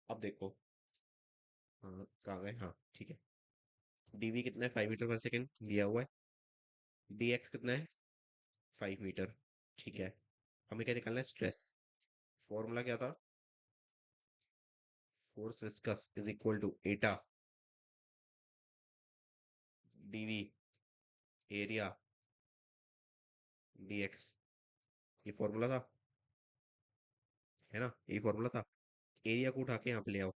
अब देखो, हाँ कहाँ गए, हाँ ठीक है। डीवी कितना है, 5 मीटर पर सेकेंड दिया हुआ है। डीएक्स कितना है, 5 मीटर, ठीक है। हमें क्या निकालना है, स्ट्रेस। फॉर्मूला क्या था, force viscous is equal to eta dv area dx, ये फॉर्मूला था, है ना, यही फॉर्मूला था। एरिया को उठा के यहाँ पे ले आओ,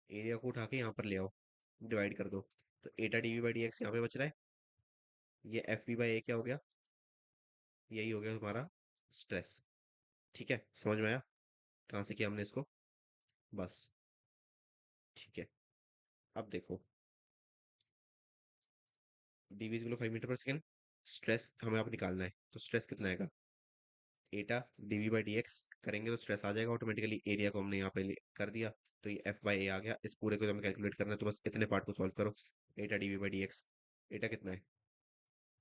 एरिया को उठा के यहाँ पर ले आओ, डिवाइड कर दो, तो एटा डीवी बाई डी एक्स यहाँ पे बच रहा है। ये एफ वी बाई ए क्या हो गया, यही हो गया तुम्हारा स्ट्रेस। ठीक है, समझ में आया कहाँ से किया हमने इसको, बस ठीक है। अब देखो डीवी इज 5 मीटर पर सेकेंड, स्ट्रेस हमें अब निकालना है, तो स्ट्रेस कितना आएगा, एटा डीवी बाई डी एक्स करेंगे तो स्ट्रेस आ जाएगा ऑटोमेटिकली, एरिया को हमने यहाँ पे कर दिया, तो ये एफ बाई ए आ गया। इस पूरे को हमें कैलकुलेट करना है, तो बस इतने पार्ट को सॉल्व करो। एटा डीवी बाई डी एक्स, एटा कितना है,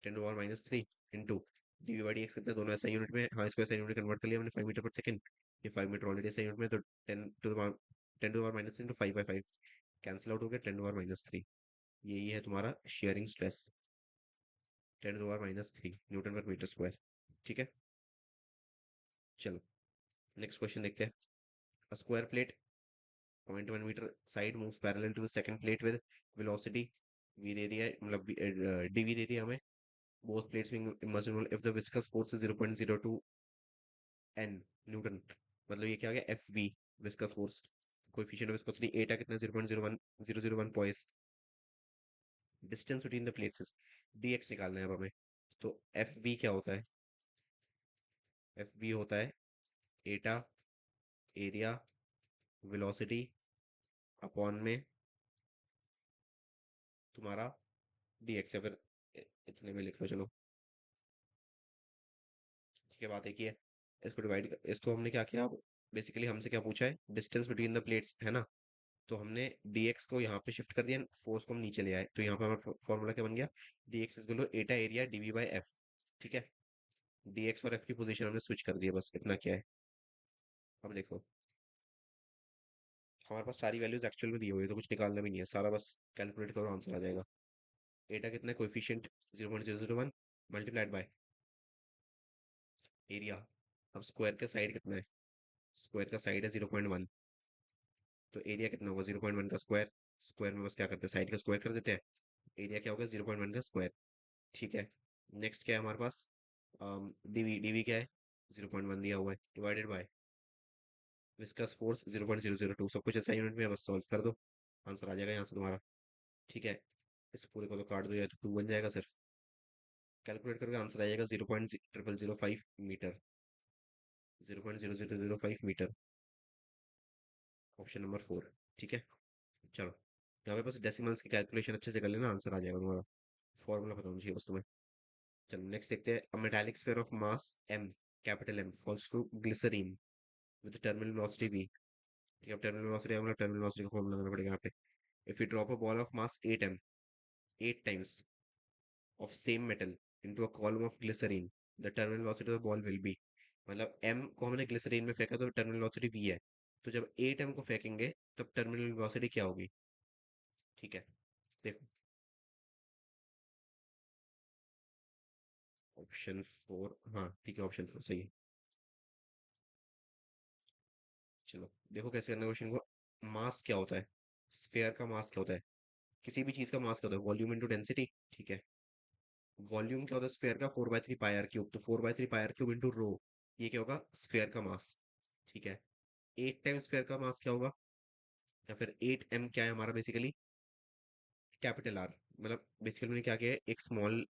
10⁻³ into dv by d x कितना है, दोनों ऐसा यूनिट में, हाँ इसको ऐसा यूनिट कन्वर्ट कर लिया हमने 5 मीटर पर सेकेंड, ये 5 मीटर ऑलरेडी ऐसा यूनिट में, तो 10⁻³ इंटू 5/5 कैंसिल आउट हो गया, 10⁻³ यही है तुम्हारा sharing stress, 10⁻³ Newton per metre square. ठीक है, चलो नेक्स्ट क्वेश्चन देखते हैं। A square plate 0.1 meter side moves parallel to the second plate with velocity v दे दिया है, मतलब dv दे दिया हमें, both plates being immersed in if the viscous force is 0.02 n Newton, मतलब ये क्या आ गया, fv viscous force, coefficient of viscosity एटा कितना, 0.01001 poised, distance between the plates is dx निकालना है अब हमें। तो fv क्या होता है, fv होता है एटा एरिया वेलोसिटी अपॉन में तुम्हारा dx, या फिर इतने में लिख लो चलो, ठीक है, बात एक ही है। इसको डिवाइड, इसको हमने क्या किया, बेसिकली हमसे क्या पूछा है, डिस्टेंस बिटवीन द प्लेट्स, है ना, तो हमने dx को यहाँ पे शिफ्ट कर दिया, फोर्स को हम नीचे ले आए, तो यहाँ पे हमारा फॉर्मूला क्या बन गया, dx is equal to Etah area DV by F. ठीक है, dx और f की पोजीशन हमने स्विच कर दिया, बस इतना क्या है। अब देखो हमारे पास सारी वैल्यूज एक्चुअल में दी हुई है, तो कुछ निकालना भी नहीं है, सारा बस कैलकुलेट करो, आंसर आ जाएगा। एटा कितना है, कोएफिशिएंट 0.001 मल्टीप्लाइड बाय एरिया। अब स्क्वायर का साइड कितना है, स्क्वायर का साइड है 0.1, तो एरिया कितना होगा 0.1 का स्क्वायर, स्क्वायर में बस क्या करते हैं, साइड का स्क्वायर कर देते हैं, एरिया क्या होगा 0.1 का स्क्वायर। ठीक है, नेक्स्ट क्या है हमारे पास, डीवी, डीवी क्या है 0.1 दिया हुआ है, डिवाइडेड बाय विस्कस फोर्स 0.002, सब कुछ ऐसा यूनिट में है, बस सॉल्व कर दो, आंसर आ जाएगा यहाँ से तुम्हारा। ठीक है, इस पूरे को तो काट दो, या तो 2 बन जाएगा सिर्फ, कैलकुलेट करके आंसर आ जाएगा 0.0005 मीटर, 0.0005 मीटर, ऑप्शन नंबर 4। ठीक है, चलो यहाँ पे बस डेसिमल्स की कैलकुलेशन अच्छे से कर लेना, आंसर आ जाएगा तुम्हारा, फॉर्मूला पता होना चाहिए बस तुम्हें। चलो नेक्स्ट देखते हैं, a metallic sphere of mass m, capital M falls to glycerine with terminal velocity v। ठीक है, अब टर्मिनल वेलोसिटी मतलब टर्मिनल वेलोसिटी का फॉर्मूला लगाना पड़ेगा यहाँ पे। If you drop a ball of mass 8m 8 times of same metal into a column of glycerine, the terminal velocity of the ball will be, मतलब m को हमने glycerine में फेंका तो टर्मिनल वेलोसिटी v है, तो जब 8m को फेंकेंगे तब टर्मिनल वेलोसिटी क्या होगी। ठीक है, देखो ऑप्शन 4, हाँ ठीक है, ऑप्शन 4 सही है। चलो देखो कैसे करना क्वेश्चन को, मास क्या होता है, स्फेयर का मास क्या होता है, किसी भी चीज का मास क्या होता है, वॉल्यूम इनटू डेंसिटी। ठीक है, वॉल्यूम क्या होता है स्फेयर का, 4/3 पाई आर क्यूब, तो 4/3 pi R cube into rho, ये क्या होगा स्फेयर का मास। ठीक है, 8 टाइम स्फेयर का मास क्या होगा, या फिर 8m क्या है हमारा बेसिकली, कैपिटल आर, मतलब बेसिकली मैंने क्या किया है, एक स्मॉल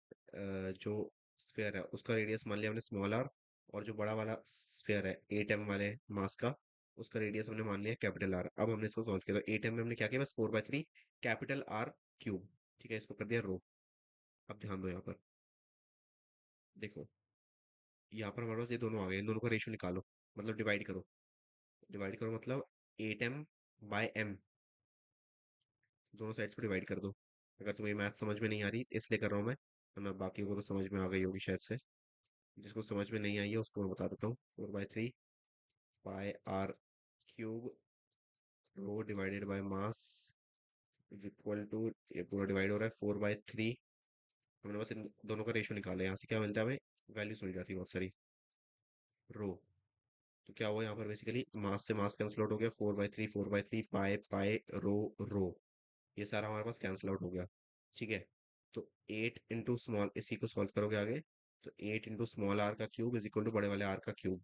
जो स्फेयर है उसका रेडियस मान लिया हमने स्मॉल आर, और जो बड़ा वाला स्फेयर है 8m वाले मास का, उसका रेडियस हमने मान लिया कैपिटल आर। अब हमने इसको सॉल्व किया, तो 8m में हमने क्या किया, बस 4/3 कैपिटल आर क्यूब। ठीक है, इसको कर दिया रो। अब ध्यान दो यहाँ पर, देखो यहाँ पर हमारे पास ये दोनों आ गए, इन दोनों का रेशियो निकालो, मतलब डिवाइड करो, डिवाइड करो मतलब 8m/m, दोनों साइड्स को डिवाइड कर दो। अगर तुम्हें मैथ समझ में नहीं आ रही इसलिए कर रहा हूँ मैं, वरना बाकी को तो समझ में आ गई होगी शायद से। जिसको समझ में नहीं आई है उसको मैं बता देता हूँ। 4/3 pi R cube rho divided by mass is equal to, ये पूरा डिवाइड हो रहा है 4/3। हमने बस इन दोनों का रेशियो निकाला है, यहाँ से क्या मिलता है हमें, वैल्यूज मिल जाती है बहुत सारी। रो, तो क्या हुआ यहाँ पर बेसिकली मास से मास कैंसिल आउट हो गया, 4/3 4/3 पाई पाई रो रो, ये सारा हमारे पास कैंसिल आउट हो गया। ठीक है, तो 8 इंटू स्मॉल, इसी को सॉल्व करोगे आगे, तो 8 इंटू स्मॉल आर का क्यूब इज इक्वल टू बड़े वाले आर का क्यूब।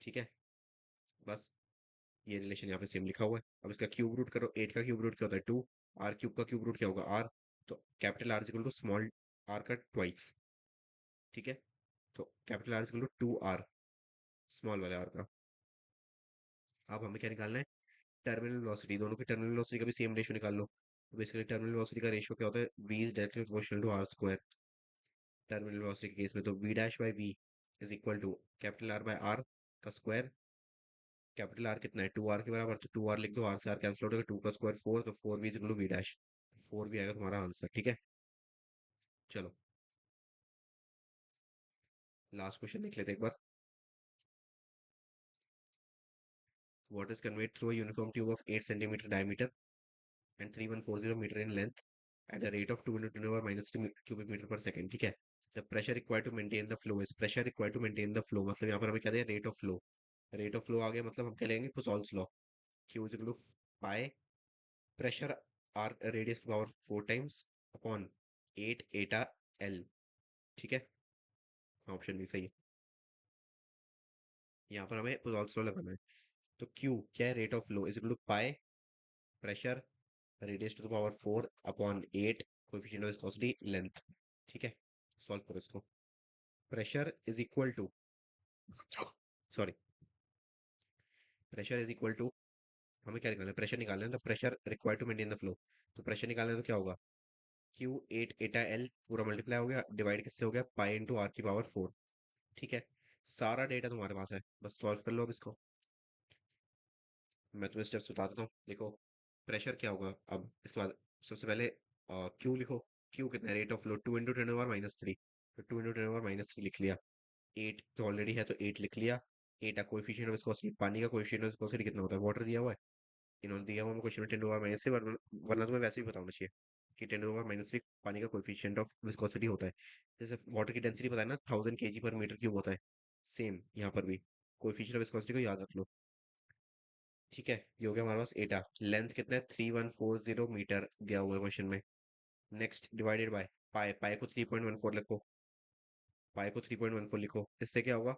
ठीक है, बस ये रिलेशन यहाँ पे सेम लिखा हुआ है। अब इसका क्यूब रूट करो, 8 का क्यूब रूट क्या होता है 2, आर क्यूब का क्यूब रूट क्या होगा आर, तो capital R is equal to small R का ट्वाइस। ठीक है, तो capital R is equal to 2r small वाले आर का। अब हमें क्या निकालना है, टर्मिनल वेलोसिटी, दोनों की टर्मिनल वेलोसिटी का भी सेम रेशियो निकाल लो। तो बेसिकली टर्मिनल वेलोसिटी का रेशियो क्या होता है, v is directly proportional to R square. Terminal velocity के केस में तो v dash by v is equal to capital R by R का स्क्वायर। कैपिटल आर कितना है 2r के बराबर, तो 2r लिख दो, आर से आर कैंसिल हो जाएगा, 2 का स्क्वायर 4, तो 4v is equal to v dash, 4v आएगा तुम्हारा आंसर। ठीक है, चलो लास्ट क्वेश्चन देख लेते हैं एक बार। What is conveyed through a uniform tube of 8 centimeter diameter and 3140 meter in length at the rate of 2 into 10 power minus 3 cubic meter per second? ठीक है, the pressure required to maintain the flow is, pressure required to maintain the flow मतलब यहाँ पर हमें क्या दिया, rate of flow. Rate of flow आ गया मतलब हम क्या लेंगे, Poiseuille's law, Q is equal to pi pressure R radius की power 4 times upon 8 eta L. ठीक है, ऑप्शन भी सही है। यहाँ पर हमें पुसॉल्स लॉ लगाना है, तो Q क्या है, rate of flow is equal to pi pressure radius to the power 4 upon 8 coefficient of viscosity length. ठीक है, सॉल्व करो इसको। Pressure is equal to, sorry, pressure is equal to, हमें क्या निकालना है, प्रेशर निकालना है, तो pressure required to maintain the flow, तो प्रेशर निकालना है तो क्या होगा, क्यू 8 एटा एल पूरा मल्टीप्लाई हो गया, डिवाइड किससे हो गया, पाई इंटू आर की पावर 4। ठीक है, सारा डेटा तुम्हारे पास है, बस सॉल्व कर लो अब इसको। मैं तुम्हें स्टेप्स बता देता हूँ, देखो प्रेशर क्या होगा। अब इसके बाद सबसे पहले क्यू लिखो, क्यू कितना है, रेट ऑफ फ्लो 2 इंटू 10⁻³ तो 2 इंटू 10⁻³ लिख लिया। 8 तो ऑलरेडी है तो 8 लिख लिया। 8 का कोएफिशिएंट ऑफ विस्कोसिटी, पानी का कोएफिशिएंट ऑफ विस्कोसिटी कितना होता है, वाटर दिया हुआ है, इन्होंने दिया हुआ हमें क्वेश्चन में 10⁻³ वरना वरना तुम्हें वैसे भी पता होना चाहिए कि 10⁻³ पानी का कोएफिशिएंट ऑफ विस्कोसिटी होता है। जैसे वाटर की डेंसिटी पता है ना, 1000 kg/m³ होता है, सेम यहाँ पर भी कोएफिशिएंट ऑफ विस्कोसिटी को याद रख लो। ठीक है, ये हो गया हमारे पास एटा। लेंथ कितना है, 3140 मीटर दिया हुआ है क्वेश्चन में। नेक्स्ट डिवाइडेड बाय पाई, पाई को 3.14 लिखो, पाई को 3.14 लिखो, इससे क्या होगा,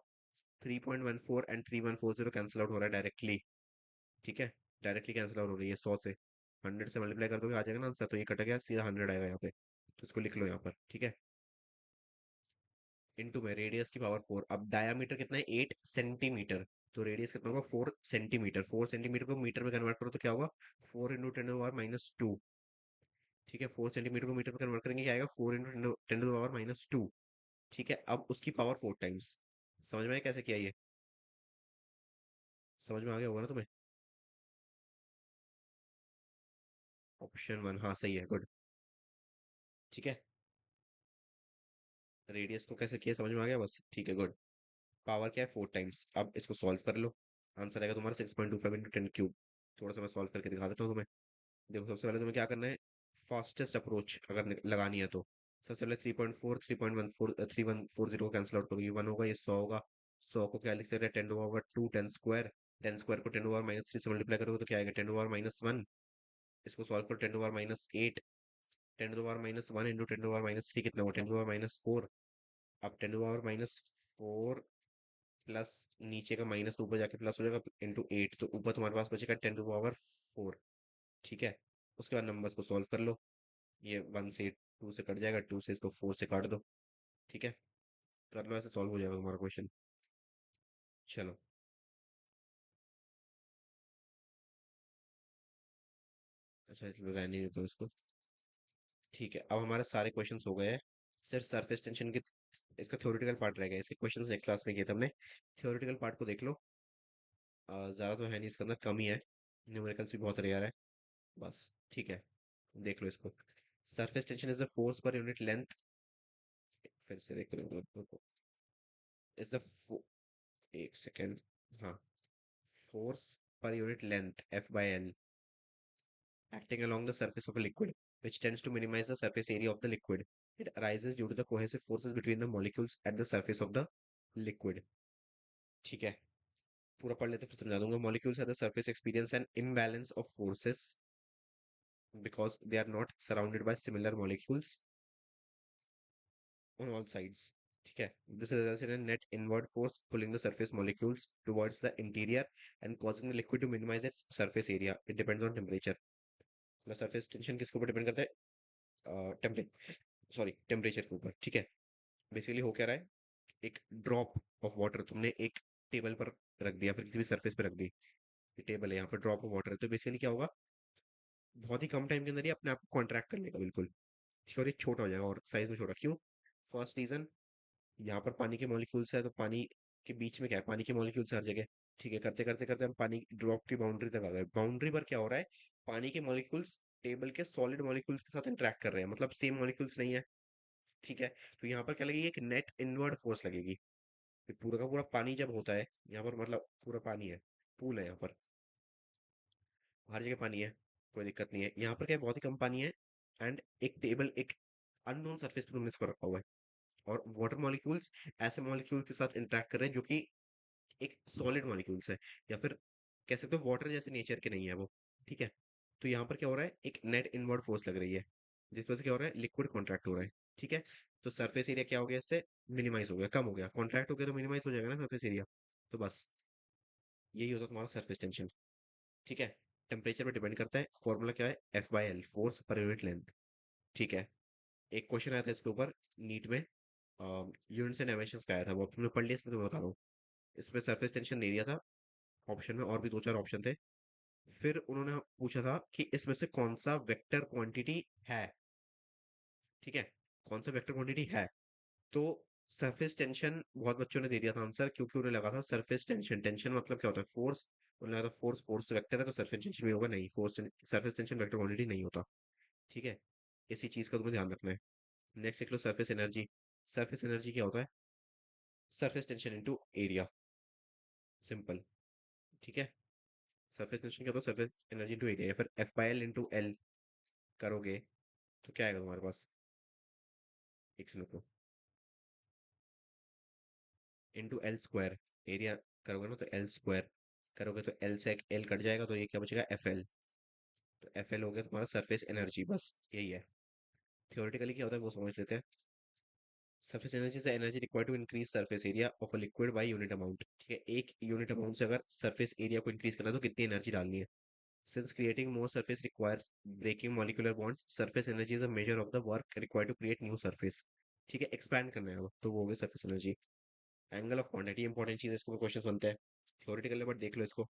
3.14 एंड 3140 कैंसिल आउट हो रहा है डायरेक्टली। ठीक है, डायरेक्टली कैंसिल आउट हो रही है, 100 से 100 से मल्टीप्लाई कर दोगे आ जाएगा ना आंसर, तो ये कट गया, सीधा 100 आएगा यहाँ पे, तो इसको लिख लो यहाँ पर। ठीक है, इनटू में रेडियस की पावर 4। अब डायामीटर कितना है, 8 सेंटीमीटर, तो रेडियस कितना होगा, 4 सेंटीमीटर। 4 सेंटीमीटर को मीटर में कन्वर्ट करो तो क्या होगा, 4 इंटू 10⁻²। ठीक है, 4 सेंटीमीटर को मीटर में कन्वर्ट करेंगे क्या आएगा, 4 इंटू 10⁻²। ठीक है, अब उसकी पावर 4 टाइम्स। समझ में आया कैसे किया ये, समझ में आ गया होगा ना तुम्हें। ऑप्शन 1 हाँ सही है, गुड। ठीक है, रेडियस को कैसे किया समझ में आ गया बस, ठीक है गुड। पावर क्या है 4 टाइम्स। अब इसको सॉल्व कर लो, आंसर आएगा तुम्हारा 6.25 × 10³ थोड़ा सा मैं सॉल्व करके दिखा देता हूँ तुम्हें। देखो सबसे पहले तुम्हें क्या करना है, फास्टेस्ट अप्रोच अगर लगानी है तो सबसे पहले 3.4 3.14 को कैंसिल आउट करो, ये 1 होगा, ये 100 होगा। 100 को क्या लिख सकते हैं, 10⁻², 10 स्क्वायर। 10 स्क्वायर को 10⁻³ से मल्टीप्लाई करोगे तो क्या आएगा, 10⁻−1। इसको सॉल्व करो, 10⁻8। 10⁻1 इंटू 10⁻³ कितना होगा, 10⁻4। अब 10⁻4 प्लस नीचे का माइनस तो ऊपर जाके प्लस हो जाएगा इंटू 8, तो ऊपर तुम्हारे पास बचेगा 10⁻4। ठीक है, उसके बाद नंबर्स को सॉल्व कर लो, ये 1 से 2 से कट जाएगा, 2 से इसको 4 से काट दो। ठीक है, कर लो, ऐसे सॉल्व हो जाएगा तुम्हारा क्वेश्चन। चलो, अच्छा चलो रहने देते हो इसको। ठीक है, अब हमारे सारे क्वेश्चंस हो गए हैं, सिर्फ सरफेस टेंशन की इसका थ्योरेटिकल पार्ट रह गया, इसके क्वेश्चंस नेक्स्ट क्लास में किए थे हमने। थ्योरेटिकल पार्ट को देख लो। ज़्यादा तो है नहीं इसके अंदर, कम ही है। न्यूमेरिकल्स भी बहुत रेयर है। बस ठीक है, देख लो इसको। Surface tension is the force per unit length, फिर से देख लो, इज द, एक सेकेंड, हाँ, force per unit length F by L acting along the surface of a liquid, which tends to minimize the surface area of the liquid. It arises due to the cohesive forces between the molecules at the surface of the liquid. ठीक है, पूरा पढ़ लेते फिर समझा दूंगा। Molecules at the surface experience an imbalance of forces because they are not surrounded by similar molecules on all sides. ठीक है, this results in a net inward force pulling the surface molecules towards the interior and causing the liquid to minimize its surface area. It depends on temperature. मतलब surface tension किसके ऊपर depend करता है? Temperature के ऊपर। ठीक है, basically हो क्या रहा है, एक ड्रॉप ऑफ वाटर तुमने एक टेबल पर रख दिया, फिर किसी भी सरफेस पे रख दी, ये टेबल है, यहाँ पर ड्रॉप ऑफ वाटर है, तो बेसिकली क्या होगा, बहुत ही कम टाइम के अंदर ही अपने आप को कॉन्ट्रैक्ट कर लेगा बिल्कुल। ठीक है, और ये छोटा हो जाएगा, और साइज में छोटा क्यों? फर्स्ट रीजन, यहाँ पर पानी के मॉलिक्यूल्स है, तो पानी के बीच में क्या है, पानी के मॉलिक्यूल्स हर जगह। ठीक है, करते करते करते हम पानी ड्रॉप की बाउंड्री तक आ गए। बाउंड्री पर क्या हो रहा है, पानी के मॉलिक्यूल्स टेबल के सॉलिड मॉलिक्यूल्स के साथ इंटरेक्ट कर रहे हैं, मतलब सेम मॉलिक्यूल्स नहीं है। ठीक है, तो यहाँ पर क्या लगेगी, एक नेट इनवर्ड फोर्स लगेगी। ये पूरा का पूरा पानी जब होता है यहाँ पर, मतलब पूरा पानी है, पूल है यहाँ पर, हर जगह पानी है, कोई दिक्कत नहीं है। यहाँ पर क्या है, बहुत ही कम पानी है, एंड एक टेबल एक अननोन सरफेस पर तुमने इसको रखा हुआ है, और वाटर मॉलिक्यूल्स ऐसे मॉलिक्यूल के साथ इंटरेक्ट कर रहे हैं जो कि एक सॉलिड मॉलिक्यूल्स है, या फिर कह सकते हो वाटर जैसे नेचर के नहीं है वो। ठीक है, तो यहाँ पर क्या हो रहा है, एक नेट इनवर्ड फोर्स लग रही है, जिस वजह से क्या हो रहा है, लिक्विड कॉन्ट्रैक्ट हो रहा है। ठीक है, तो सरफेस एरिया क्या हो गया, इससे मिनिमाइज हो गया, कम हो गया, कॉन्ट्रैक्ट हो गया तो मिनिमाइज हो जाएगा ना सरफेस एरिया। तो बस यही होता है तुम्हारा सरफेस टेंशन। ठीक है, टेम्परेचर पर डिपेंड करता है, फॉर्मूला क्या है, F by L, force per unit length. ठीक है, एक क्वेश्चन आया था इसके ऊपर नीट में, यूनिट्स एंड डायमेंशंस का आया था, वो तुमने पढ़ लिया, इसमें तुम्हें बता रहा हूँ। इसमें सरफेस टेंशन दे दिया था ऑप्शन में, और भी दो चार ऑप्शन थे। फिर उन्होंने पूछा था कि इसमें से कौन सा वेक्टर क्वांटिटी है। ठीक है, कौन सा वेक्टर क्वांटिटी है, तो सरफेस टेंशन बहुत बच्चों ने दे दिया था आंसर, क्योंकि उन्हें लगा था सरफेस टेंशन, टेंशन मतलब क्या होता है, फोर्स। उन्हें लगा था फोर्स, फोर्स वेक्टर है तो सरफेस टेंशन भी होगा, नहीं, force surface tension vector quantity नहीं होता। ठीक है, इसी चीज का तुम्हें ध्यान रखना है। नेक्स्ट देख लो, सरफेस एनर्जी। सरफेस एनर्जी क्या होता है, surface tension into area, simple. ठीक है, सरफेस टेंशन क्या होता है, सरफेस एनर्जी इनटू एरिया, या फिर F by L into L करोगे तो क्या आएगा तुम्हारे पास, एक सेकंड रुको, इंटू एल स्क्वायर, एरिया करोगे ना तो एल स्क्वायर करोगे, तो एल से एल कट जाएगा, तो ये क्या बचेगा, एफ एल। तो एफ एल हो गया तुम्हारा सरफेस एनर्जी, बस यही है। थियोरेटिकली क्या होता है वो समझ लेते हैं। Surface energy is the energy required to increase surface area of a liquid by unit amount. ठीक है, एक यूनिट अमाउंट से अगर सरफेस एरिया को इंक्रीज करना है तो कितनी एनर्जी डालनी है। Since creating more surface requires breaking molecular bonds, surface energy is a measure of the work required to create new surface. ठीक है, एक्सपैंड करना है अब, तो वो हो गया surface energy. Angle of contact, ये इंपॉर्टेंट चीज है, इसको क्वेश्चन बनते हैं थ्योरेटिकली, बट देख लो इसको।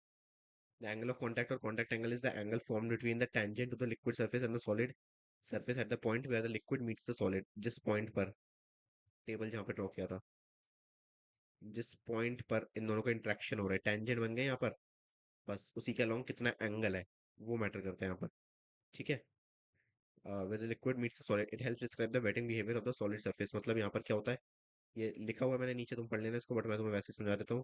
द एंगल ऑफ कॉन्टैक्ट और contact angle is the angle form between the tangent to the liquid surface and the solid surface at the point where the liquid meets the solid. जिस point पर, table जहाँ पे draw किया था, जिस point पर इन दोनों का इंट्रैक्शन हो रहा है, टेंजेंट बन गए यहाँ पर, बस उसी के अलोंग कितना एंगल है, वो मैटर करता है यहाँ पर। ठीक है, where the liquid meets the solid, it helps describe the wetting behavior of the solid surface। मतलब यहाँ पर क्या होता है, ये लिखा हुआ है मैंने नीचे, तुम पढ़ लेना इसको, बट मैं तुम्हें वैसे समझा देता हूँ।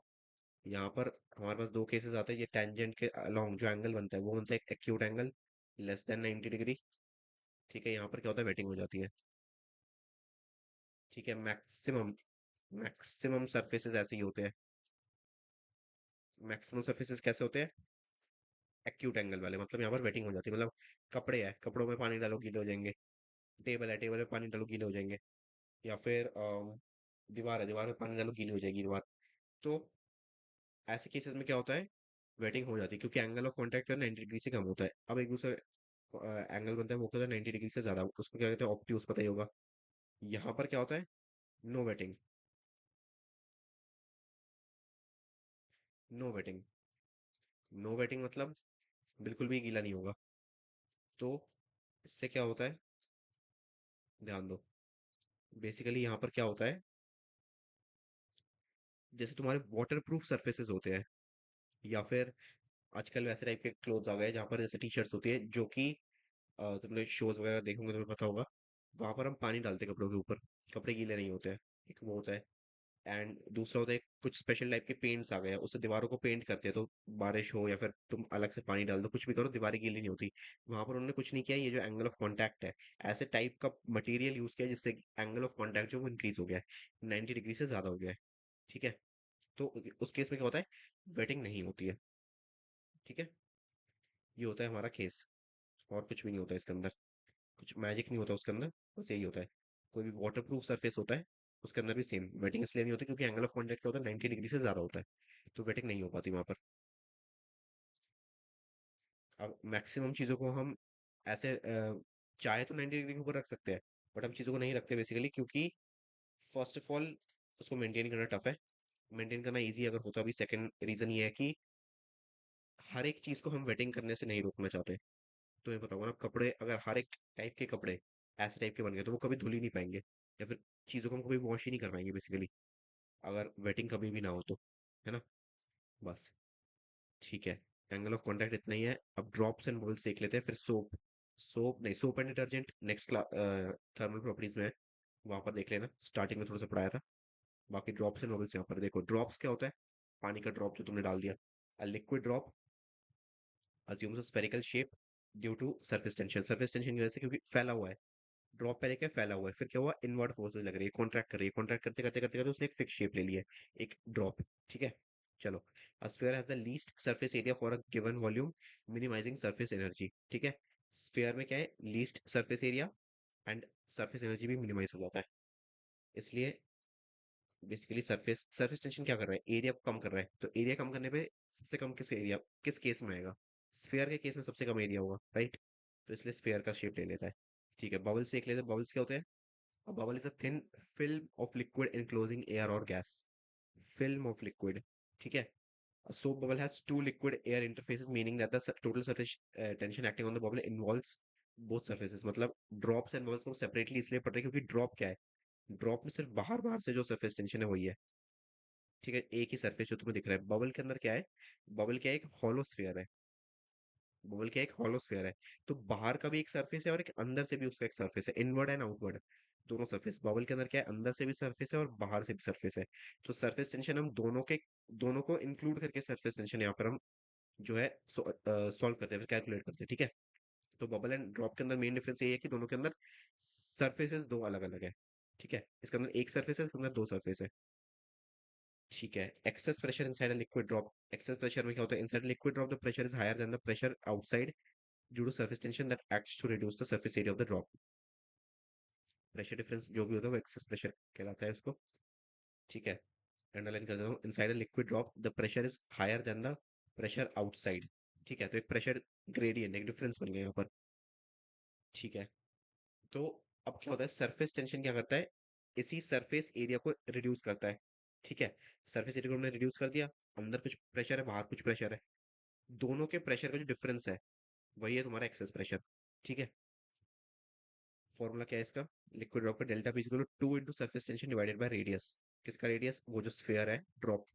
यहाँ पर हमारे पास दो केसेस आते हैं, ये टेंजेंट के अलोंग जो एंगल बनता है वो बनता है एक acute angle less than 90 degree. ठीक है, यहाँ पर क्या होता है, वेटिंग हो जाती है। ठीक है, मैक्सिमम मैक्सिमम सर्फेसेस ऐसे ही होते हैं। मैक्सिमम सर्फेसेस कैसे होते हैं, एक्यूट एंगल वाले, मतलब यहाँ पर वेटिंग हो जाती है। मतलब कपड़े है, कपड़ों में पानी डालो गीले हो जाएंगे, टेबल है, टेबल में पानी डालो गीले हो जाएंगे, या फिर दीवार है, दीवार में पानी डालो गीली हो जाएगी दीवार। तो ऐसे केसेस में क्या होता है, वेटिंग हो जाती है, क्योंकि एंगल ऑफ कॉन्टैक्ट जो है 90 डिग्री से कम होता है। अब एक दूसरे एंगल बनता है वो क्या होता है, 90 डिग्री से ज्यादा, उसको क्या कहते हैं, ऑब्ट्यूस, पता ही होगा। यहाँ पर क्या होता है, no wetting, no wetting, no wetting मतलब बिल्कुल भी गीला नहीं होगा। तो इससे क्या होता है, ध्यान दो, बेसिकली यहाँ पर क्या होता है, जैसे तुम्हारे वाटर प्रूफ सर्फेसेस होते हैं, या फिर आजकल वैसे टाइप के क्लोथ्स आ गए जहाँ पर जैसे टी शर्ट्स होती है जो कि तुमने शोज वगैरह देखोगे तुम्हें पता होगा, वहां पर हम पानी डालते हैं कपड़ों के ऊपर, कपड़े गीले नहीं होते हैं। एक वो होता है। एंड दूसरा होता है कुछ स्पेशल टाइप के पेंट्स आ गए हैं, उससे दीवारों को पेंट करते हैं, तो बारिश हो या फिर तुम अलग से पानी डाल दो, कुछ भी करो, दीवारें गीली नहीं होती। वहां पर उन्होंने कुछ नहीं किया, ये जो एंगल ऑफ कांटेक्ट है, ऐसे टाइप का मटेरियल यूज किया जिससे एंगल ऑफ कांटेक्ट जो वो इंक्रीज हो गया है, 90 डिग्री से ज्यादा हो गया है। ठीक है। तो उस केस में क्या होता है, वेटिंग नहीं होती है। ठीक है। ये होता है हमारा केस। और कुछ भी नहीं होता इसके अंदर, कुछ मैजिक नहीं होता उसके अंदर, बस यही होता है। कोई भी वाटर प्रूफ सरफेस होता है, उसके अंदर भी सेम वेटिंग इसलिए नहीं होती क्योंकि एंगल ऑफ कांटेक्ट क्या होता है, 90 डिग्री से ज्यादा होता है, तो वेटिंग नहीं हो पाती वहां पर। अब मैक्सिमम चीजों को हम ऐसे चाहे तो 90 डिग्री के ऊपर रख सकते हैं, बट हम चीजों को नहीं रखते बेसिकली क्योंकि फर्स्ट ऑफ ऑल उसको मेंटेन करना टफ है। मेंटेन करना इजी अगर होता, अभी सेकंड रीजन ये है कि हर एक चीज को हम वेटिंग करने से नहीं रोकना चाहते। तुम्हें पता होगा ना, कपड़े अगर हर एक टाइप के कपड़े ऐसे टाइप के बन गए तो वो कभी धुल ही नहीं पाएंगे, या फिर चीजों को हम कभी वॉश ही नहीं कर पाएंगे बेसिकली, अगर वेटिंग कभी भी ना हो तो। है ना। बस। ठीक है। एंगल ऑफ कांटेक्ट इतना ही है। अब ड्रॉप्स एंड बबल्स देख लेते हैं, फिर सोप। सोप नहीं, soap and detergent next class thermal properties में है, वहां पर देख लेना, स्टार्टिंग में थोड़ा सा पढ़ाया था। बाकी ड्रॉप्स एंड बबल्स यहाँ पर देखो, ड्रॉप्स क्या होता है, पानी का ड्रॉप जो तुमने डाल दिया। अ liquid drop assumes a spherical shape due to surface tension, surface tension की वजह से, क्योंकि फैला हुआ है। ड्रॉप पहले क्या फैला हुआ है, फिर क्या हुआ, इनवर्ट फोर्सेस लग रही है, कॉन्ट्रैक्ट कर रही है, कॉन्ट्रैक्ट करते करते करते करते उसने एक फिक्स शेप ले ली है, एक ड्रॉप। ठीक है। चलो। A sphere has the least surface area for a given volume, minimising surface energy. ठीक है। स्फीयर में क्या है, least surface area and surface energy भी मिनिमाइज हो जाता है, इसलिए बेसिकली सरफेस सरफेस टेंशन क्या कर रहा है, एरिया को कम कर रहा है, तो एरिया कम करने पे सबसे कम किस एरिया, किस केस में आएगा, स्फीयर के केस में सबसे कम एरिया होगा, राइट। तो इसलिए स्फीयर का शेप ले लेता है। ठीक है, बबल्स देख लेते हैं, बबल्स क्या होते हैं। A bubble is a thin film of liquid enclosing air or gas. Film of liquid. ठीक है। A soap bubble has two liquid air interfaces, meaning that the total surface tension acting on the bubble involves both surfaces. मतलब drops and bubbles को separately इसलिए पढ़ रहे हैं क्योंकि drop क्या है, ड्रॉप में सिर्फ बाहर बाहर से जो सरफेस टेंशन है वही है। ठीक है, एक ही सरफेस जो तुम्हें दिख रहा है। बबल के अंदर क्या है, बबल क्या है, एक हॉलो स्फीयर है। बबल क्या है, एक हॉलो स्फीयर है। तो बाहर का भी एक सरफेस है और एक अंदर से भी उसका एक सरफेस है, इनवर्ड एंड आउटवर्ड दोनों सरफेस। बबल के अंदर क्या है, अंदर से भी सरफेस है और बाहर से भी सरफेस है। तो सरफेस टेंशन हम दोनों को इंक्लूड करके सरफेस टेंशन यहाँ पर हम जो है सॉल्व करते हैं, फिर कैलकुलेट करते हैं। ठीक है। तो बबल एंड ड्रॉप के अंदर मेन डिफरेंस ये है कि दोनों के अंदर सरफेसेस दो अलग अलग है। ठीक है, इसके अंदर एक सरफेस है, इसके अंदर दो सरफेस है। ठीक है। Excess pressure inside a liquid drop, excess pressure में क्या होता है, inside liquid drop the pressure is higher than the pressure outside due to surface tension that acts to reduce the surface area of the drop। Pressure difference जो भी होता है वो excess pressure कहलाता है उसको। ठीक है। अंडरलाइन कर देता हूँ, inside a liquid drop the pressure is higher than the pressure outside. ठीक है, तो एक प्रेशर ग्रेडियंट, एक डिफरेंस बन गया यहाँ पर। ठीक है। तो अब क्या होता है, सरफेस टेंशन क्या करता है, इसी सरफेस एरिया को रिड्यूस करता है। ठीक है। सरफेस एरिया को हमने रिड्यूस कर दिया, अंदर कुछ प्रेशर है, बाहर कुछ प्रेशर है, दोनों के प्रेशर का जो डिफरेंस है वही है तुम्हारा एक्सेस प्रेशर। ठीक है। फॉर्मूला क्या है इसका, लिक्विड ड्रॉप का delta P equal to 2 into surface tension divided by radius. किसका रेडियस, वो जो स्फीयर है ड्रॉप,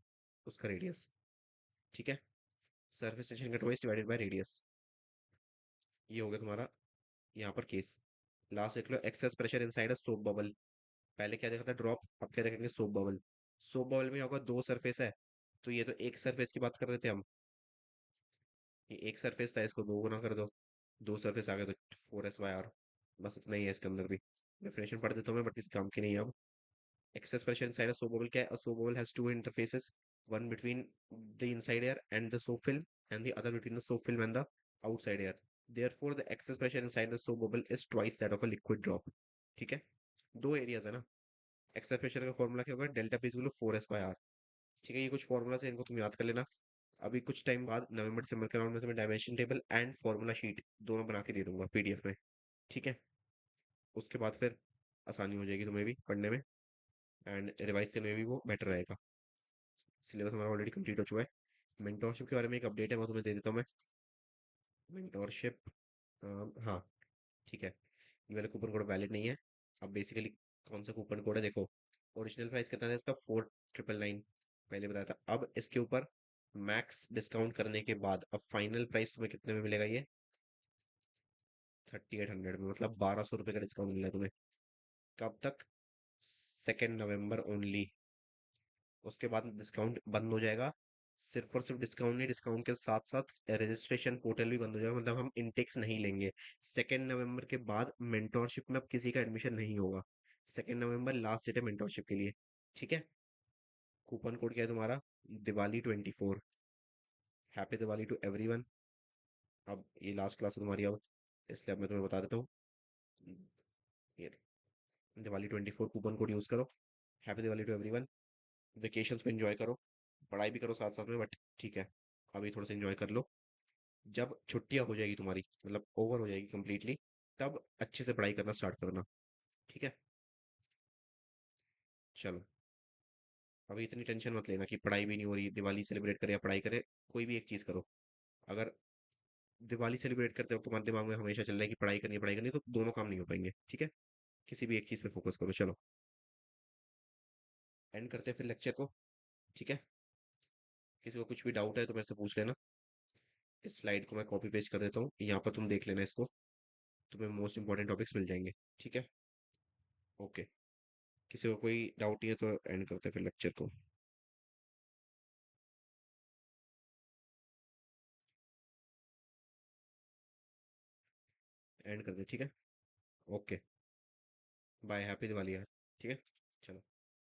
उसका रेडियस। ठीक है। सरफेस टेंशन का ट्वाइस डिवाइडेड बाय रेडियस। ये हो गया तुम्हारा यहाँ पर केस। लास्ट देख लो, excess pressure inside a soap bubble. पहले क्या देखा था, ड्रॉप, अब क्या देखेंगे, सोप बबल। सोप बबल में होगा दो सरफेस है, तो ये तो एक सरफेस की बात कर रहे थे हम, ये एक सरफेस था, इसको दो गुना कर दो, दो सरफेस आ गए तो 4s/r। बस इतना ही है इसके अंदर भी, डेफिनेशन पढ़ देता हूँ मैं, बट इस काम की नहीं है अब। Excess pressure inside a soap bubble क्या है, a soap bubble has two interfaces, one between the inside air and the soap film and the other between the soap film and the outside air, therefore the excess pressure inside the soap bubble is twice that of a liquid drop। ठीक है। दो areas है ना। Excess pressure का formula क्या होगा, delta P equal to 4s/r। ठीक है, ये कुछ फॉर्मूला है, इनको तुम याद कर लेना। अभी कुछ टाइम बाद नवंबर दिसंबर के राउंड में तुम्हें dimension table and formula sheet दोनों बना के दे दूंगा पीडीएफ में। ठीक है। उसके बाद फिर आसानी हो जाएगी तुम्हें भी पढ़ने में, एंड रिवाइज करने में भी वो बेटर रहेगा। सिलेबस हमारा ऑलरेडी कंप्लीट हो चुका है। मेंटोरशिप के बारे में एक अपडेट है, वो तुम्हें दे देता हूँ मैं। मेंटोरशिप, हाँ। ठीक है। ये वाला कूपन कोड वैलिड नहीं है। अब बेसिकली कौन सा कूपन कोड है देखो, ओरिजिनल प्राइस कितना था इसका, 4999 पहले बताया था। अब इसके ऊपर मैक्स डिस्काउंट करने के बाद अब फाइनल प्राइस तुम्हें कितने में मिलेगा ये? 3800 में, मतलब 1200 रुपये का डिस्काउंट मिल रहा है तुम्हें। कब तक? 2 नवंबर ओनली। उसके बाद डिस्काउंट बंद हो जाएगा। सिर्फ और सिर्फ डिस्काउंट नहीं, डिस्काउंट के साथ साथ रजिस्ट्रेशन पोर्टल भी बंद हो जाएगा, मतलब हम इंटेक्स नहीं लेंगे। 2 नवंबर के बाद मेंटोरशिप में अब किसी का एडमिशन नहीं होगा। 2 नवंबर लास्ट डेट है मेंटोरशिप के लिए। ठीक है। कूपन कोड क्या है तुम्हारा? Diwali 24। Happy Diwali to everyone. अब ये लास्ट क्लास है तुम्हारी अब, इसलिए अब मैं तुम्हें बता देता हूँ। ये Diwali 24 कूपन कोड यूज करो। Happy Diwali to everyone. Vacations को एंजॉय करो, पढ़ाई भी करो साथ साथ में, बट ठीक है, अभी थोड़ा सा एंजॉय कर लो। जब छुट्टियां हो जाएगी तुम्हारी, मतलब ओवर हो जाएगी कंप्लीटली, तब अच्छे से पढ़ाई करना स्टार्ट करना। ठीक है। चलो, अभी इतनी टेंशन मत लेना कि पढ़ाई भी नहीं हो रही, दिवाली सेलिब्रेट करे या पढ़ाई करे, कोई भी एक चीज करो। अगर दिवाली सेलिब्रेट करते हो तुम्हारे दिमाग में हमेशा चल रहा है कि पढ़ाई करनी है, तो दोनों काम नहीं हो पाएंगे। ठीक है। किसी भी एक चीज पे फोकस करो। चलो, एंड करते हैं फिर लेक्चर को। ठीक है। किसी को कुछ भी डाउट है तो मेरे से पूछ लेना। इस स्लाइड को मैं कॉपी पेस्ट कर देता हूँ, यहाँ पर तुम देख लेना इसको, तुम्हें मोस्ट इंपॉर्टेंट टॉपिक्स मिल जाएंगे। ठीक है। ओके। किसी को कोई डाउट नहीं है तो एंड करते हैं फिर लेक्चर को। एंड कर दे, ठीक है। ओके। बाय, हैप्पी दिवाली यार। ठीक है। चलो।